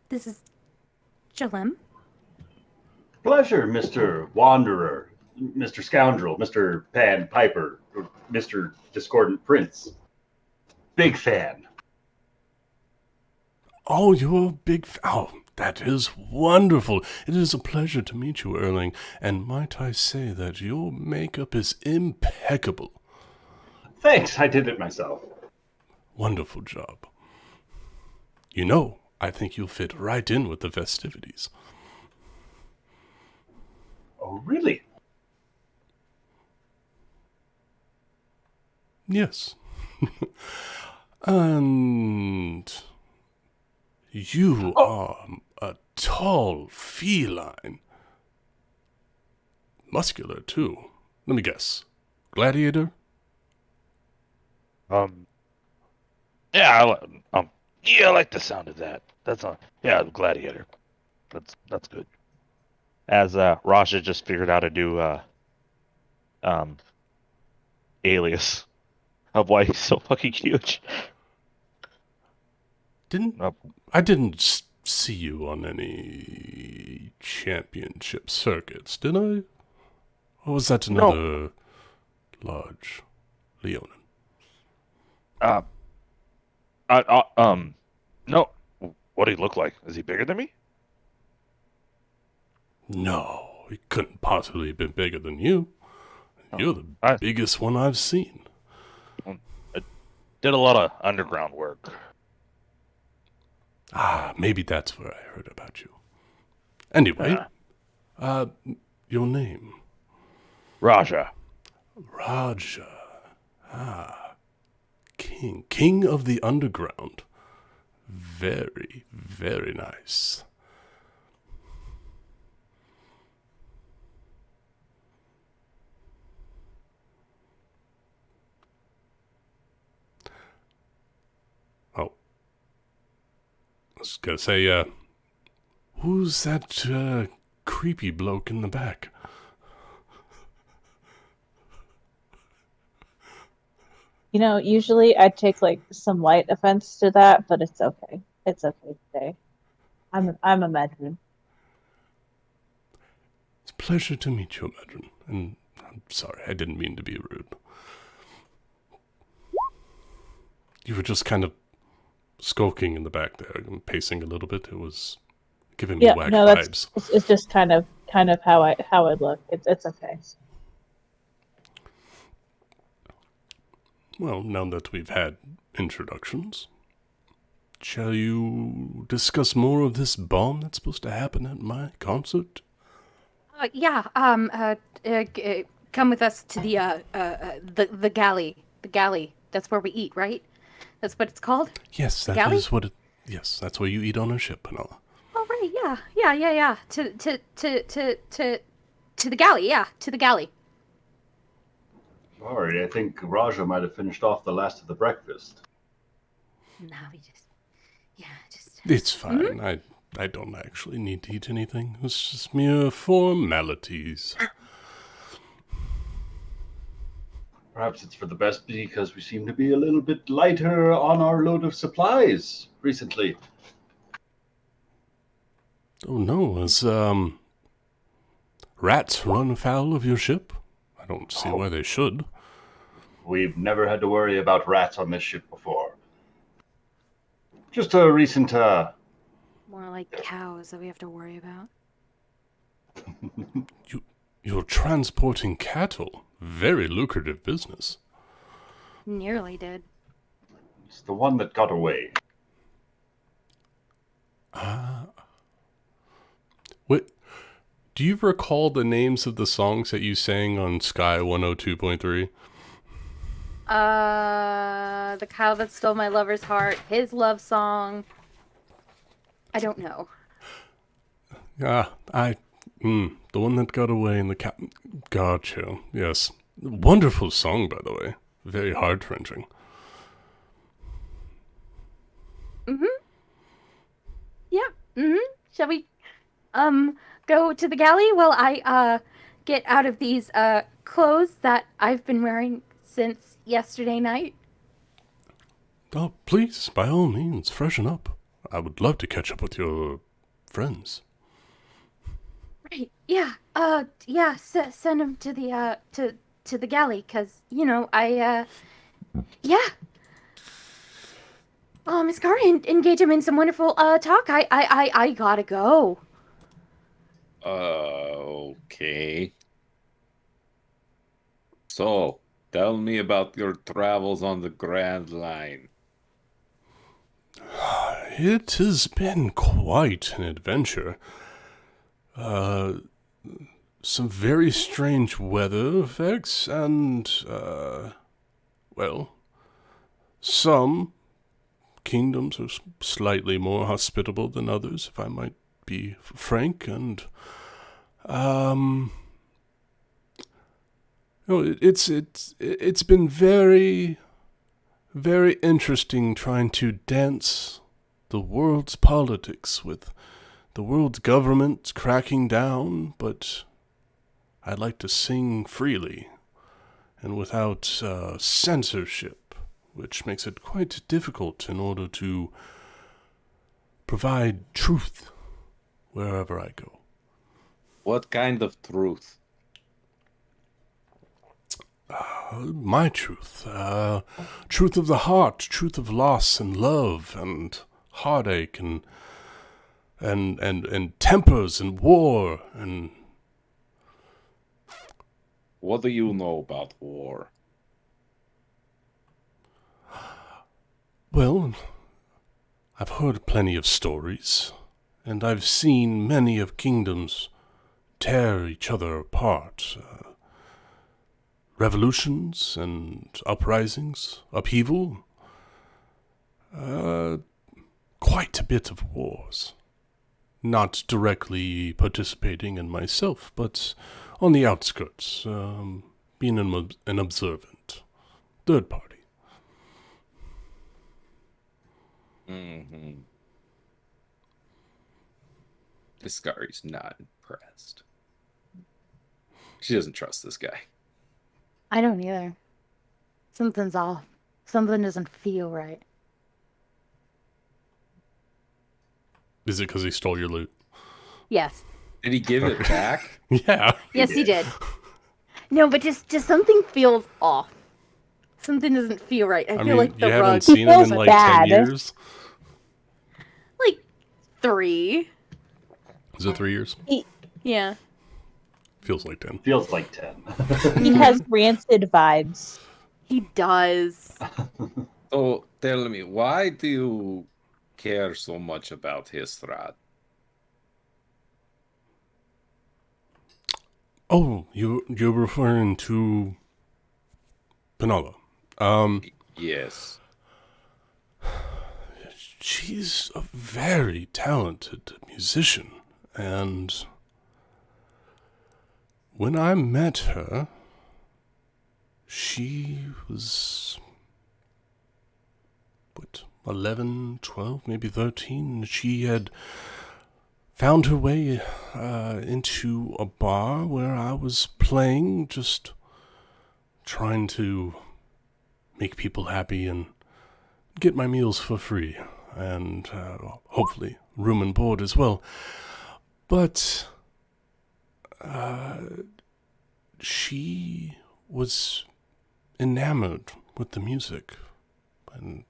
this is Jalem. Pleasure, Mr. Wanderer, Mr. Scoundrel, Mr. Pan Piper, or Mr. Discordant Prince. Big fan. Oh, you're a big oh, that is wonderful. It is a pleasure to meet you, Erling, and might I say that your makeup is impeccable. Thanks, I did it myself. Wonderful job. You know, I think you'll fit right in with the festivities. Oh, really? Yes. And you are a tall feline. Muscular, too. Let me guess. Gladiator? Yeah, I like the sound of that. Yeah, Gladiator. That's good. As Raja just figured out a new alias of why he's so fucking huge. I didn't see you on any championship circuits, did I? Or was that another large Leonin? No. What do he look like? Is he bigger than me? No, he couldn't possibly have been bigger than you. You're the biggest one I've seen. I did a lot of underground work. Maybe that's where I heard about you. Anyway, your name? Raja. Raja. King of the underground. Very, very nice. Oh. I was gonna say, who's that, creepy bloke in the back? You know, usually I'd take like some light offense to that, but it's okay. It's okay today. I'm a Medrin. It's a pleasure to meet you, Medrin. And I'm sorry, I didn't mean to be rude. You were just kind of skulking in the back there, and pacing a little bit. It was giving me whack vibes. It's just kind of how I look. It's okay. Well, now that we've had introductions, shall you discuss more of this bomb that's supposed to happen at my concert? Come with us to the galley. The galley. That's where we eat, right? That's what it's called? Yes, that is what it... Yes, that's where you eat on a ship, Penella. Oh, right, yeah. To the galley, to the galley. Sorry, I think Raja might have finished off the last of the breakfast. No, It's fine. I don't actually need to eat anything. It's just mere formalities. Perhaps it's for the best because we seem to be a little bit lighter on our load of supplies recently. Oh no, has rats run afoul of your ship? I don't see why they should. We've never had to worry about rats on this ship before. Just a recent, More like cows that we have to worry about. You're transporting cattle. Very lucrative business. Nearly did. It's the one that got away. What? Do you recall the names of the songs that you sang on Sky 102.3? The cow that stole my lover's heart, his love song. I don't know. The one that got away in the cat. Gotcha. Yes. Wonderful song, by the way. Very heart-wrenching. Yeah. Shall we, go to the galley while I, get out of these, clothes that I've been wearing since yesterday night? Oh, please, by all means, freshen up. I would love to catch up with your friends. Right. Yeah. Yeah. Send him to the to the galley, cause yeah. Miss Gar, engage him in some wonderful talk. I gotta go. Okay. So, tell me about your travels on the Grand Line. It has been quite an adventure. Some very strange weather effects, and, well, some kingdoms are slightly more hospitable than others, if I might be frank, and, it's been very, very interesting trying to dance the world's politics with the world's government cracking down, but I'd like to sing freely and without censorship, which makes it quite difficult in order to provide truth wherever I go. What kind of truth? My truth. Truth of the heart, truth of loss and love and heartache and tempers and war and... What do you know about war? Well, I've heard plenty of stories, and I've seen many of kingdoms tear each other apart. Revolutions and uprisings, upheaval. Quite a bit of wars. Not directly participating in myself, but on the outskirts, being an observant. Third party. Mm-hmm. Iskari's not impressed. She doesn't trust this guy. I don't either. Something's off. Something doesn't feel right. Is it because he stole your loot? Yes. Did he give it back? Yeah. Yes, he did. No, but just something feels off. Something doesn't feel right. I feel like the you rug. haven't seen him in feels like bad. 10 years? Like 3. Is it 3 years? Yeah. Feels like 10. Feels like 10. He has rancid vibes. He does. So tell me, why do you care so much about Histrad? Oh, you're referring to Penala. Yes. She's a very talented musician, and when I met her, she was, 11, 12, maybe 13. She had found her way into a bar where I was playing, just trying to make people happy and get my meals for free, and hopefully room and board as well. But she was enamored with the music, and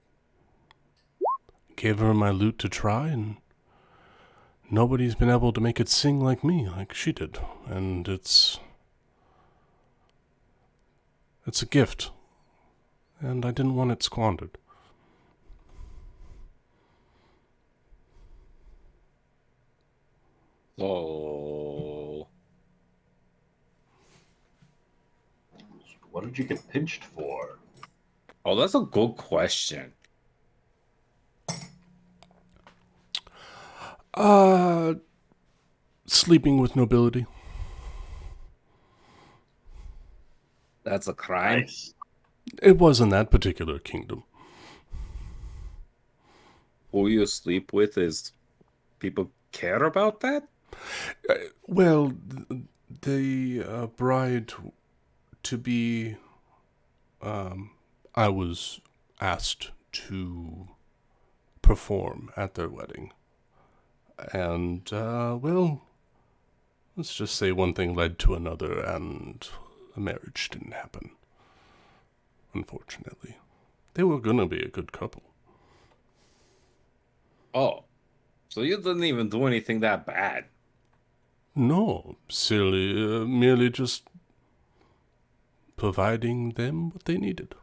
gave her my lute to try, and nobody's been able to make it sing like me, like she did. And it's a gift, and I didn't want it squandered. So, What did you get pinched for? oh, that's a good question. Sleeping with nobility. That's a crime. Nice. It was in that particular kingdom. Who you sleep with is people care about that? Well, the bride to be, I was asked to perform at their wedding. And, well, let's just say one thing led to another, and the marriage didn't happen. Unfortunately. They were gonna be a good couple. Oh, so you didn't even do anything that bad. No, silly, merely just providing them what they needed.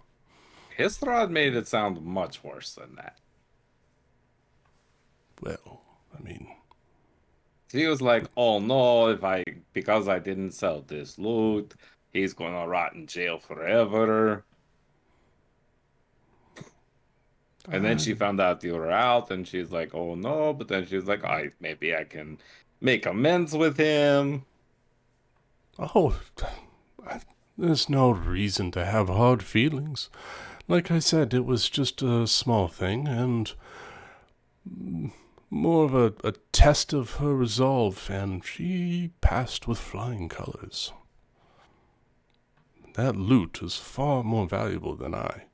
Histrad made it sound much worse than that. Well, I mean, He was like, "Oh no, because I didn't sell this loot, he's gonna rot in jail forever." And then she found out you were out, and she's like, "Oh no!" But then she's like, maybe I can make amends with him." oh, there's no reason to have hard feelings. Like I said, it was just a small thing, and more of a test of her resolve, and she passed with flying colors. That loot is far more valuable than I.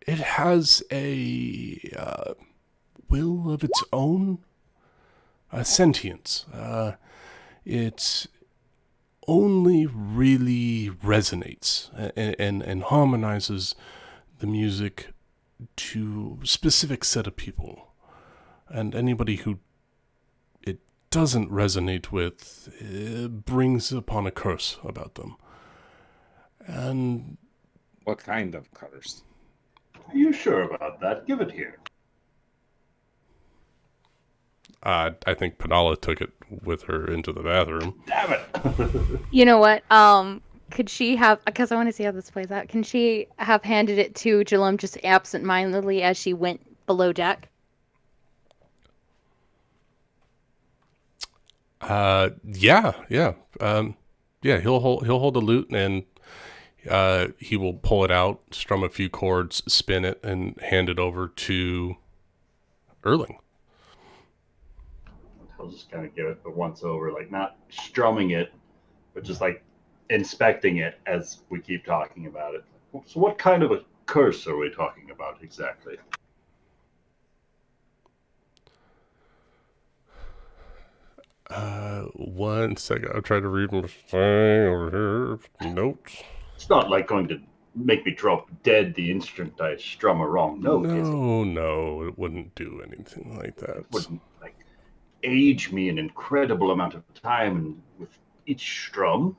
It has a will of its own, a sentience. It only really resonates and harmonizes the music to a specific set of people, and anybody who it doesn't resonate with brings upon a curse about them. And What kind of curse? Are you sure about that? Give it here. I think Penala took it with her into the bathroom. Damn it! You know what? Could she have? Because I want to see how this plays out. Can she have handed it to Jalum just absent-mindedly as she went below deck? Yeah. He'll hold the lute, and he will pull it out, strum a few chords, spin it, and hand it over to Erling. I'll just kind of give it the once over, like not strumming it, but just like inspecting it as we keep talking about it. So what kind of a curse are we talking about exactly? One second. I'm trying to read my thing over here. Notes. It's not like going to make me drop dead the instant I strum a wrong note, is it? No, it wouldn't do anything like that. It wouldn't like age me an incredible amount of time and with each strum.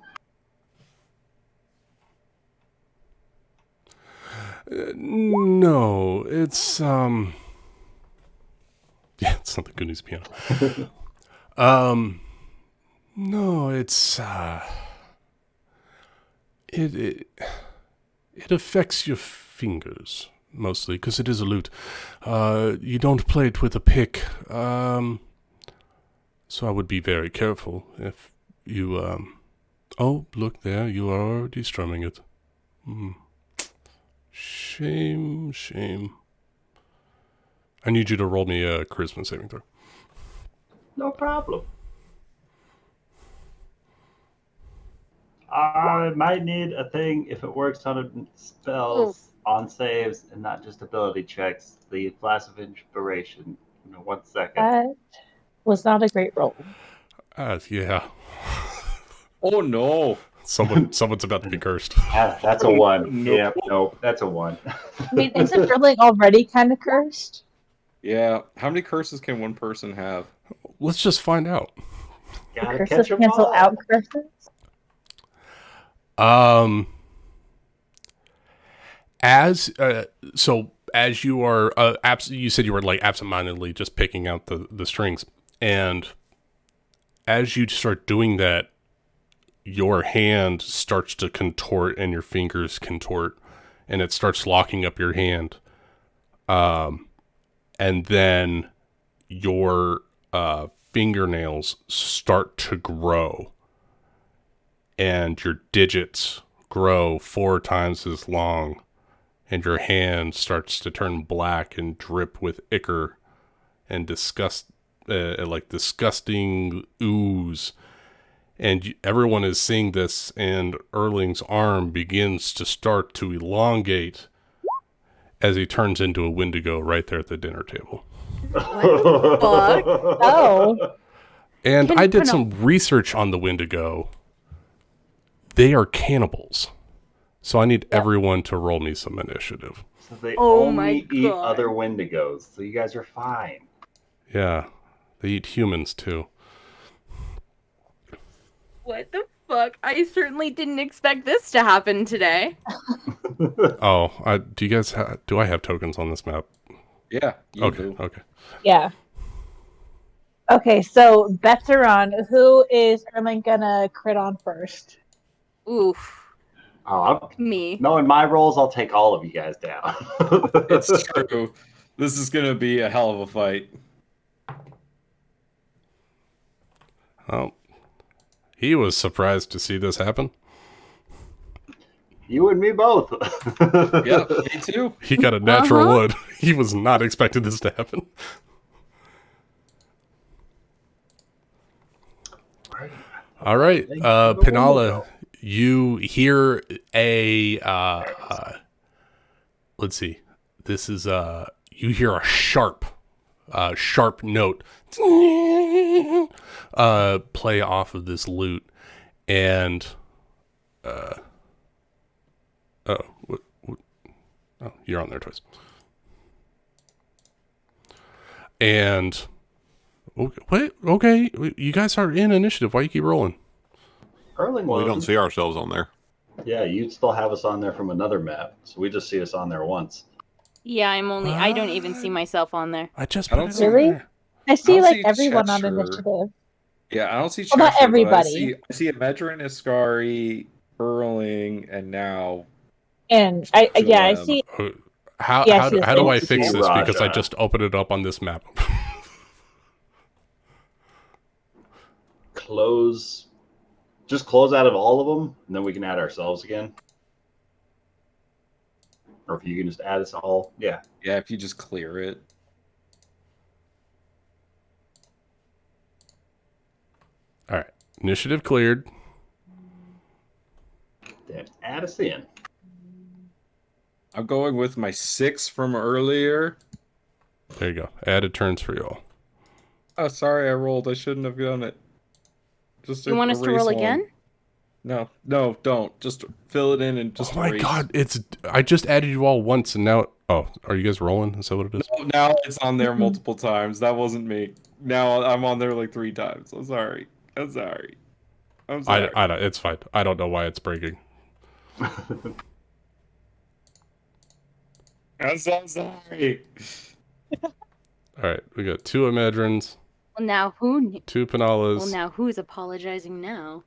No, it's yeah, it's not the Goonies piano. No, it's it affects your fingers mostly because it is a lute. You don't play it with a pick, so I would be very careful if you Oh, look there, you are already strumming it. Shame. I need you to roll me a charisma saving throw. No problem. I might need a thing if it works on spells, on saves, and not just ability checks. The Flash of Inspiration. 1 second. That was not a great roll. Yeah. Oh no! Someone's about to be cursed. That's a 1. Nope. Yeah, no, that's a 1. I mean, isn't Erling already kind of cursed? Yeah, how many curses can one person have? Let's just find out. Gotta Curses catch 'em cancel all. out curses? As you are, you said you were like absentmindedly just picking out the strings, and as you start doing that, your hand starts to contort and your fingers contort, and it starts locking up your hand. And then your fingernails start to grow, and your digits grow 4 times as long, and your hand starts to turn black and drip with ichor and disgust like disgusting ooze. And everyone is seeing this, and Erling's arm begins to start to elongate as he turns into a Wendigo right there at the dinner table. Fuck. Oh. And Can- I did no. some research on the Wendigo. They are cannibals. So I need everyone to roll me some initiative. So they Oh my only eat God. other Wendigos. So you guys are fine. Yeah. They eat humans too. What the fuck? I certainly didn't expect this to happen today. Oh, do you guys do I have tokens on this map? Yeah. You Okay, do. okay. Yeah. Okay, so bets are on. Who is Erling gonna crit on first? Oof. Oh, Me. knowing my rolls, I'll take all of you guys down. It's true. This is gonna be a hell of a fight. Oh. He was surprised to see this happen. You and me both. Yeah, me too. He got a natural Uh-huh. wood. He was not expecting this to happen. All right, Penala, you hear a let's see. This is you hear a sharp note play off of this lute, and oh, you're on there twice. And okay, you guys are in initiative. Why you keep rolling? Erling Well, we don't wasn't. see ourselves on there. Yeah, you'd still have us on there from another map, so we just see us on there once. Yeah, I don't even see myself on there. I just I put don't it see- on Really? there. I see don't like see everyone on Cheshire. initiative. Yeah, I don't see Well, not Cheshire, but everybody. I see Amedrin, Iskari, Erling, and now And I Joab. see How Yeah, how, she do, was how do I saying fix to this? Because I Raja. just opened it up on this map. Just close out of all of them, and then we can add ourselves again. Or if you can just add us all, yeah. Yeah, if you just clear it. All right, initiative cleared. Then add us in. I'm going with my 6 from earlier. There you go. Added turns for y'all. Oh, sorry, I rolled. I shouldn't have done it. Just You want us to erase roll one. again? No, don't. Just fill it in and just Oh my erase. god, I just added you all once, and now are you guys rolling? Is that what it is? No, now it's on there multiple times. That wasn't me. Now I'm on there like 3 times. I'm sorry. I'm sorry. I don't. It's fine. I don't know why it's breaking. I'm so sorry. All right, we got 2 Amedrins, Well, now who? 2 Penalas. Well, now who's apologizing now?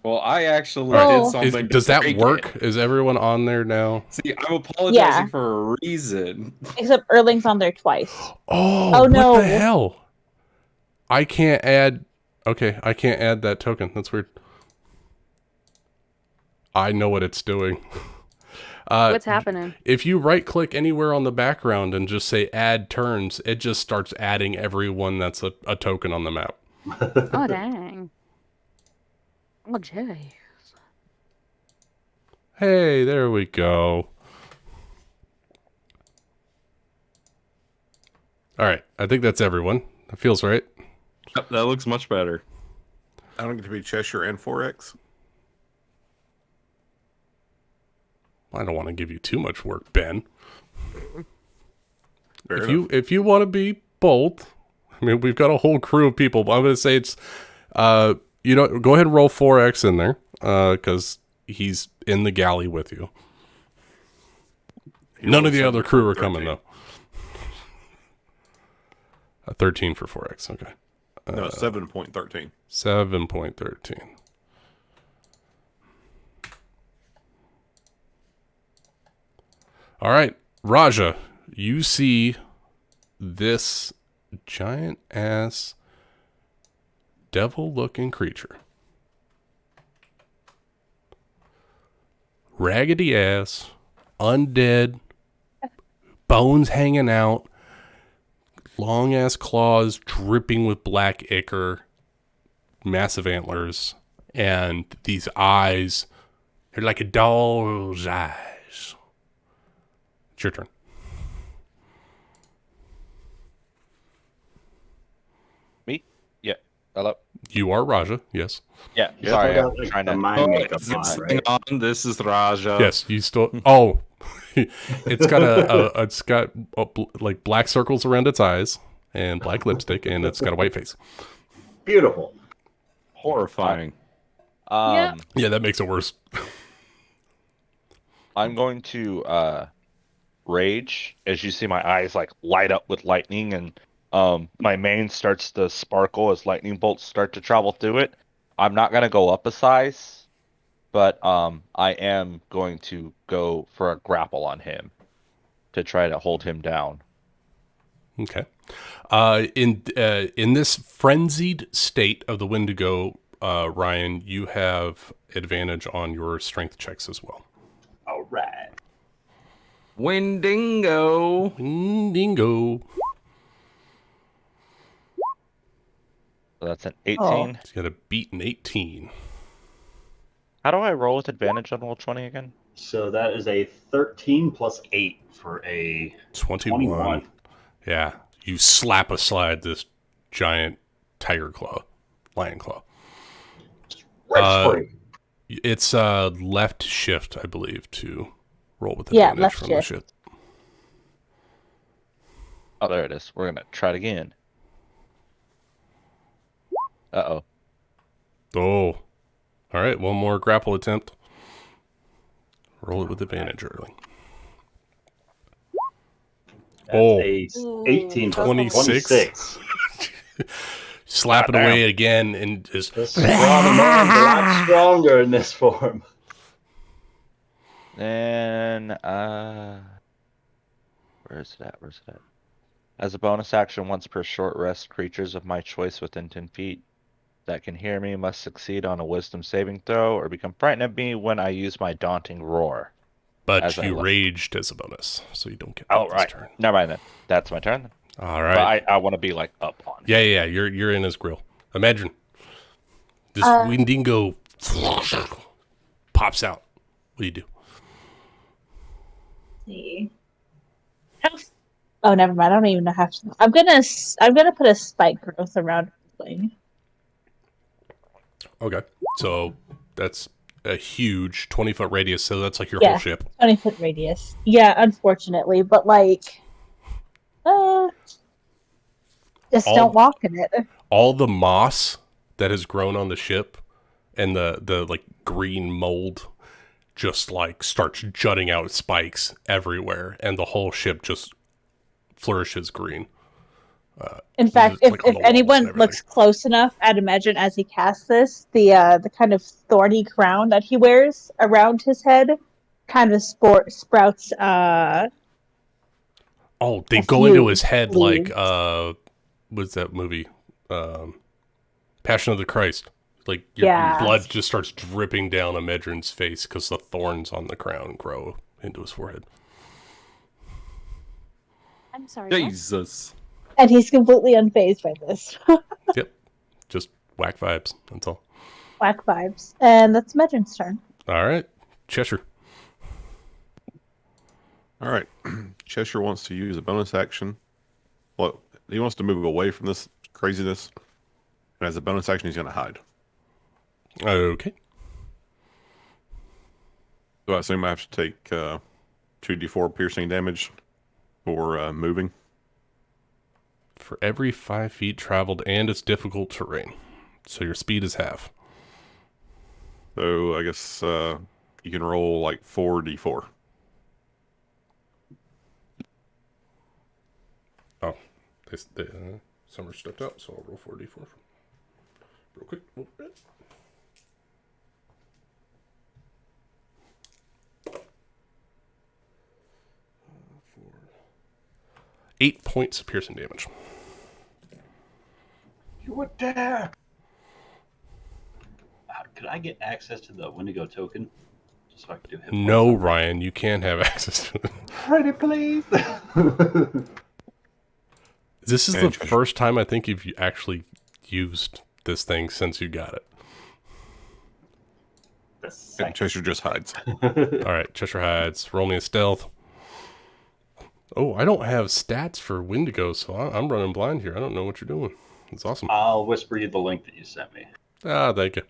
Well, I actually Well- did something. to Does that break work? it. Is everyone on there now? See, I'm apologizing Yeah. for a reason. except Erling's on there twice. Oh, Oh, what no. the hell? I can't add. Okay, I can't add that token. That's weird. I know what it's doing. What's happening? If you right click anywhere on the background and just say add turns, it just starts adding everyone that's a token on the map. Oh dang! Oh jeez. Hey, there we go. All right, I think that's everyone. That feels right. Yep, that looks much better. I don't get to be Cheshire and 4X. I don't want to give you too much work, Ben. Fair If you want to be both, I mean, we've got a whole crew of people. But I'm going to say it's, go ahead and roll 4X in there, because he's in the galley with you. None of the other crew are coming though. 13 for 4X. Okay. No, 7.13. 7.13. All right, Raja, you see this giant ass devil looking creature. Raggedy ass, undead, bones hanging out, long ass claws dripping with black ichor, massive antlers, and these eyes. They're like a doll's eyes. It's your turn. Me? Yeah. Hello. You are Raja, yes. Yeah. Yeah, Sorry, I got, I'm like, trying the to. mind makeup on, Hang right? on, this is Raja. Yes, you still. Oh, it's got like black circles around its eyes and black lipstick, and it's got a white face. Beautiful. Horrifying. Yeah. Yeah, that makes it worse. I'm going to rage as you see my eyes like light up with lightning, and my mane starts to sparkle as lightning bolts start to travel through it. I'm not gonna go up a size, but I am going to go for a grapple on him to try to hold him down. Okay. In this frenzied state of the Wendigo, Ryan, you have advantage on your strength checks as well. All right. Windingo. Dingo. So that's an 18. He's got a beat an 18. How do I roll with advantage on roll 20 again? So that is a 13 plus 8 for a 21. Yeah. You slap aside this giant tiger claw, lion claw. Right spring. It's left shift, I believe, to roll with Yeah, advantage left from shift. the ship. Oh, there it is. We're gonna try it again. Uh-oh. Oh. All right, one more grapple attempt. Roll it with advantage early. That's Oh. a 18 plus 26. 26. Slap it away again and just The scrawny man's a lot stronger in this form. And where's it at? As a bonus action, once per short rest, creatures of my choice within 10 feet that can hear me must succeed on a wisdom saving throw or become frightened of me when I use my daunting roar. but As I you look. raged as a bonus, so you don't get that Oh, this right. turn. Never mind then. That's my turn. All right. But I want to be like up on. Yeah. You're in his grill. Imagine this Wendigo pops out. What do you do? See. Oh, never mind. I don't even know how to. I'm gonna put a spike growth around the wing. Okay. So that's a huge 20-foot radius. So that's like your Yeah. whole ship. 20-foot radius. Yeah, unfortunately, but like, just All- don't walk in it. All the moss that has grown on the ship and the like green mold just like starts jutting out spikes everywhere, and the whole ship just flourishes green. In fact, It's like on if the walls and anyone everything. looks close enough, I'd imagine as he casts this, the kind of thorny crown that he wears around his head kind of sprouts. Oh, they A go into few his head leaves. like what's that movie? Passion of the Christ. Like your Yeah. blood just starts dripping down Amedrin's face because the thorns on the crown grow into his forehead. I'm sorry. what? Jesus. And he's completely unfazed by this. Yep. Just whack vibes. That's all. Black vibes. And that's Medrin's turn. All right. Cheshire. All right. Cheshire wants to use a bonus action. Well, he wants to move away from this craziness. And as a bonus action, he's going to hide. Okay. So I assume I have to take 2d4 piercing damage for moving. For every 5 feet traveled, and it's difficult terrain. So your speed is half. So I guess you can roll like 4d4. Oh, Summer stepped out, so I'll roll 4d4. Real quick. Oh, eh. Four. 8 points of piercing damage. You were there. Could I get access to the Wendigo token? Just so I could do hit No, points? Ryan, you can't have access to it. Pretty please. Is This is And the first time I think you've actually used this thing since you got it. And Cheshire just hides. All right, Cheshire hides. Roll me a stealth. Oh, I don't have stats for Wendigo, so I'm running blind here. I don't know what you're doing. It's awesome. I'll whisper you the link that you sent me. Ah, thank you.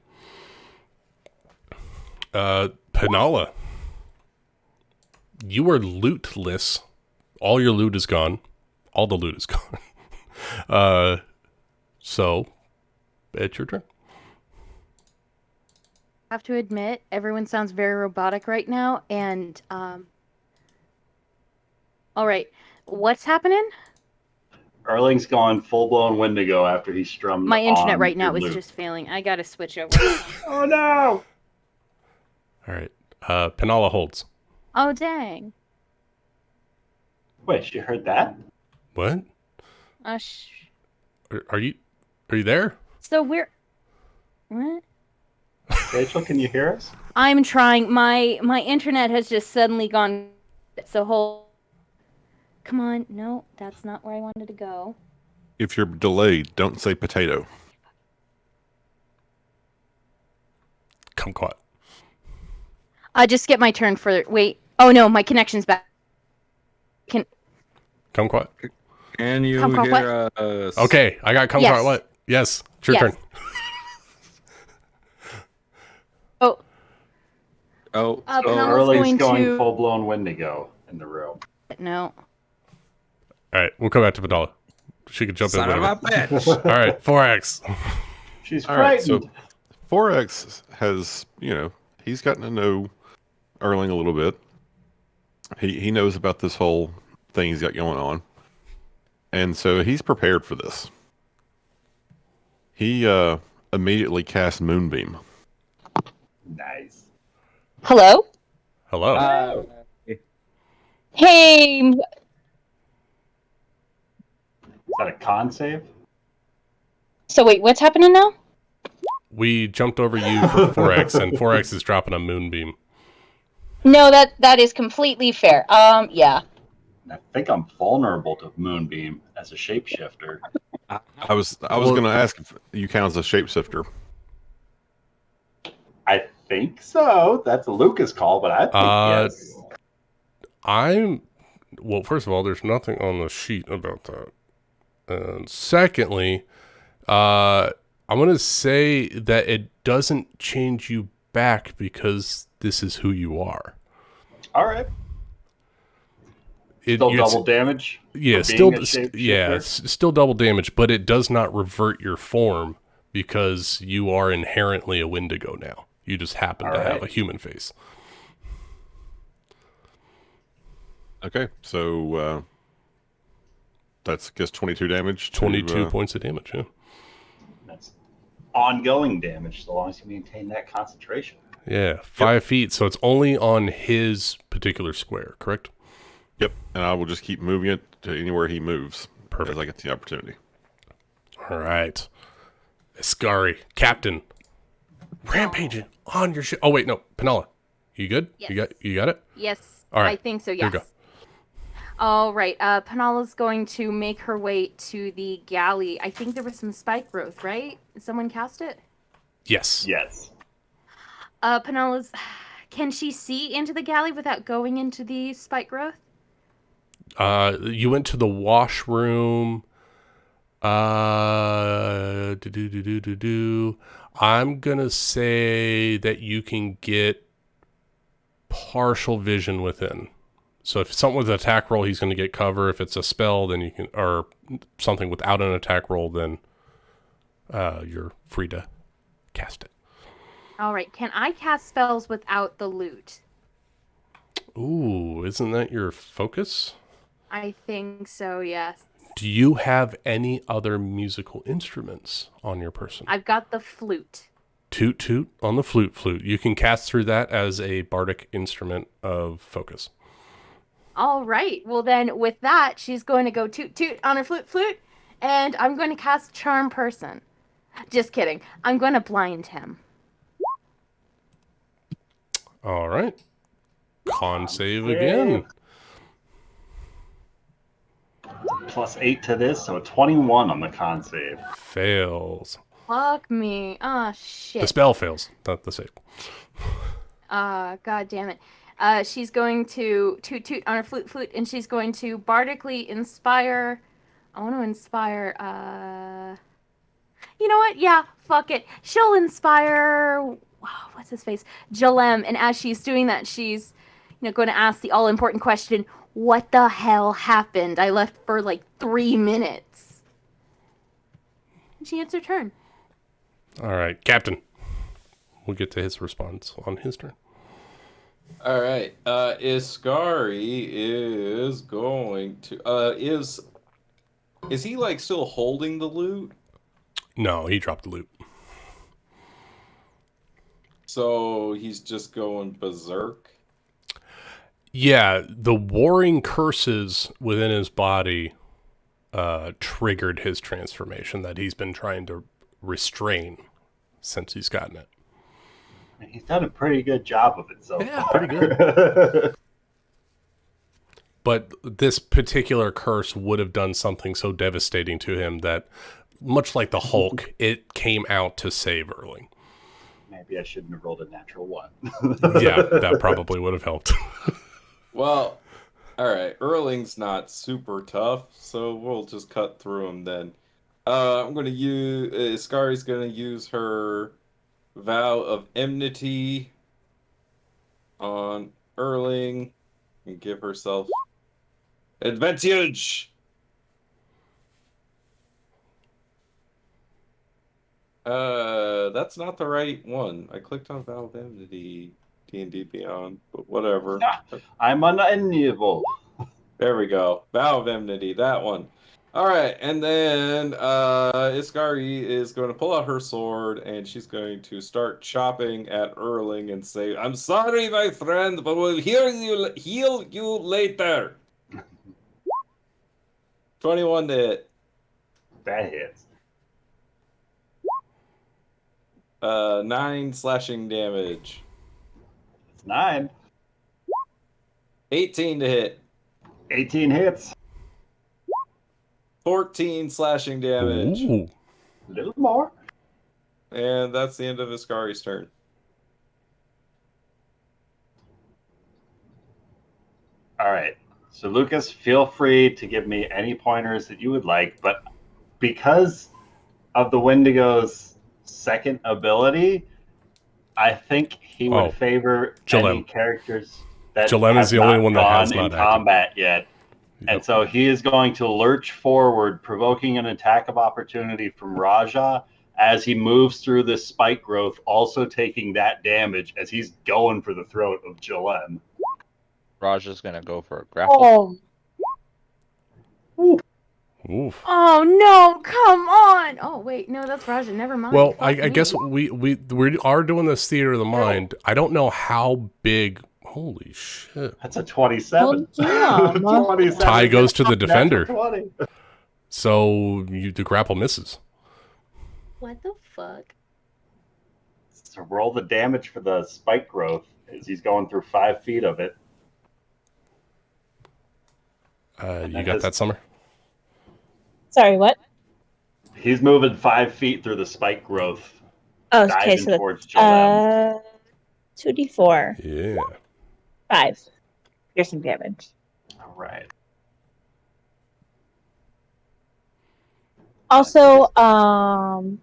Penala, you are lootless. All your loot is gone. All the loot is gone. So, it's your turn. I have to admit, everyone sounds very robotic right now, and all right, what's happening? Erling's gone full blown Wendigo after he strummed. My internet on right now your is lute. just failing. I gotta switch over. Oh no! All right. Penala holds. Oh dang. Wait, she heard that? What? Uh, Are you there? so we're what? Rachel, can you hear us? I'm trying. My internet has just suddenly gone. So hold. Come on. No, that's not where I wanted to go. If you're delayed, don't say potato. Kumquat. Just skip my turn for. Wait. Oh no, my connection's back. Kumquat. Can you Kumquat what? hear us? Okay, I got Kumquat. Yes. What? Yes, it's your Yes. turn. Oh. Oh, Uh, So Penala's Erling's going to- full blown Wendigo in the room. No. All right, we'll come back to Penala. She could jump son in. of a Whenever. bitch. All right, 4X. She's All right, frightened. so 4X has, he's gotten to know Erling a little bit. He knows about this whole thing he's got going on. And so he's prepared for this. He immediately cast Moonbeam. Nice. Hello? Hello. Hey, Is that a con save? so wait, what's happening now? We jumped over you for 4X, and 4X is dropping a moonbeam. No, that is completely fair. Yeah. I think I'm vulnerable to Moonbeam as a shapeshifter. I was going to ask if you count as a shapeshifter. I think so. That's a Lucas call, but I think yes. Well, first of all, there's nothing on the sheet about that. And secondly, I'm going to say that it doesn't change you back because this is who you are. All right. Still double damage? Yeah, for still, being a shapeshifter? yeah, still double damage, but it does not revert your form because you are inherently a Wendigo now. You just happen to have a human face. Okay, so that's, I guess, 22 damage. 22 points of damage, yeah. That's ongoing damage so long as you maintain that concentration. Yeah, 5 feet, so it's only on his particular square, correct? Yep, and I will just keep moving it to anywhere he moves. Perfect. As I get the opportunity. All right. Iskari, Captain. Rampaging on your ship. Oh, wait, no. Penala, you good? Yes. You got it? Yes. All right. I think so, Here yes. you go. All right. Penala's going to make her way to the galley. I think there was some spike growth, right? Did someone cast it? Yes. Yes. Penala's... Can she see into the galley without going into the spike growth? You went to the washroom. I'm gonna say that you can get partial vision within. So if it's something with an attack roll, he's gonna get cover. If it's a spell, then you can, or something without an attack roll, then you're free to cast it. All right. Can I cast spells without the loot? Ooh, isn't that your focus? I think so, yes. Do you have any other musical instruments on your person? I've got the flute. Toot toot on the flute. You can cast through that as a bardic instrument of focus. All right. Well, then with that, she's going to go toot toot on her flute, and I'm going to cast Charm Person. Just kidding. I'm going to blind him. All right. Con save again. +8 to this, so a 21 on the con save. Fails. Fuck me. Oh, The shit. spell fails, not the save. God damn it. She's going to toot on her flute, and she's going to bardically inspire. I want to inspire. You know what? Yeah, fuck it. She'll inspire. What's his face? Jalem. And as she's doing that, she's, going to ask the all-important question: what the hell happened? I left for like 3 minutes. And she ends her turn. All right, Captain. We'll get to his response on his turn. All right. Iskari is going to. Is he like still holding the loot? No, he dropped the loot. So he's just going berserk. Yeah, the warring curses within his body triggered his transformation that he's been trying to restrain since he's gotten it. He's done a pretty good job of it so Yeah, far. pretty good. But this particular curse would have done something so devastating to him that, much like the Hulk, it came out to save Erling. Maybe I shouldn't have rolled a natural 1. Yeah, that probably would have helped. Well, all right. Erling's not super tough, so we'll just cut through him then. I'm going to use... Iskari's going to use her Vow of Enmity on Erling and give herself advantage. That's not the right one. I clicked on Vow of Enmity, D&D Beyond, but whatever. I'm unenviable. There we go. Vow of Enmity, that one. All right, and then Iskari is going to pull out her sword, and she's going to start chopping at Erling and say, "I'm sorry, my friend, but we'll heal you later." 21 to hit. That hits. 9 slashing damage. It's 9. 18 to hit. 18 hits. 14 slashing damage. Ooh. A little more. And that's the end of Iskari's turn. All right. So, Lucas, feel free to give me any pointers that you would like, but because of the Wendigo's second ability, I think he would favor Jalem. any characters that Jalem is have the only not one that has gone not in acted. combat yet. And so he is going to lurch forward, provoking an attack of opportunity from Raja as he moves through this spike growth, also taking that damage as he's going for the throat of Jalem. Raja's gonna go for a grapple. Oh, Oof. Oh no! Come on! Oh wait, no, that's Raja. Never mind. Well, Fuck I me. guess we are doing this theater of the mind. I don't know how big. Holy shit! That's a 27. Well, damn. 27. Tie goes to the defender. Natural 20. So the grapple misses. What the fuck? So roll the damage for the spike growth as he's going through 5 feet of it. You got that, Summer? sorry, what? He's moving 5 feet through the spike growth, Oh, okay, diving so towards Jalem. 2d4, Yeah. 5 piercing damage. All right. Also, oh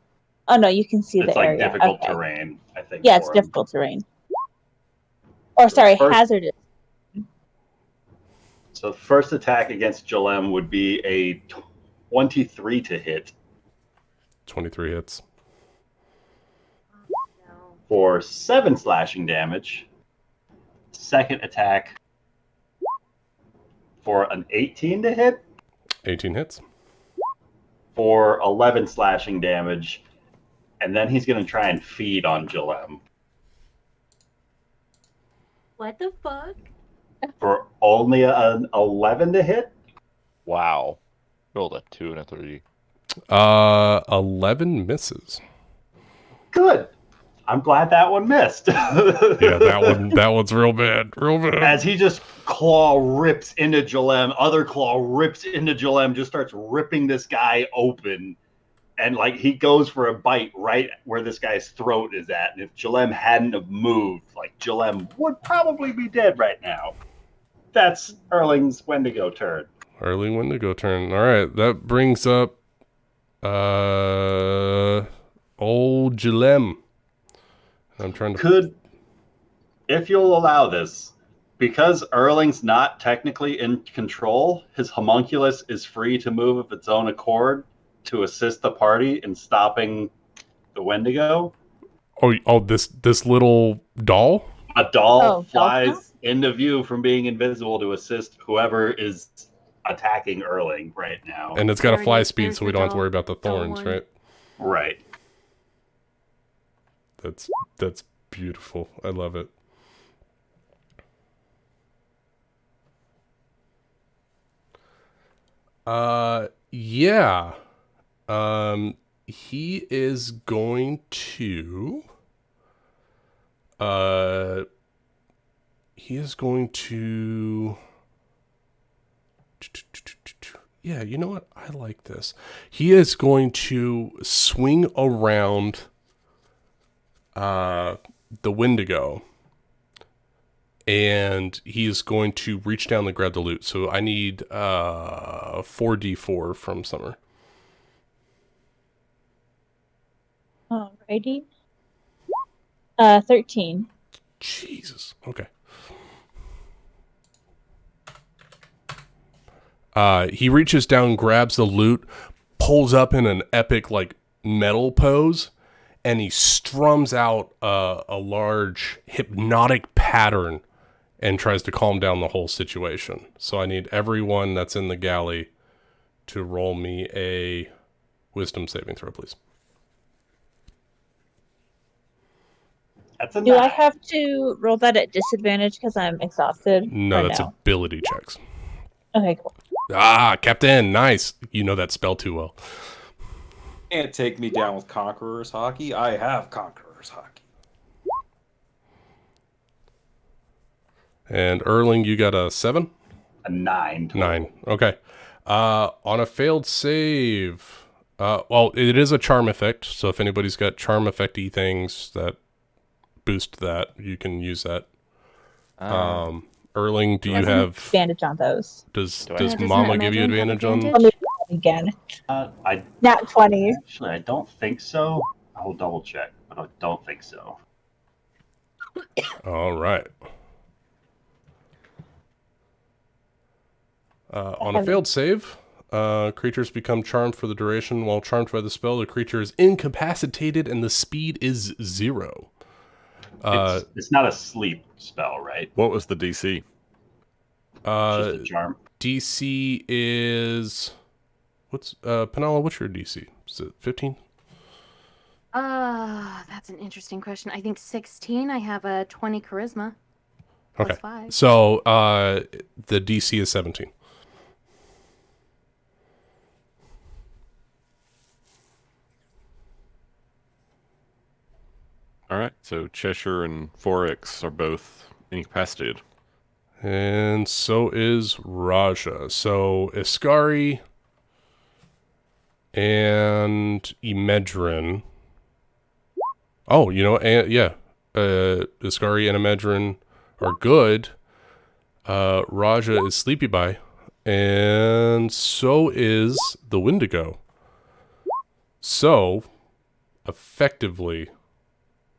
no, you can see It's the like area. difficult Okay. terrain, I think. Yeah, it's for him. difficult terrain. Or sorry, First- hazardous. So the first attack against Jalem would be a 23 to hit 23 hits. for 7 slashing damage. Second attack for an 18 to hit 18 hits. for 11 slashing damage. And then he's going to try and feed on Jalem What the fuck? for only an 11 to hit. Wow. Rolled a 2 and a 3. 11 misses. Good. I'm glad that one missed. Yeah, that one's real bad. Real bad. As he just claw rips into Jalem, other claw rips into Jalem, just starts ripping this guy open. And like he goes for a bite right where this guy's throat is at. And if Jalem hadn't have moved, like Jalem would probably be dead right now. That's Erling's Wendigo turn. Erling Wendigo turn. All right, that brings up old Jalem. I'm trying to If you'll allow this, because Erling's not technically in control, his homunculus is free to move of its own accord to assist the party in stopping the Wendigo. Oh, this little doll? A doll Oh, flies into view from being invisible to assist whoever is attacking Erling right now. And it's got a There it fly is. speed, There's so we the don't have to doll. worry about the Doll thorns, one. right? Right. That's beautiful. I love it. Yeah. He is going to yeah, you know what? I like this. He is going to swing around the Wendigo, and he is going to reach down and grab the loot. So I need 4d4 from Summer. Alrighty. 13. Jesus. Okay. He reaches down, grabs the loot, pulls up in an epic like metal pose, and he strums out a large hypnotic pattern and tries to calm down the whole situation. So I need everyone that's in the galley to roll me a wisdom saving throw, please. That's a Do I 9. have to roll that at disadvantage because I'm exhausted? No, or that's no? ability checks. Okay, cool. Ah, Captain, nice. You know that spell too well. Can't take me down with Conqueror's Hockey. I have Conqueror's Hockey. And Erling, you got a 7? A 9. total. 9. Okay. On a failed save, well, it is a charm effect. So if anybody's got charm effecty things that boost that, you can use that. Erling, do you Wasn't have? advantage on those? Does Do I- does Yeah, doesn't Mama that give you Imagine have advantage on? advantage? Let me roll again. I Nat 20. Actually, I don't think so. I will double check, but I don't think so. All right. On a failed save, creatures become charmed for the duration. While charmed by the spell, the creature is incapacitated and the speed is 0. It's not a sleep spell, right? What was the DC? Just a charm. DC is Penala, what's your DC? Is it 15? That's an interesting question. I think 16. I have a 20 charisma. Okay. Plus 5. So the DC is 17. All right, so Cheshire and Forex are both incapacitated. And so is Raja. So Iskari and Imedrin. Oh, you know, yeah. Iskari and Imedrin are good. Raja is Sleepy By. And so is the Wendigo. So, effectively,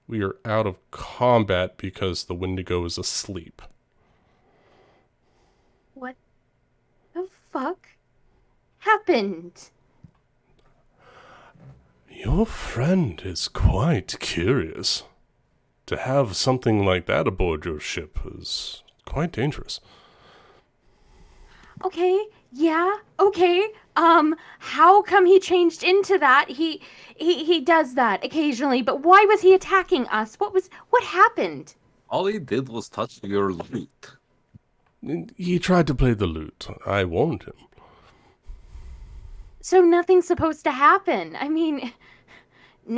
we are out of combat because the Wendigo is asleep. What the fuck happened? Your friend is quite curious. To have something like that aboard your ship is quite dangerous. Okay, yeah, okay. How come he changed into that? He does that occasionally, but why was he attacking us? What happened? All he did was touch your loot. He tried to play the lute. I warned him. So nothing's supposed to happen. I mean,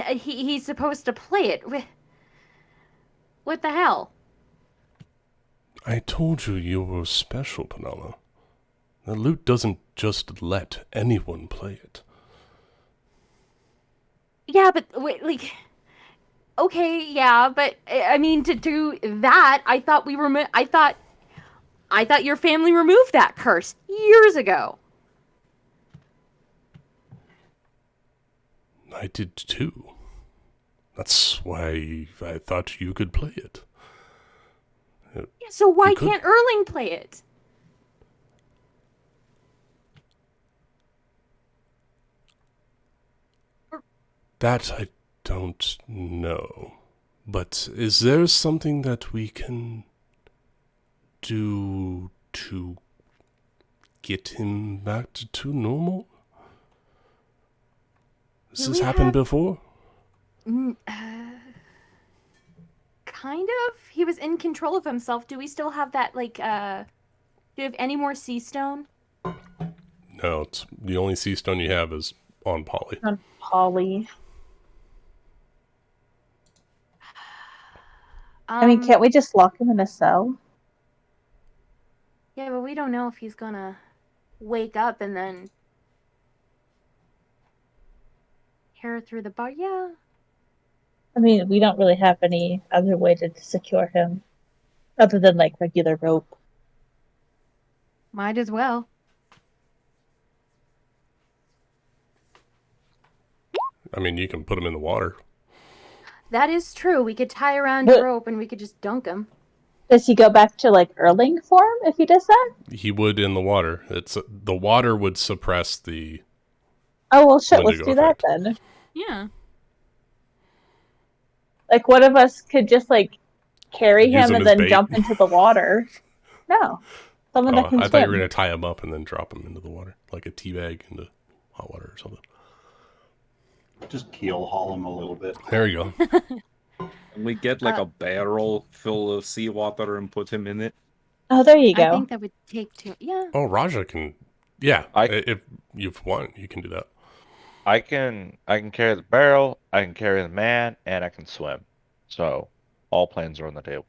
he's supposed to play it. What the hell? I told you you were special, Penala. The lute doesn't just let anyone play it. Yeah, but wait, like, okay, yeah, but I mean, to do that, I thought I thought your family removed that curse years ago. I did too. That's why I thought you could play it. Yeah, so why You could- can't Erling play it? That I don't know. But is there something that we can do to get him back to normal? Has Do this we happened have- before? Kind of. He was in control of himself. Do we still have that, like, do you have any more sea stone? No, it's the only sea stone you have is on Polly. On Polly. I mean, can't we just lock him in a cell? Yeah, but we don't know if he's gonna wake up and then tear through the bar. Yeah. I mean, we don't really have any other way to secure him other than like regular rope. Might as well. I mean, you can put him in the water. That is true. We could tie around But- a rope and we could just dunk him. Does he go back to like Erling form if he does that? He would in the water. It's the water would suppress the. Oh well, shit. Let's Wendigo do that effect. then. Yeah. Like, one of us could just like carry Use him him and as then bait. jump into the water. No, someone Oh, that can I thought you were swim. gonna tie him up and then drop him into the water, like a tea bag into hot water or something. Just keel haul him a little bit. There you go. Can we get like a barrel full of seawater and put him in it? Oh, there you I go. think that would take two. Yeah. Oh, Raja can. Yeah, I- if you've won, you can do that. I can carry the barrel, I can carry the man, and I can swim. So all plans are on the table.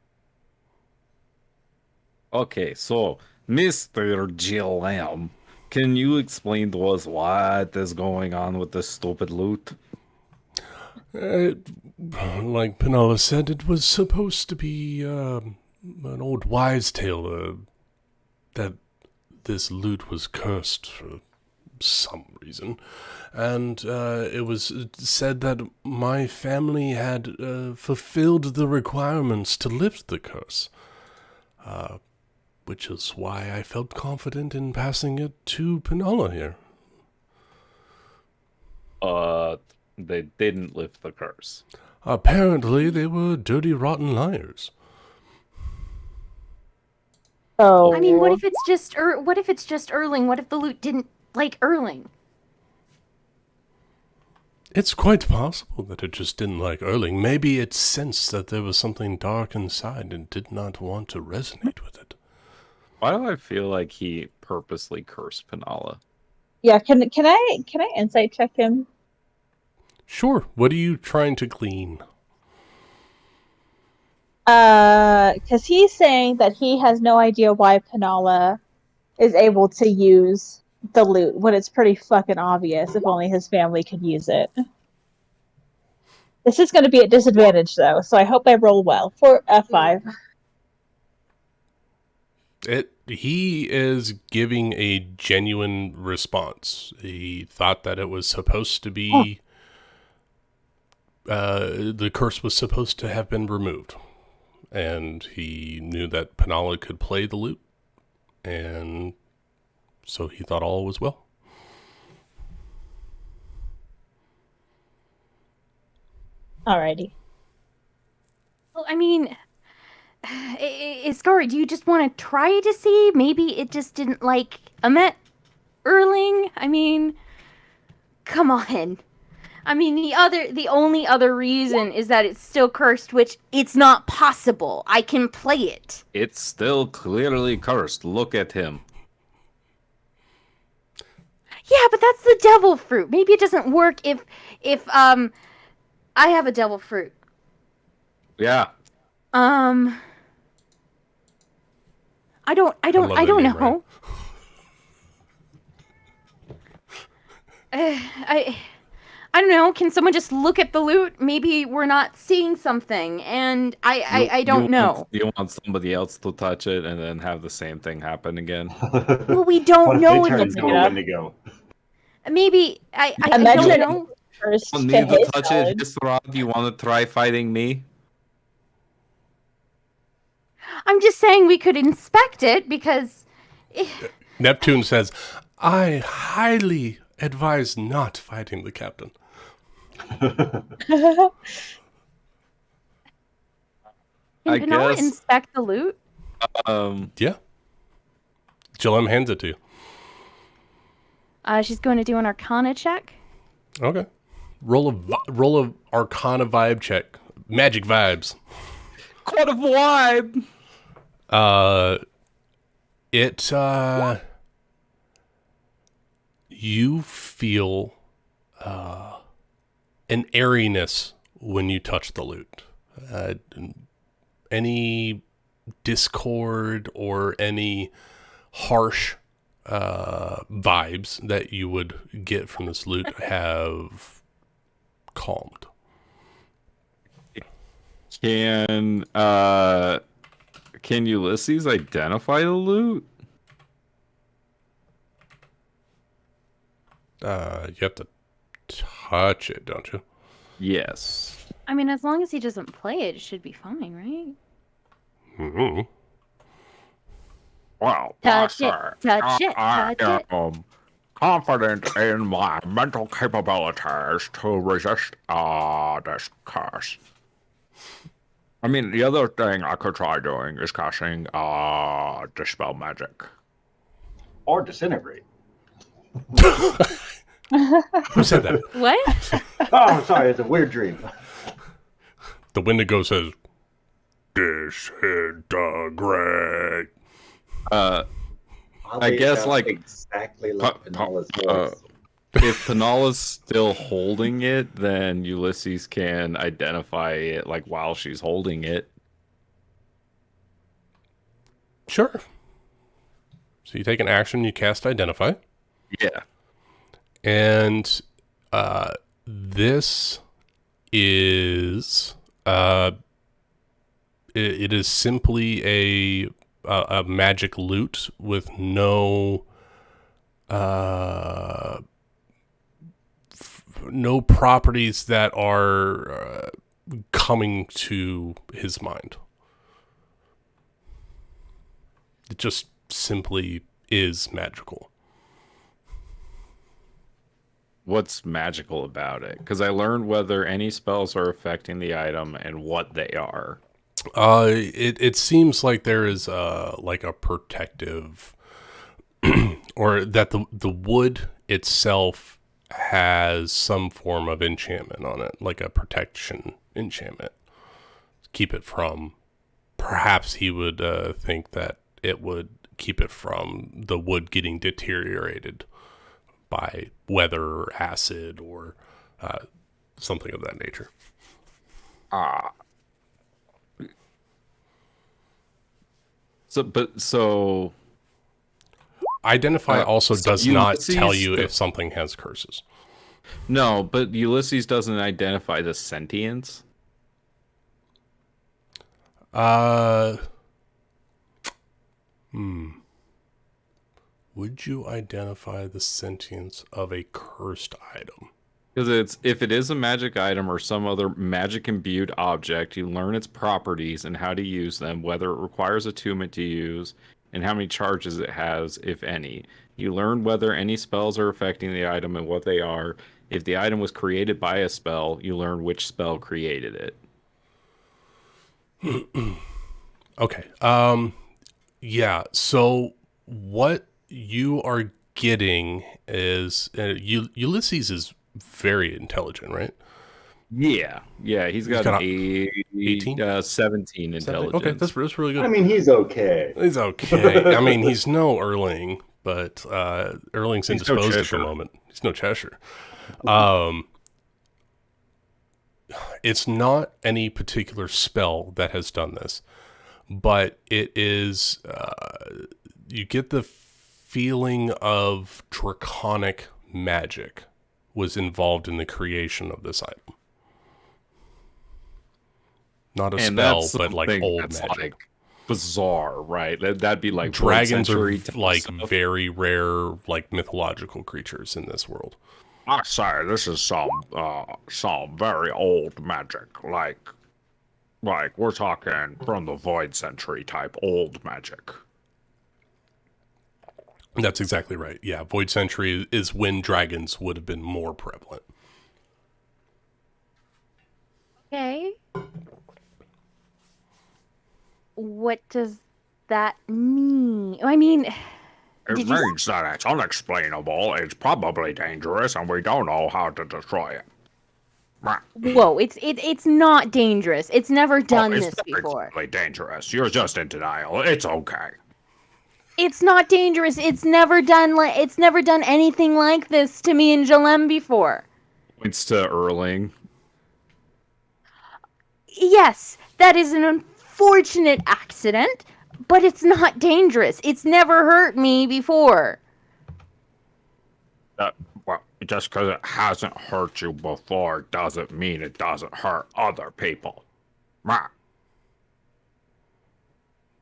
Okay, so Mr. Lamb, can you explain to us what is going on with this stupid loot? Like Penala said, it was supposed to be an old wives' tale that this lute was cursed for some reason, and it was said that my family had fulfilled the requirements to lift the curse, which is why I felt confident in passing it to Penala here. They didn't lift the curse. Apparently, they were dirty, rotten liars. Oh, I mean, what if it's just what if it's just Erling? What if the loot didn't like Erling? It's quite possible that it just didn't like Erling. Maybe it sensed that there was something dark inside and did not want to resonate with it. Why do I feel like he purposely cursed Penala? Yeah, can I insight check him? Sure. What are you trying to glean? Because he's saying that he has no idea why Penala is able to use the loot when it's pretty fucking obvious. If only his family could use it. This is going to be at disadvantage though, so I hope I roll well for F5. He is giving a genuine response. He thought that it was supposed to be. The curse was supposed to have been removed. And he knew that Penala could play the lute. And so he thought all was well. Alrighty. Well, I mean, Iskari, do you just want to try to see? Maybe it just didn't like Amet Erling. I mean, come on. I mean, the only other reason is that it's still cursed, which it's not possible. I can play it. It's still clearly cursed. Look at him. Yeah, but that's the devil fruit. Maybe it doesn't work if I have a devil fruit. Yeah. I don't love that know. name, Ryan. I don't know. Can someone just look at the loot? Maybe we're not seeing something, and I don't know. You want somebody else to touch it and then have the same thing happen again? Well, we don't What if know they turn if into it's a Wendigo? maybe I Imagine don't it- know. First You to need to his touch knowledge. it, Hisrod. You want to try fighting me? I'm just saying we could inspect it because Neptune says, I highly advise not fighting the captain. can I Panola guess- inspect the loot? Yeah. Jillem hands it to you. She's going to do an Arcana check. Okay. Roll a Arcana vibe check. Magic vibes. Quite a vibe. You feel an airiness when you touch the loot. Any discord or any harsh vibes that you would get from this loot have calmed. Can Ulysses identify the loot? You have to touch it, don't you? Yes. I mean, as long as he doesn't play it, it should be fine, right? Mm-hmm. Well, Touch it, Master, touch it, I touch it. am confident in my mental capabilities to resist this curse. I mean, the other thing I could try doing is casting Dispel Magic. Or disintegrate. Who said that? What? Oh, sorry, it's a weird dream. The Wendigo says, disintegrate. I Oddly guess, enough, like, exactly like Panola's voice. if Panala's still holding it, then Ulysses can identify it like while she's holding it. Sure. So you take an action, you cast Identify. Yeah. And this is it is simply a magic loot with no no properties that are coming to his mind. It just simply is magical. What's magical about it? Because I learned whether any spells are affecting the item and what they are. It seems like there is like a protective, or that the wood itself has some form of enchantment on it, like a protection enchantment. Keep it from. Perhaps he would think that it would keep it from the wood getting deteriorated by weather or acid or something of that nature. So Identify also so does not Ulysses tell you the- if something has curses. no, but Ulysses doesn't identify the sentience. Would you identify the sentience of a cursed item? Because if it is a magic item or some other magic imbued object, you learn its properties and how to use them, whether it requires attunement to use, and how many charges it has, if any. You learn whether any spells are affecting the item and what they are. If the item was created by a spell, you learn which spell created it. Okay. Yeah. So what you are getting is Ulysses is very intelligent, right? Yeah, he's got, got an 18? 17 intelligence. Okay, that's really good. I mean, he's okay. He's okay. I mean, he's no Erling, but Erling's He's no indisposed at the Cheshire. moment. He's no Cheshire. it's not any particular spell that has done this, but it is, you get the feeling of draconic magic was involved in the creation of this item. Not a And spell, that's but like something old that's, magic. like, bizarre, right? That'd be like Dragons are fourth century like stuff. very rare, like mythological creatures in this world. I say this is some very old magic, like we're talking from the Void Century type old magic. That's exactly right. Yeah, Void Century is when dragons would have been more prevalent. Okay. What does that mean? I mean, It Did you- means that it's unexplainable, it's probably dangerous, and we don't know how to destroy it. whoa, it's not dangerous. It's never done it's this very before. clearly dangerous. You're just in denial. It's okay. It's not dangerous. It's never done anything like this to me and Jalem before. Points to Erling. Yes, that is an unfortunate accident, but it's not dangerous. It's never hurt me before. Well, just because it hasn't hurt you before doesn't mean it doesn't hurt other people. Rah.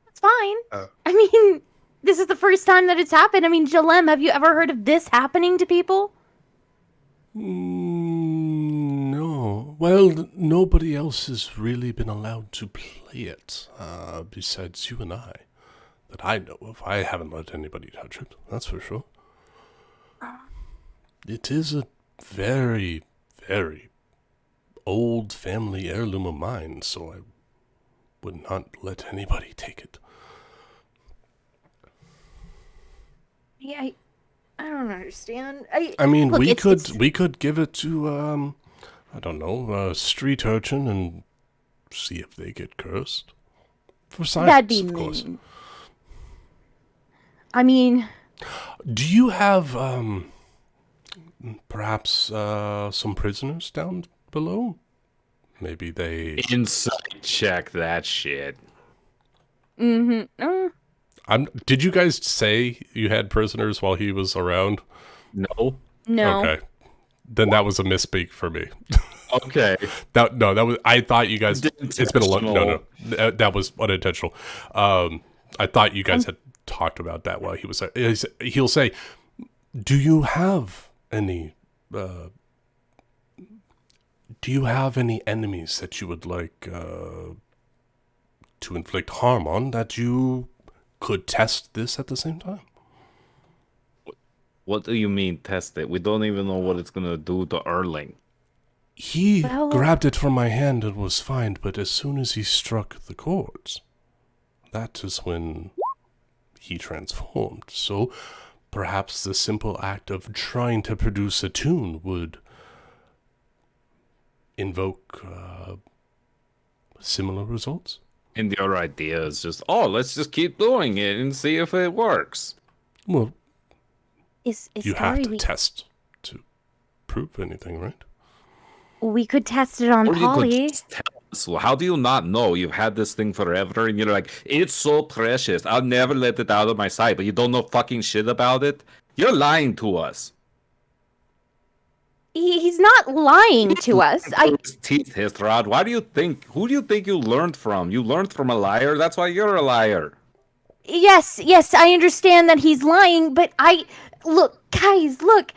It's fine. I mean, this is the first time that it's happened. I mean, Jalem, have you ever heard of this happening to people? No. Well, nobody else has really been allowed to play it, besides you and I, that I know of. I haven't let anybody touch it, that's for sure. It is a very, very old family heirloom of mine, so I would not let anybody take it. Yeah, I don't understand. I mean, Look, we it's- could give it to I don't know, a street urchin and see if they get cursed. For science, That'd be of course. mean. I mean, Do you have perhaps some prisoners down below? Maybe they. Insight check that shit. Did you guys say you had prisoners while he was around? No. no. Okay. Then that was a misspeak for me. Okay. That was. I thought you guys. It's been a long. No. Intentional. That was unintentional. I thought you guys had talked about that while he was. He'll say, "Do you have any? Do you have any enemies that you would like to inflict harm on that you could test this at the same time?" What do you mean test it? We don't even know what it's gonna do to Erling. He Well- grabbed it from my hand and was fine, but as soon as he struck the chords, that is when he transformed. So perhaps the simple act of trying to produce a tune would invoke similar results. And your idea is just, let's just keep doing it and see if it works. Well, Is you have sorry, to test to prove anything, right? we could test it on Or you could Polly. just tell us. Well, how do you not know? You've had this thing forever, and you're like, it's so precious. I'll never let it out of my sight, but you don't know fucking shit about it? You're lying to us. He's not lying to us. His teeth, Histrad. Why do you think? Who do you think you learned from? You learned from a liar. That's why you're a liar. Yes, I understand that he's lying, but look, guys, look.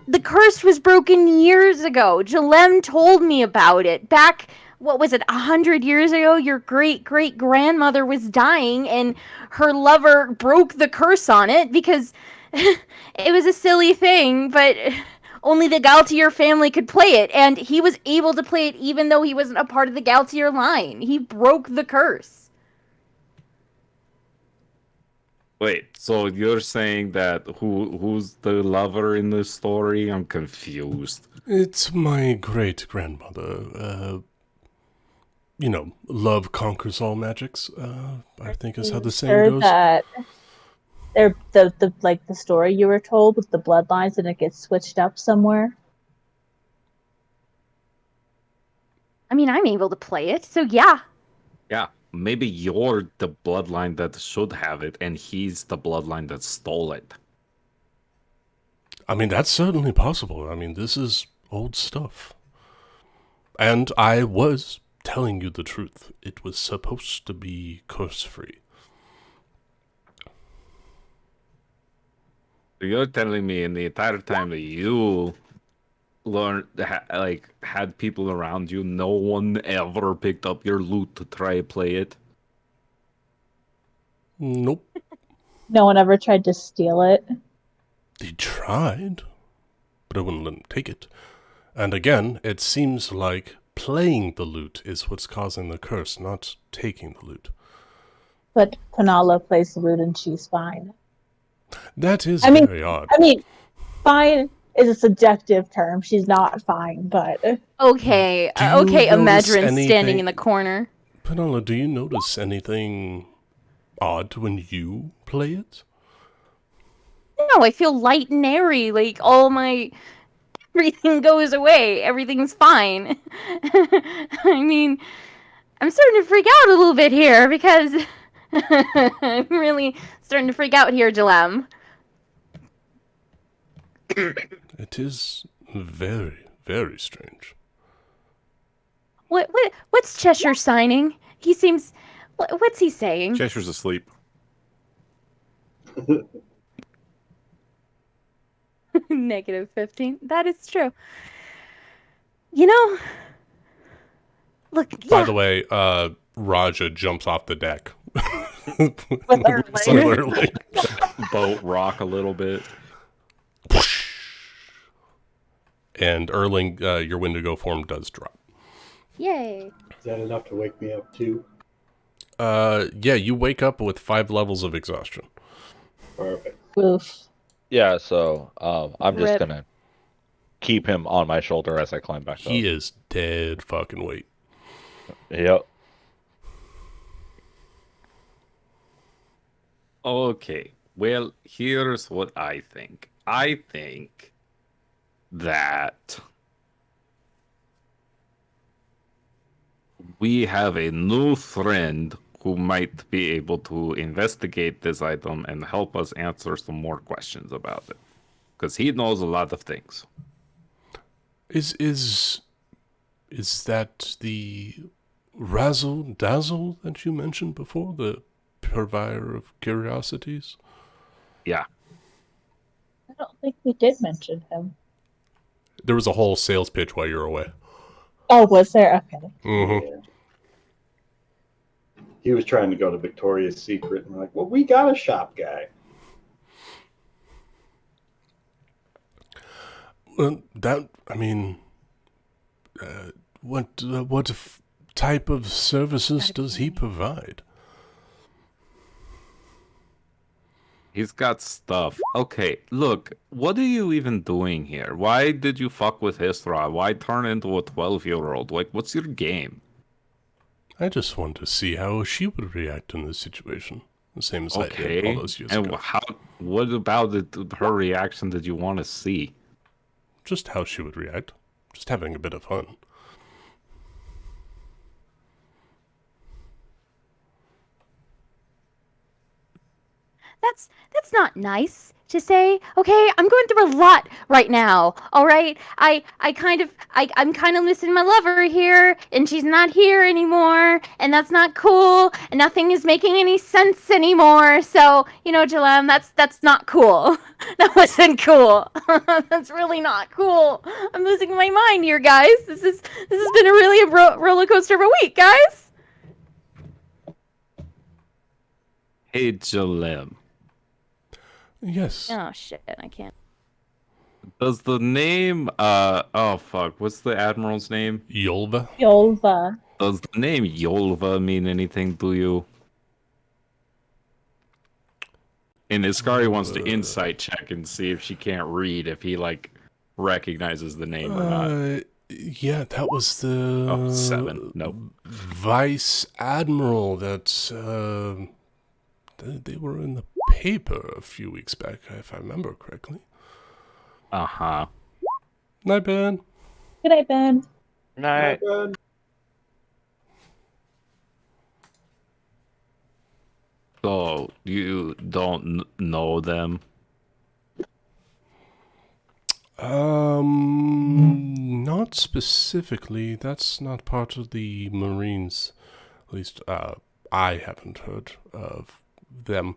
The curse was broken years ago. Jalem told me about it. Back, 100 years ago, your great-great-grandmother was dying, and her lover broke the curse on it because it was a silly thing, but only the Galtier family could play it, and he was able to play it even though he wasn't a part of the Galtier line. He broke the curse. Wait, so you're saying that who's the lover in this story? I'm confused. It's my great-grandmother. Love conquers all magics, I think is how the saying Sure goes. that the story you were told with the bloodlines and it gets switched up somewhere. mean, I'm able to play it, so yeah. Yeah, maybe you're the bloodline that should have it, and he's the bloodline that stole it. I mean, that's certainly possible. I mean, this is old stuff. And I was telling you the truth. It was supposed to be curse-free. So you're telling me in the entire time that you learned, had people around you, no one ever picked up your loot to try to play it? Nope. No one ever tried to steal it. They tried, but I wouldn't let them take it. And again, it seems like playing the loot is what's causing the curse, not taking the loot. But Penala plays the lute and she's fine. That is I mean- very odd. I mean, fine is a subjective term. She's not fine, but Okay, Do you okay, notice Amedrin standing anything- in the corner. Penala, do you notice anything odd when you play it? No, I feel light and airy. Like all my everything goes away. Everything's fine. I mean, I'm starting to freak out a little bit here because I'm really starting to freak out here, Jalem. It is very, very strange. What's Cheshire signing? He seems. What's he saying? Cheshire's asleep. -15. That is true. You know, look. By Yeah, the way, Raja jumps off the deck. with her With leg. her leg. Boat rock a little bit. And Erling, your Wendigo form does drop. yay. Is that enough to wake me up too? Yeah, you wake up with 5 levels of exhaustion. Perfect. Oof. Yeah, so I'm just Rip. gonna keep him on my shoulder as I climb back up. He is dead fucking weight. Yep. Okay, well, here's what I think. I think that we have a new friend who might be able to investigate this item and help us answer some more questions about it. Because he knows a lot of things. Is that the Razzle Dazzle that you mentioned before? The purveyor of curiosities? Yeah. I don't think we did mention him. There was a whole sales pitch while you were away. Oh, was there? Okay. Mm-hmm. Yeah. He was trying to go to Victoria's Secret and we're like, well, we got a shop guy. Well, what type of services does he provide? He's got stuff. Okay, look, what are you even doing here? Why did you fuck with Hisra? Why turn into a 12-year-old? Like, what's your game? I just want to see how she would react in this situation. The same as I did Okay, all those years and ago. what about her reaction did you want to see? Just how she would react. Just having a bit of fun. That's not nice to say. Okay, I'm going through a lot right now. All right, I'm kind of missing my lover here, and she's not here anymore, and that's not cool. And nothing is making any sense anymore. So Jalem, that's not cool. That wasn't cool. That's really not cool. I'm losing my mind here, guys. This has been a really roller coaster of a week, guys. Hey, Jalem, Yes. Oh shit, I can't. does the name, oh fuck, what's the Admiral's name? Yolva? Yolva. Does the name Yolva mean anything to you? And Iskari wants to insight check and see if she can't read, if he, recognizes the name or not. Yeah, that was the... Oh, 7. Nope. Vice Admiral that, they were in the paper a few weeks back, if I remember correctly. Uh-huh. Night, Ben. Good night, Ben. Night. So you don't know them? Not specifically. That's not part of the Marines. At least, I haven't heard of them.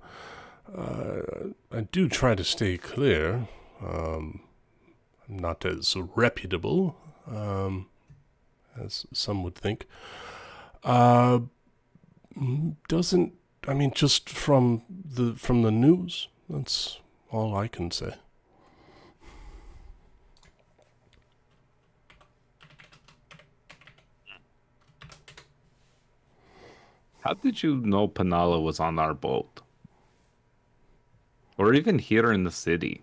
I do try to stay clear. I'm not as reputable, as some would think. Doesn't, I mean, just from the news, that's all I can say. How did you know Penala was on our boat? Or even here in the city?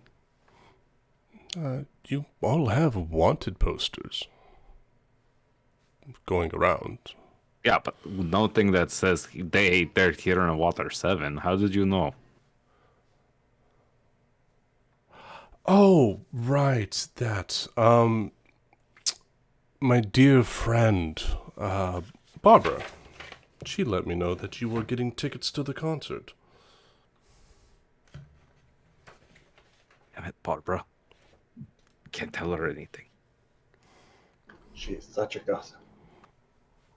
You all have wanted posters going around. Yeah, but nothing that says they're here in Water 7. How did you know? Oh, right, that. My dear friend, Barbara, she let me know that you were getting tickets to the concert. Damn it, Barbara. Can't tell her anything. She's such a gossip.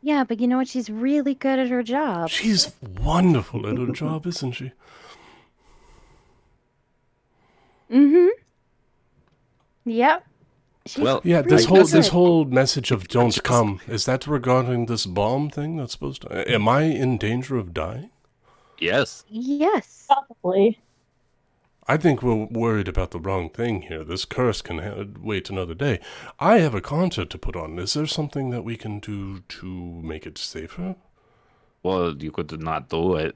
Yeah, but you know what? She's really good at her job. She's wonderful at her job, isn't she? Mm-hmm. Yep. She's Yeah, really this good. whole message of don't come, is that regarding this bomb thing that's supposed to... Am I in danger of dying? Yes. Yes. Probably. I think we're worried about the wrong thing here. This curse can wait another day. I have a concert to put on. Is there something that we can do to make it safer? Well, you could not do it.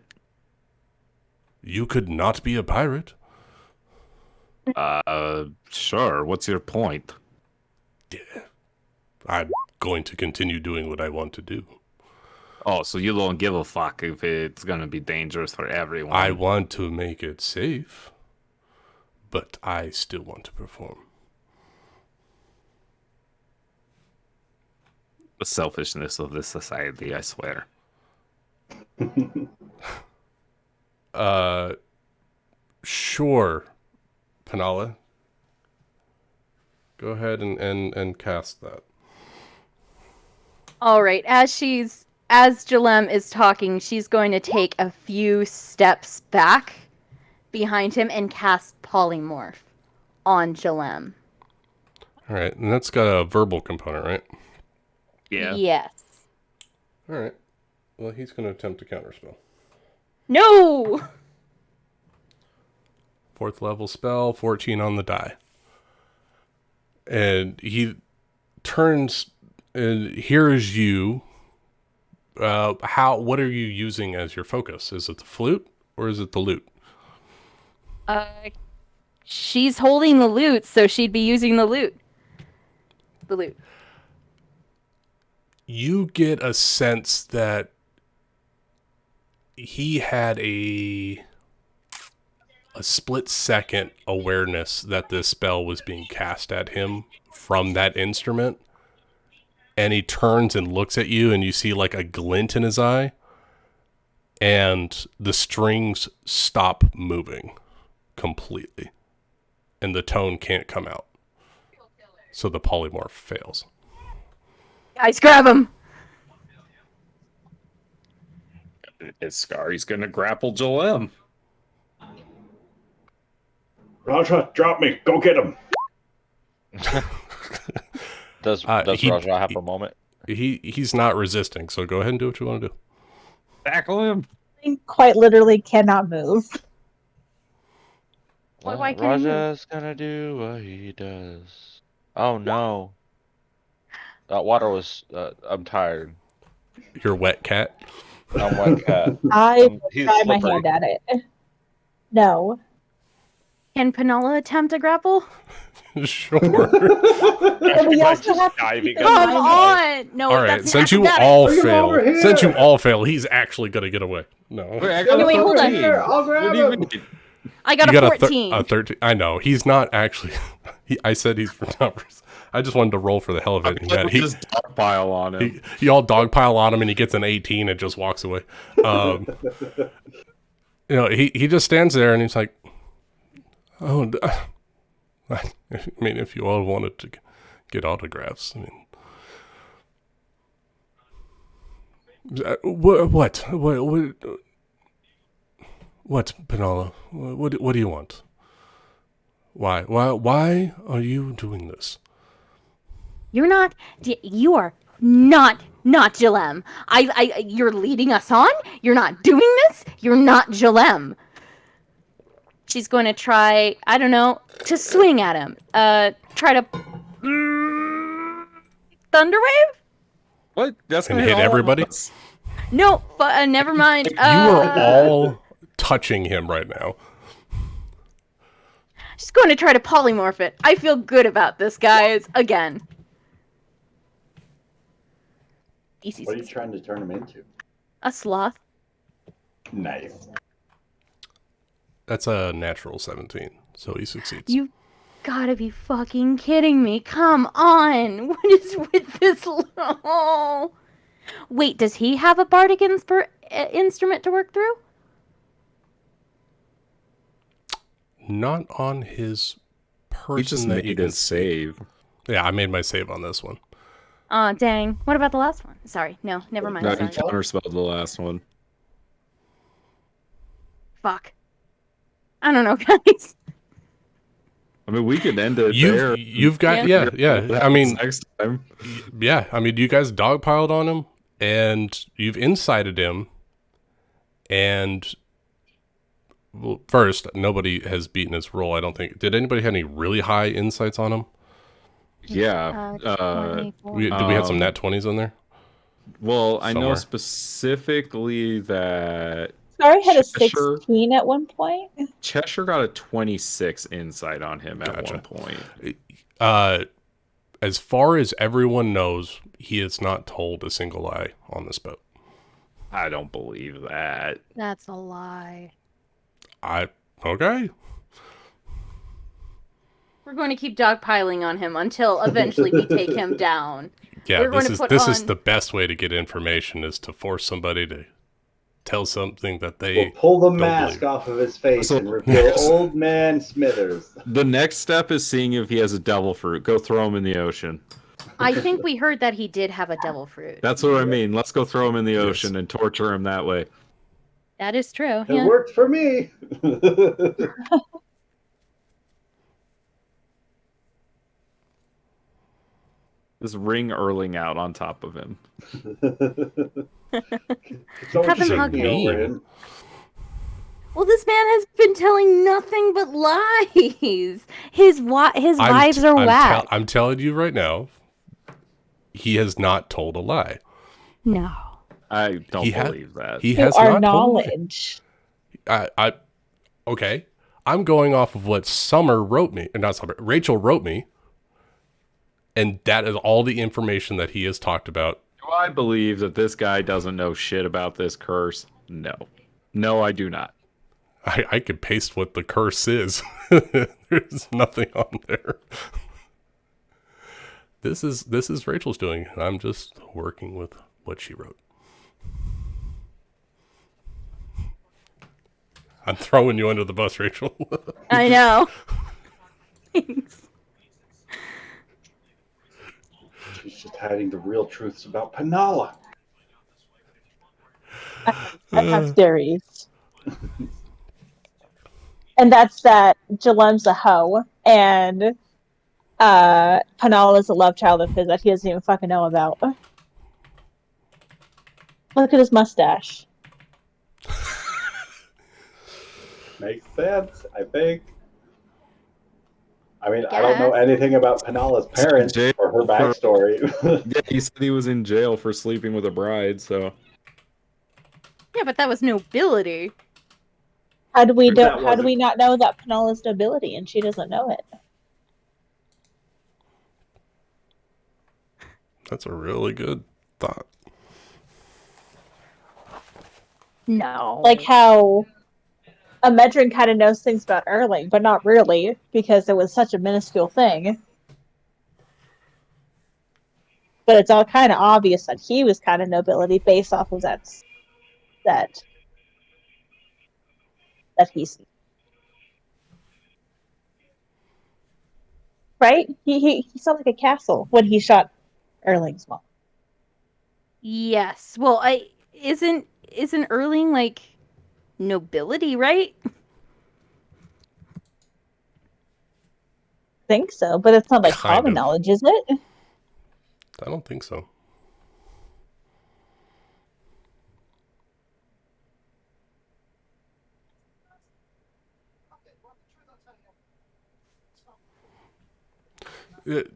You could not be a pirate. Sure. What's your point? Yeah. I'm going to continue doing what I want to do. Oh, so you don't give a fuck if it's gonna be dangerous for everyone. I want to make it safe, but I still want to perform. The selfishness of this society, I swear. Sure, Penala. Go ahead and cast that. All right. As Jalem is talking, she's going to take a few steps back behind him and cast Polymorph on Jalem. All right, and that's got a verbal component, right? Yeah. Yes. All right. Well, he's going to attempt to counterspell. No! 4th level spell, 14 on the die. And he turns and hears you. What are you using as your focus? Is it the flute or is it the lute? She's holding the lute, so she'd be using the lute. The lute. You get a sense that he had a split second awareness that this spell was being cast at him from that instrument. And he turns and looks at you and you see like a glint in his eye. And the strings stop moving completely. And the tone can't come out. So the polymorph fails. Guys, grab him! Iskari's gonna grapple Jalem. Raja, drop me. Go get him. Does he- Raja have a moment? He's not resisting, so go ahead and do what you want to do. Tackle him. He quite literally cannot move. Why can't he move? Raja's gonna do what he does. Oh no. That water was. I'm tired. Your wet cat. I'm wet cat. I He's try my slippery. hand at it. No. Can Penala attempt to grapple? Sure. And we also have to diving keep in up. Come mind- on! No, All right, that's since you acrobatics. all Bring him over fail, here. he's actually gonna get away. No, Okay, wait, hold on. Here, I'll grab What do you him. mean? I got you a got 14. a 13. I know he's not actually. I said he's for numbers. I just wanted to roll for the hell of it. And Like, he, just dogpile on him. you all dogpile on him, and he gets an 18 and just walks away. you know, he just stands there and he's like, oh, I mean, if you all wanted to get autographs, I mean, what, Penala? What do you want? Why are you doing this? You are not Jalem. You're leading us on. You're not doing this. You're not Jalem. She's going to try, I don't know, to swing at him. Try to Thunderwave? What? That's And gonna hit all of everybody? us. No, never mind. You are all touching him right now. She's going to try to polymorph it. I feel good about this, guys. Again. What are you trying to turn him into? A sloth. Nice. That's a natural 17, so he succeeds. You gotta be fucking kidding me. Come on. What is with this? Oh. Wait, does he have a bardic instrument to work through? Not on his person. He just that you made can his save. Yeah, I made my save on this one. Aw, dang. What about the last one? Sorry. No, never mind. No, he Sorry. counterspelled the last one. Fuck. I don't know, guys. I mean, we could end it there. You've got, yeah. I mean, next time. Yeah, I mean, you guys dogpiled on him, and you've incited him, and well, first, nobody has beaten his roll, I don't think. Did anybody have any really high insights on him? Yeah. Did we have some nat 20s in there? Well, I know Somewhere. specifically that Sorry, had a Cheshire- 16 at one point. Cheshire got a 26 insight on him at Gotcha. one point. As far as everyone knows, he has not told a single lie on this boat. I don't believe that. That's a lie. Okay. We're going to keep dogpiling on him until eventually we take him down. Yeah, We're going to this put is on- the best way to get information, is to force somebody to tell something that they We'll pull the don't mask believe. off of his face So- and reveal Old Man Smithers. The next step is seeing if he has a devil fruit. Go throw him in the ocean. I think we heard that he did have a devil fruit. That's what I mean. Let's go throw him in the ocean and torture him that way. That is true. It Yeah. worked for me. Just ring Erling out on top of him. Don't Have him shake hug me me. over him. Well, this man has been telling nothing but lies. His wives are whack. I'm telling you right now, he has not told a lie. No. I don't He ha- believe that. He To has our not told a lie. knowledge. Okay. I'm going off of what Summer wrote me, not Summer, Rachel wrote me, and that is all the information that he has talked about. Do I believe that this guy doesn't know shit about this curse? No. No, I do not. I could paste what the curse is. There's nothing on there. This is Rachel's doing. I'm just working with what she wrote. I'm throwing you under the bus, Rachel. I know. Thanks. She's just hiding the real truths about Penala. I have theories. And that's that Jalem's a hoe, and Penala's a love child of his that he doesn't even fucking know about. Look at his mustache. Makes sense, I think. I mean, I don't know Guess. anything about Penala's parents Jail or her for- backstory. Yeah, he said he was in jail for sleeping with a bride, so Yeah, but that was nobility. How do we But that how do wasn't- we not know that Penala's nobility and she doesn't know it? That's a really good thought. No. Like how Medrin kind of knows things about Erling, but not really, because it was such a minuscule thing. But it's all kind of obvious that he was kind of nobility based off of that that he sees. Right? He saw like a castle when he shot Erling's mom. Yes. Well, isn't Erling like nobility, right? Think so, but it's not like Kind common of. knowledge, is it? I don't think so.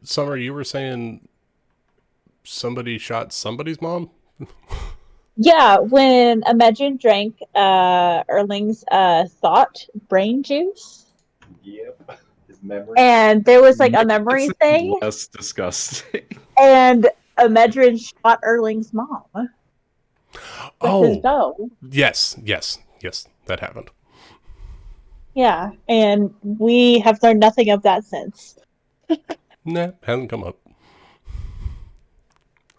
Summer, you were saying somebody shot somebody's mom? Yeah, when Imagine drank Erling's thought brain juice, Yep. His memory. and there was like a memory It's thing, less disgusting. and Imagine shot Erling's mom with his Oh, bow. yes, that happened. Yeah, and we have learned nothing of that since. Nah, hasn't come up.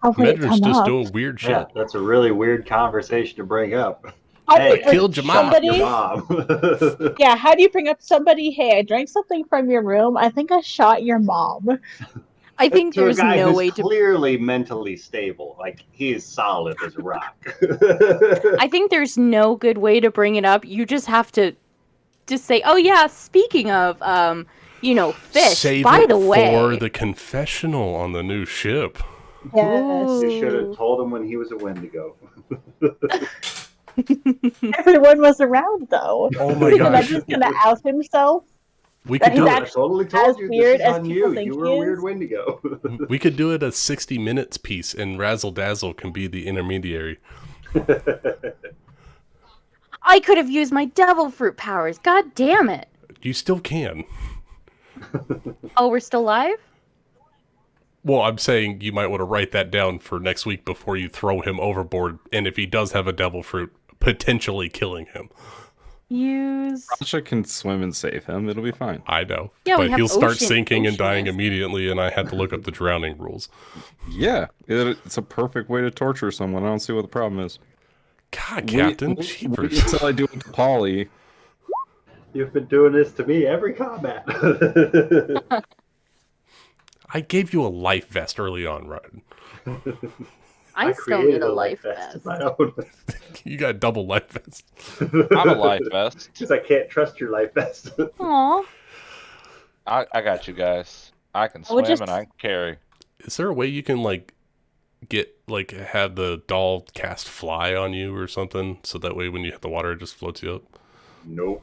How would it Medrin's come just up? doing weird shit. Yeah, that's a really weird conversation to bring up. How Hey, do I killed your mom. shot your somebody? mom. Yeah, how do you bring up somebody? Hey, I drank something from your room. I think I shot your mom. I think To a there's guy no who's way to. clearly mentally stable. Like, he is solid as a rock. I think there's no good way to bring it up. You just have to just say, "Oh yeah, speaking of, fish. Save by it the way, for the confessional on the new ship. Yes. You should have told him when he was a Wendigo. Everyone was around though. Oh my Is gosh. Imagine gonna out himself? We That could do he's I it. actually totally as told you weird this is as on people you. think You he were a weird is? Wendigo. We could do it a 60 minutes piece, and Razzle Dazzle can be the intermediary. I could have used my devil fruit powers. God damn it! You still can. Oh, we're still live? Well, I'm saying you might want to write that down for next week before you throw him overboard, and if he does have a devil fruit, potentially killing him. Use. Rasha can swim and save him. It'll be fine. I know. Yeah, we but have he'll start ocean- sinking and dying oceanist. immediately, and I had to look up the drowning rules. Yeah, it's a perfect way to torture someone. I don't see what the problem is. God, Captain, Wait jeepers. until I do it to Polly. You've been doing this to me every combat. I gave you a life vest early on, Ryan. I still created need a life vest. of my own. You got a double life vest. I'm a life vest. Because I can't trust your life vest. Aw. I got you guys. I can I would swim just- and I can carry. Is there a way you can have the doll cast fly on you or something, so that way when you hit the water it just floats you up? Nope.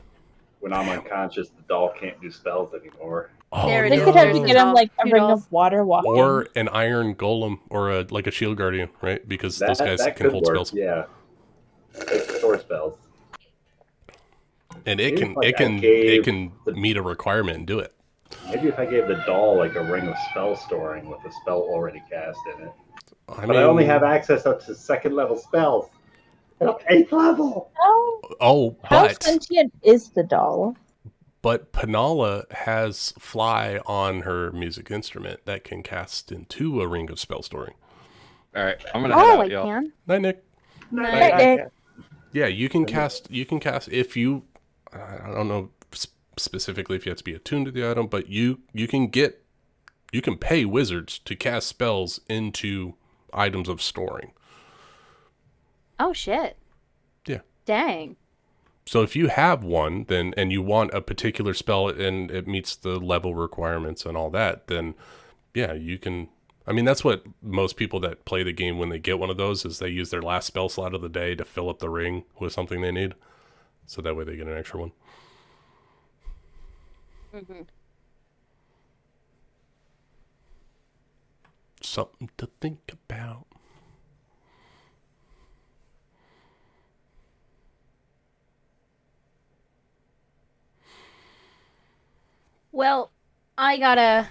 When I'm unconscious, the doll can't do spells anymore. Oh, There it They is. could have There's to the get him doll. like a Two ring dolls. of water walking. or an iron golem, or a shield guardian, right? Because those guys that can could hold work, spells, Yeah. Store spells. and it Seems can like I it can gave it can the- meet a requirement and do it. Maybe if I gave the doll like a ring of spell storing with a spell already cast in it. I But I only have access up to second level spells. And I'm 8th level. Oh, How but sentient is the doll? Panala has fly on her music instrument that can cast into a ring of spell storing. All right, I'm gonna head Oh, I out, y'all. can. Night, Nick. Right, Nick. Yeah, you can cast if you. I don't know specifically if you have to be attuned to the item, but you can pay wizards to cast spells into items of storing. Oh shit. Yeah. Dang. So if you have one, then and you want a particular spell and it meets the level requirements and all that, then yeah, you can. I mean, that's what most people that play the game when they get one of those is they use their last spell slot of the day to fill up the ring with something they need, so that way they get an extra one. Mm-hmm. Something to think about. Well, I gotta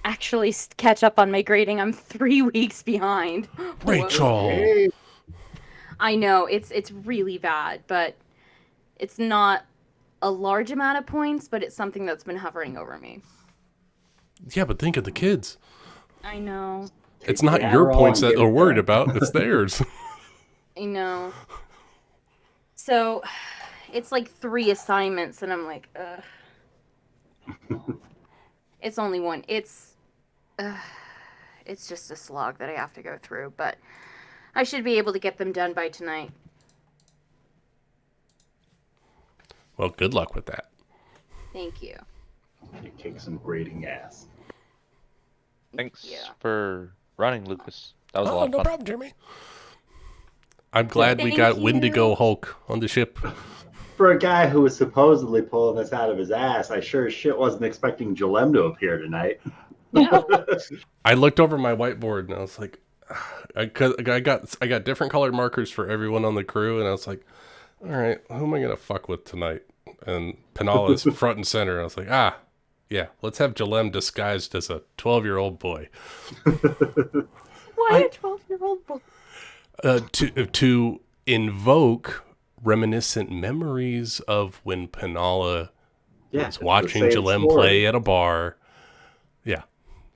actually catch up on my grading. I'm 3 weeks behind. Rachel. Hey, I know it's really bad, but it's not a large amount of points, but it's something that's been hovering over me. Yeah, but think of the kids. I know. It's not the your arrow points and that get they're it worried done. about. It's theirs. I know. So, it's like 3 assignments, and I'm like, ugh. It's only one. It's just a slog that I have to go through, but I should be able to get them done by tonight. Well, good luck with that. Thank you. You kick some grading ass. Thanks Yeah. for running, Lucas. That was a lot of no fun. problem, Jeremy. I'm glad we Thank got you. Wendigo Hulk on the ship. For a guy who was supposedly pulling this out of his ass, I sure as shit wasn't expecting Jalem to appear tonight. I looked over my whiteboard and I was like, I got different colored markers for everyone on the crew, and I was like, all right, who am I gonna fuck with tonight? And Penala's front and center. I was like, yeah, let's have Jalem disguised as a 12-year-old boy. Why a 12-year-old boy? To invoke reminiscent memories of when Penala was watching Jalem play at a bar. Yeah.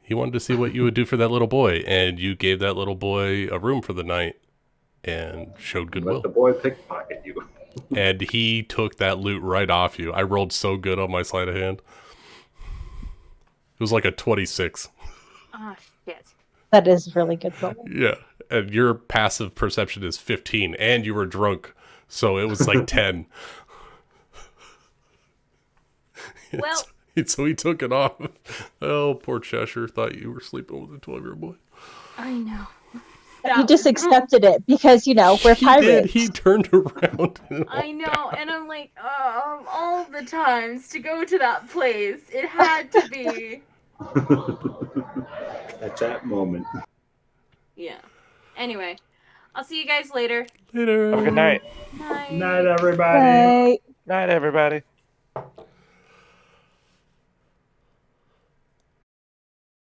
He wanted to see what you would do for that little boy, and you gave that little boy a room for the night and showed goodwill. Let the boy pickpocket you. And he took that loot right off you. I rolled so good on my sleight of hand. It was like a 26. Oh, shit. That is really good roll. Yeah. And your passive perception is 15, and you were drunk, so it was like 10. Well, So he took it off. Oh, poor Cheshire thought you were sleeping with a 12-year-old boy. I know. He just accepted it because, we're pirates. He turned around. I know, and I'm like, all the times to go to that place, it had to be. At that moment. Yeah. Anyway, I'll see you guys later. Later. Have a good night. Bye. Night, everybody. Right. Night, everybody.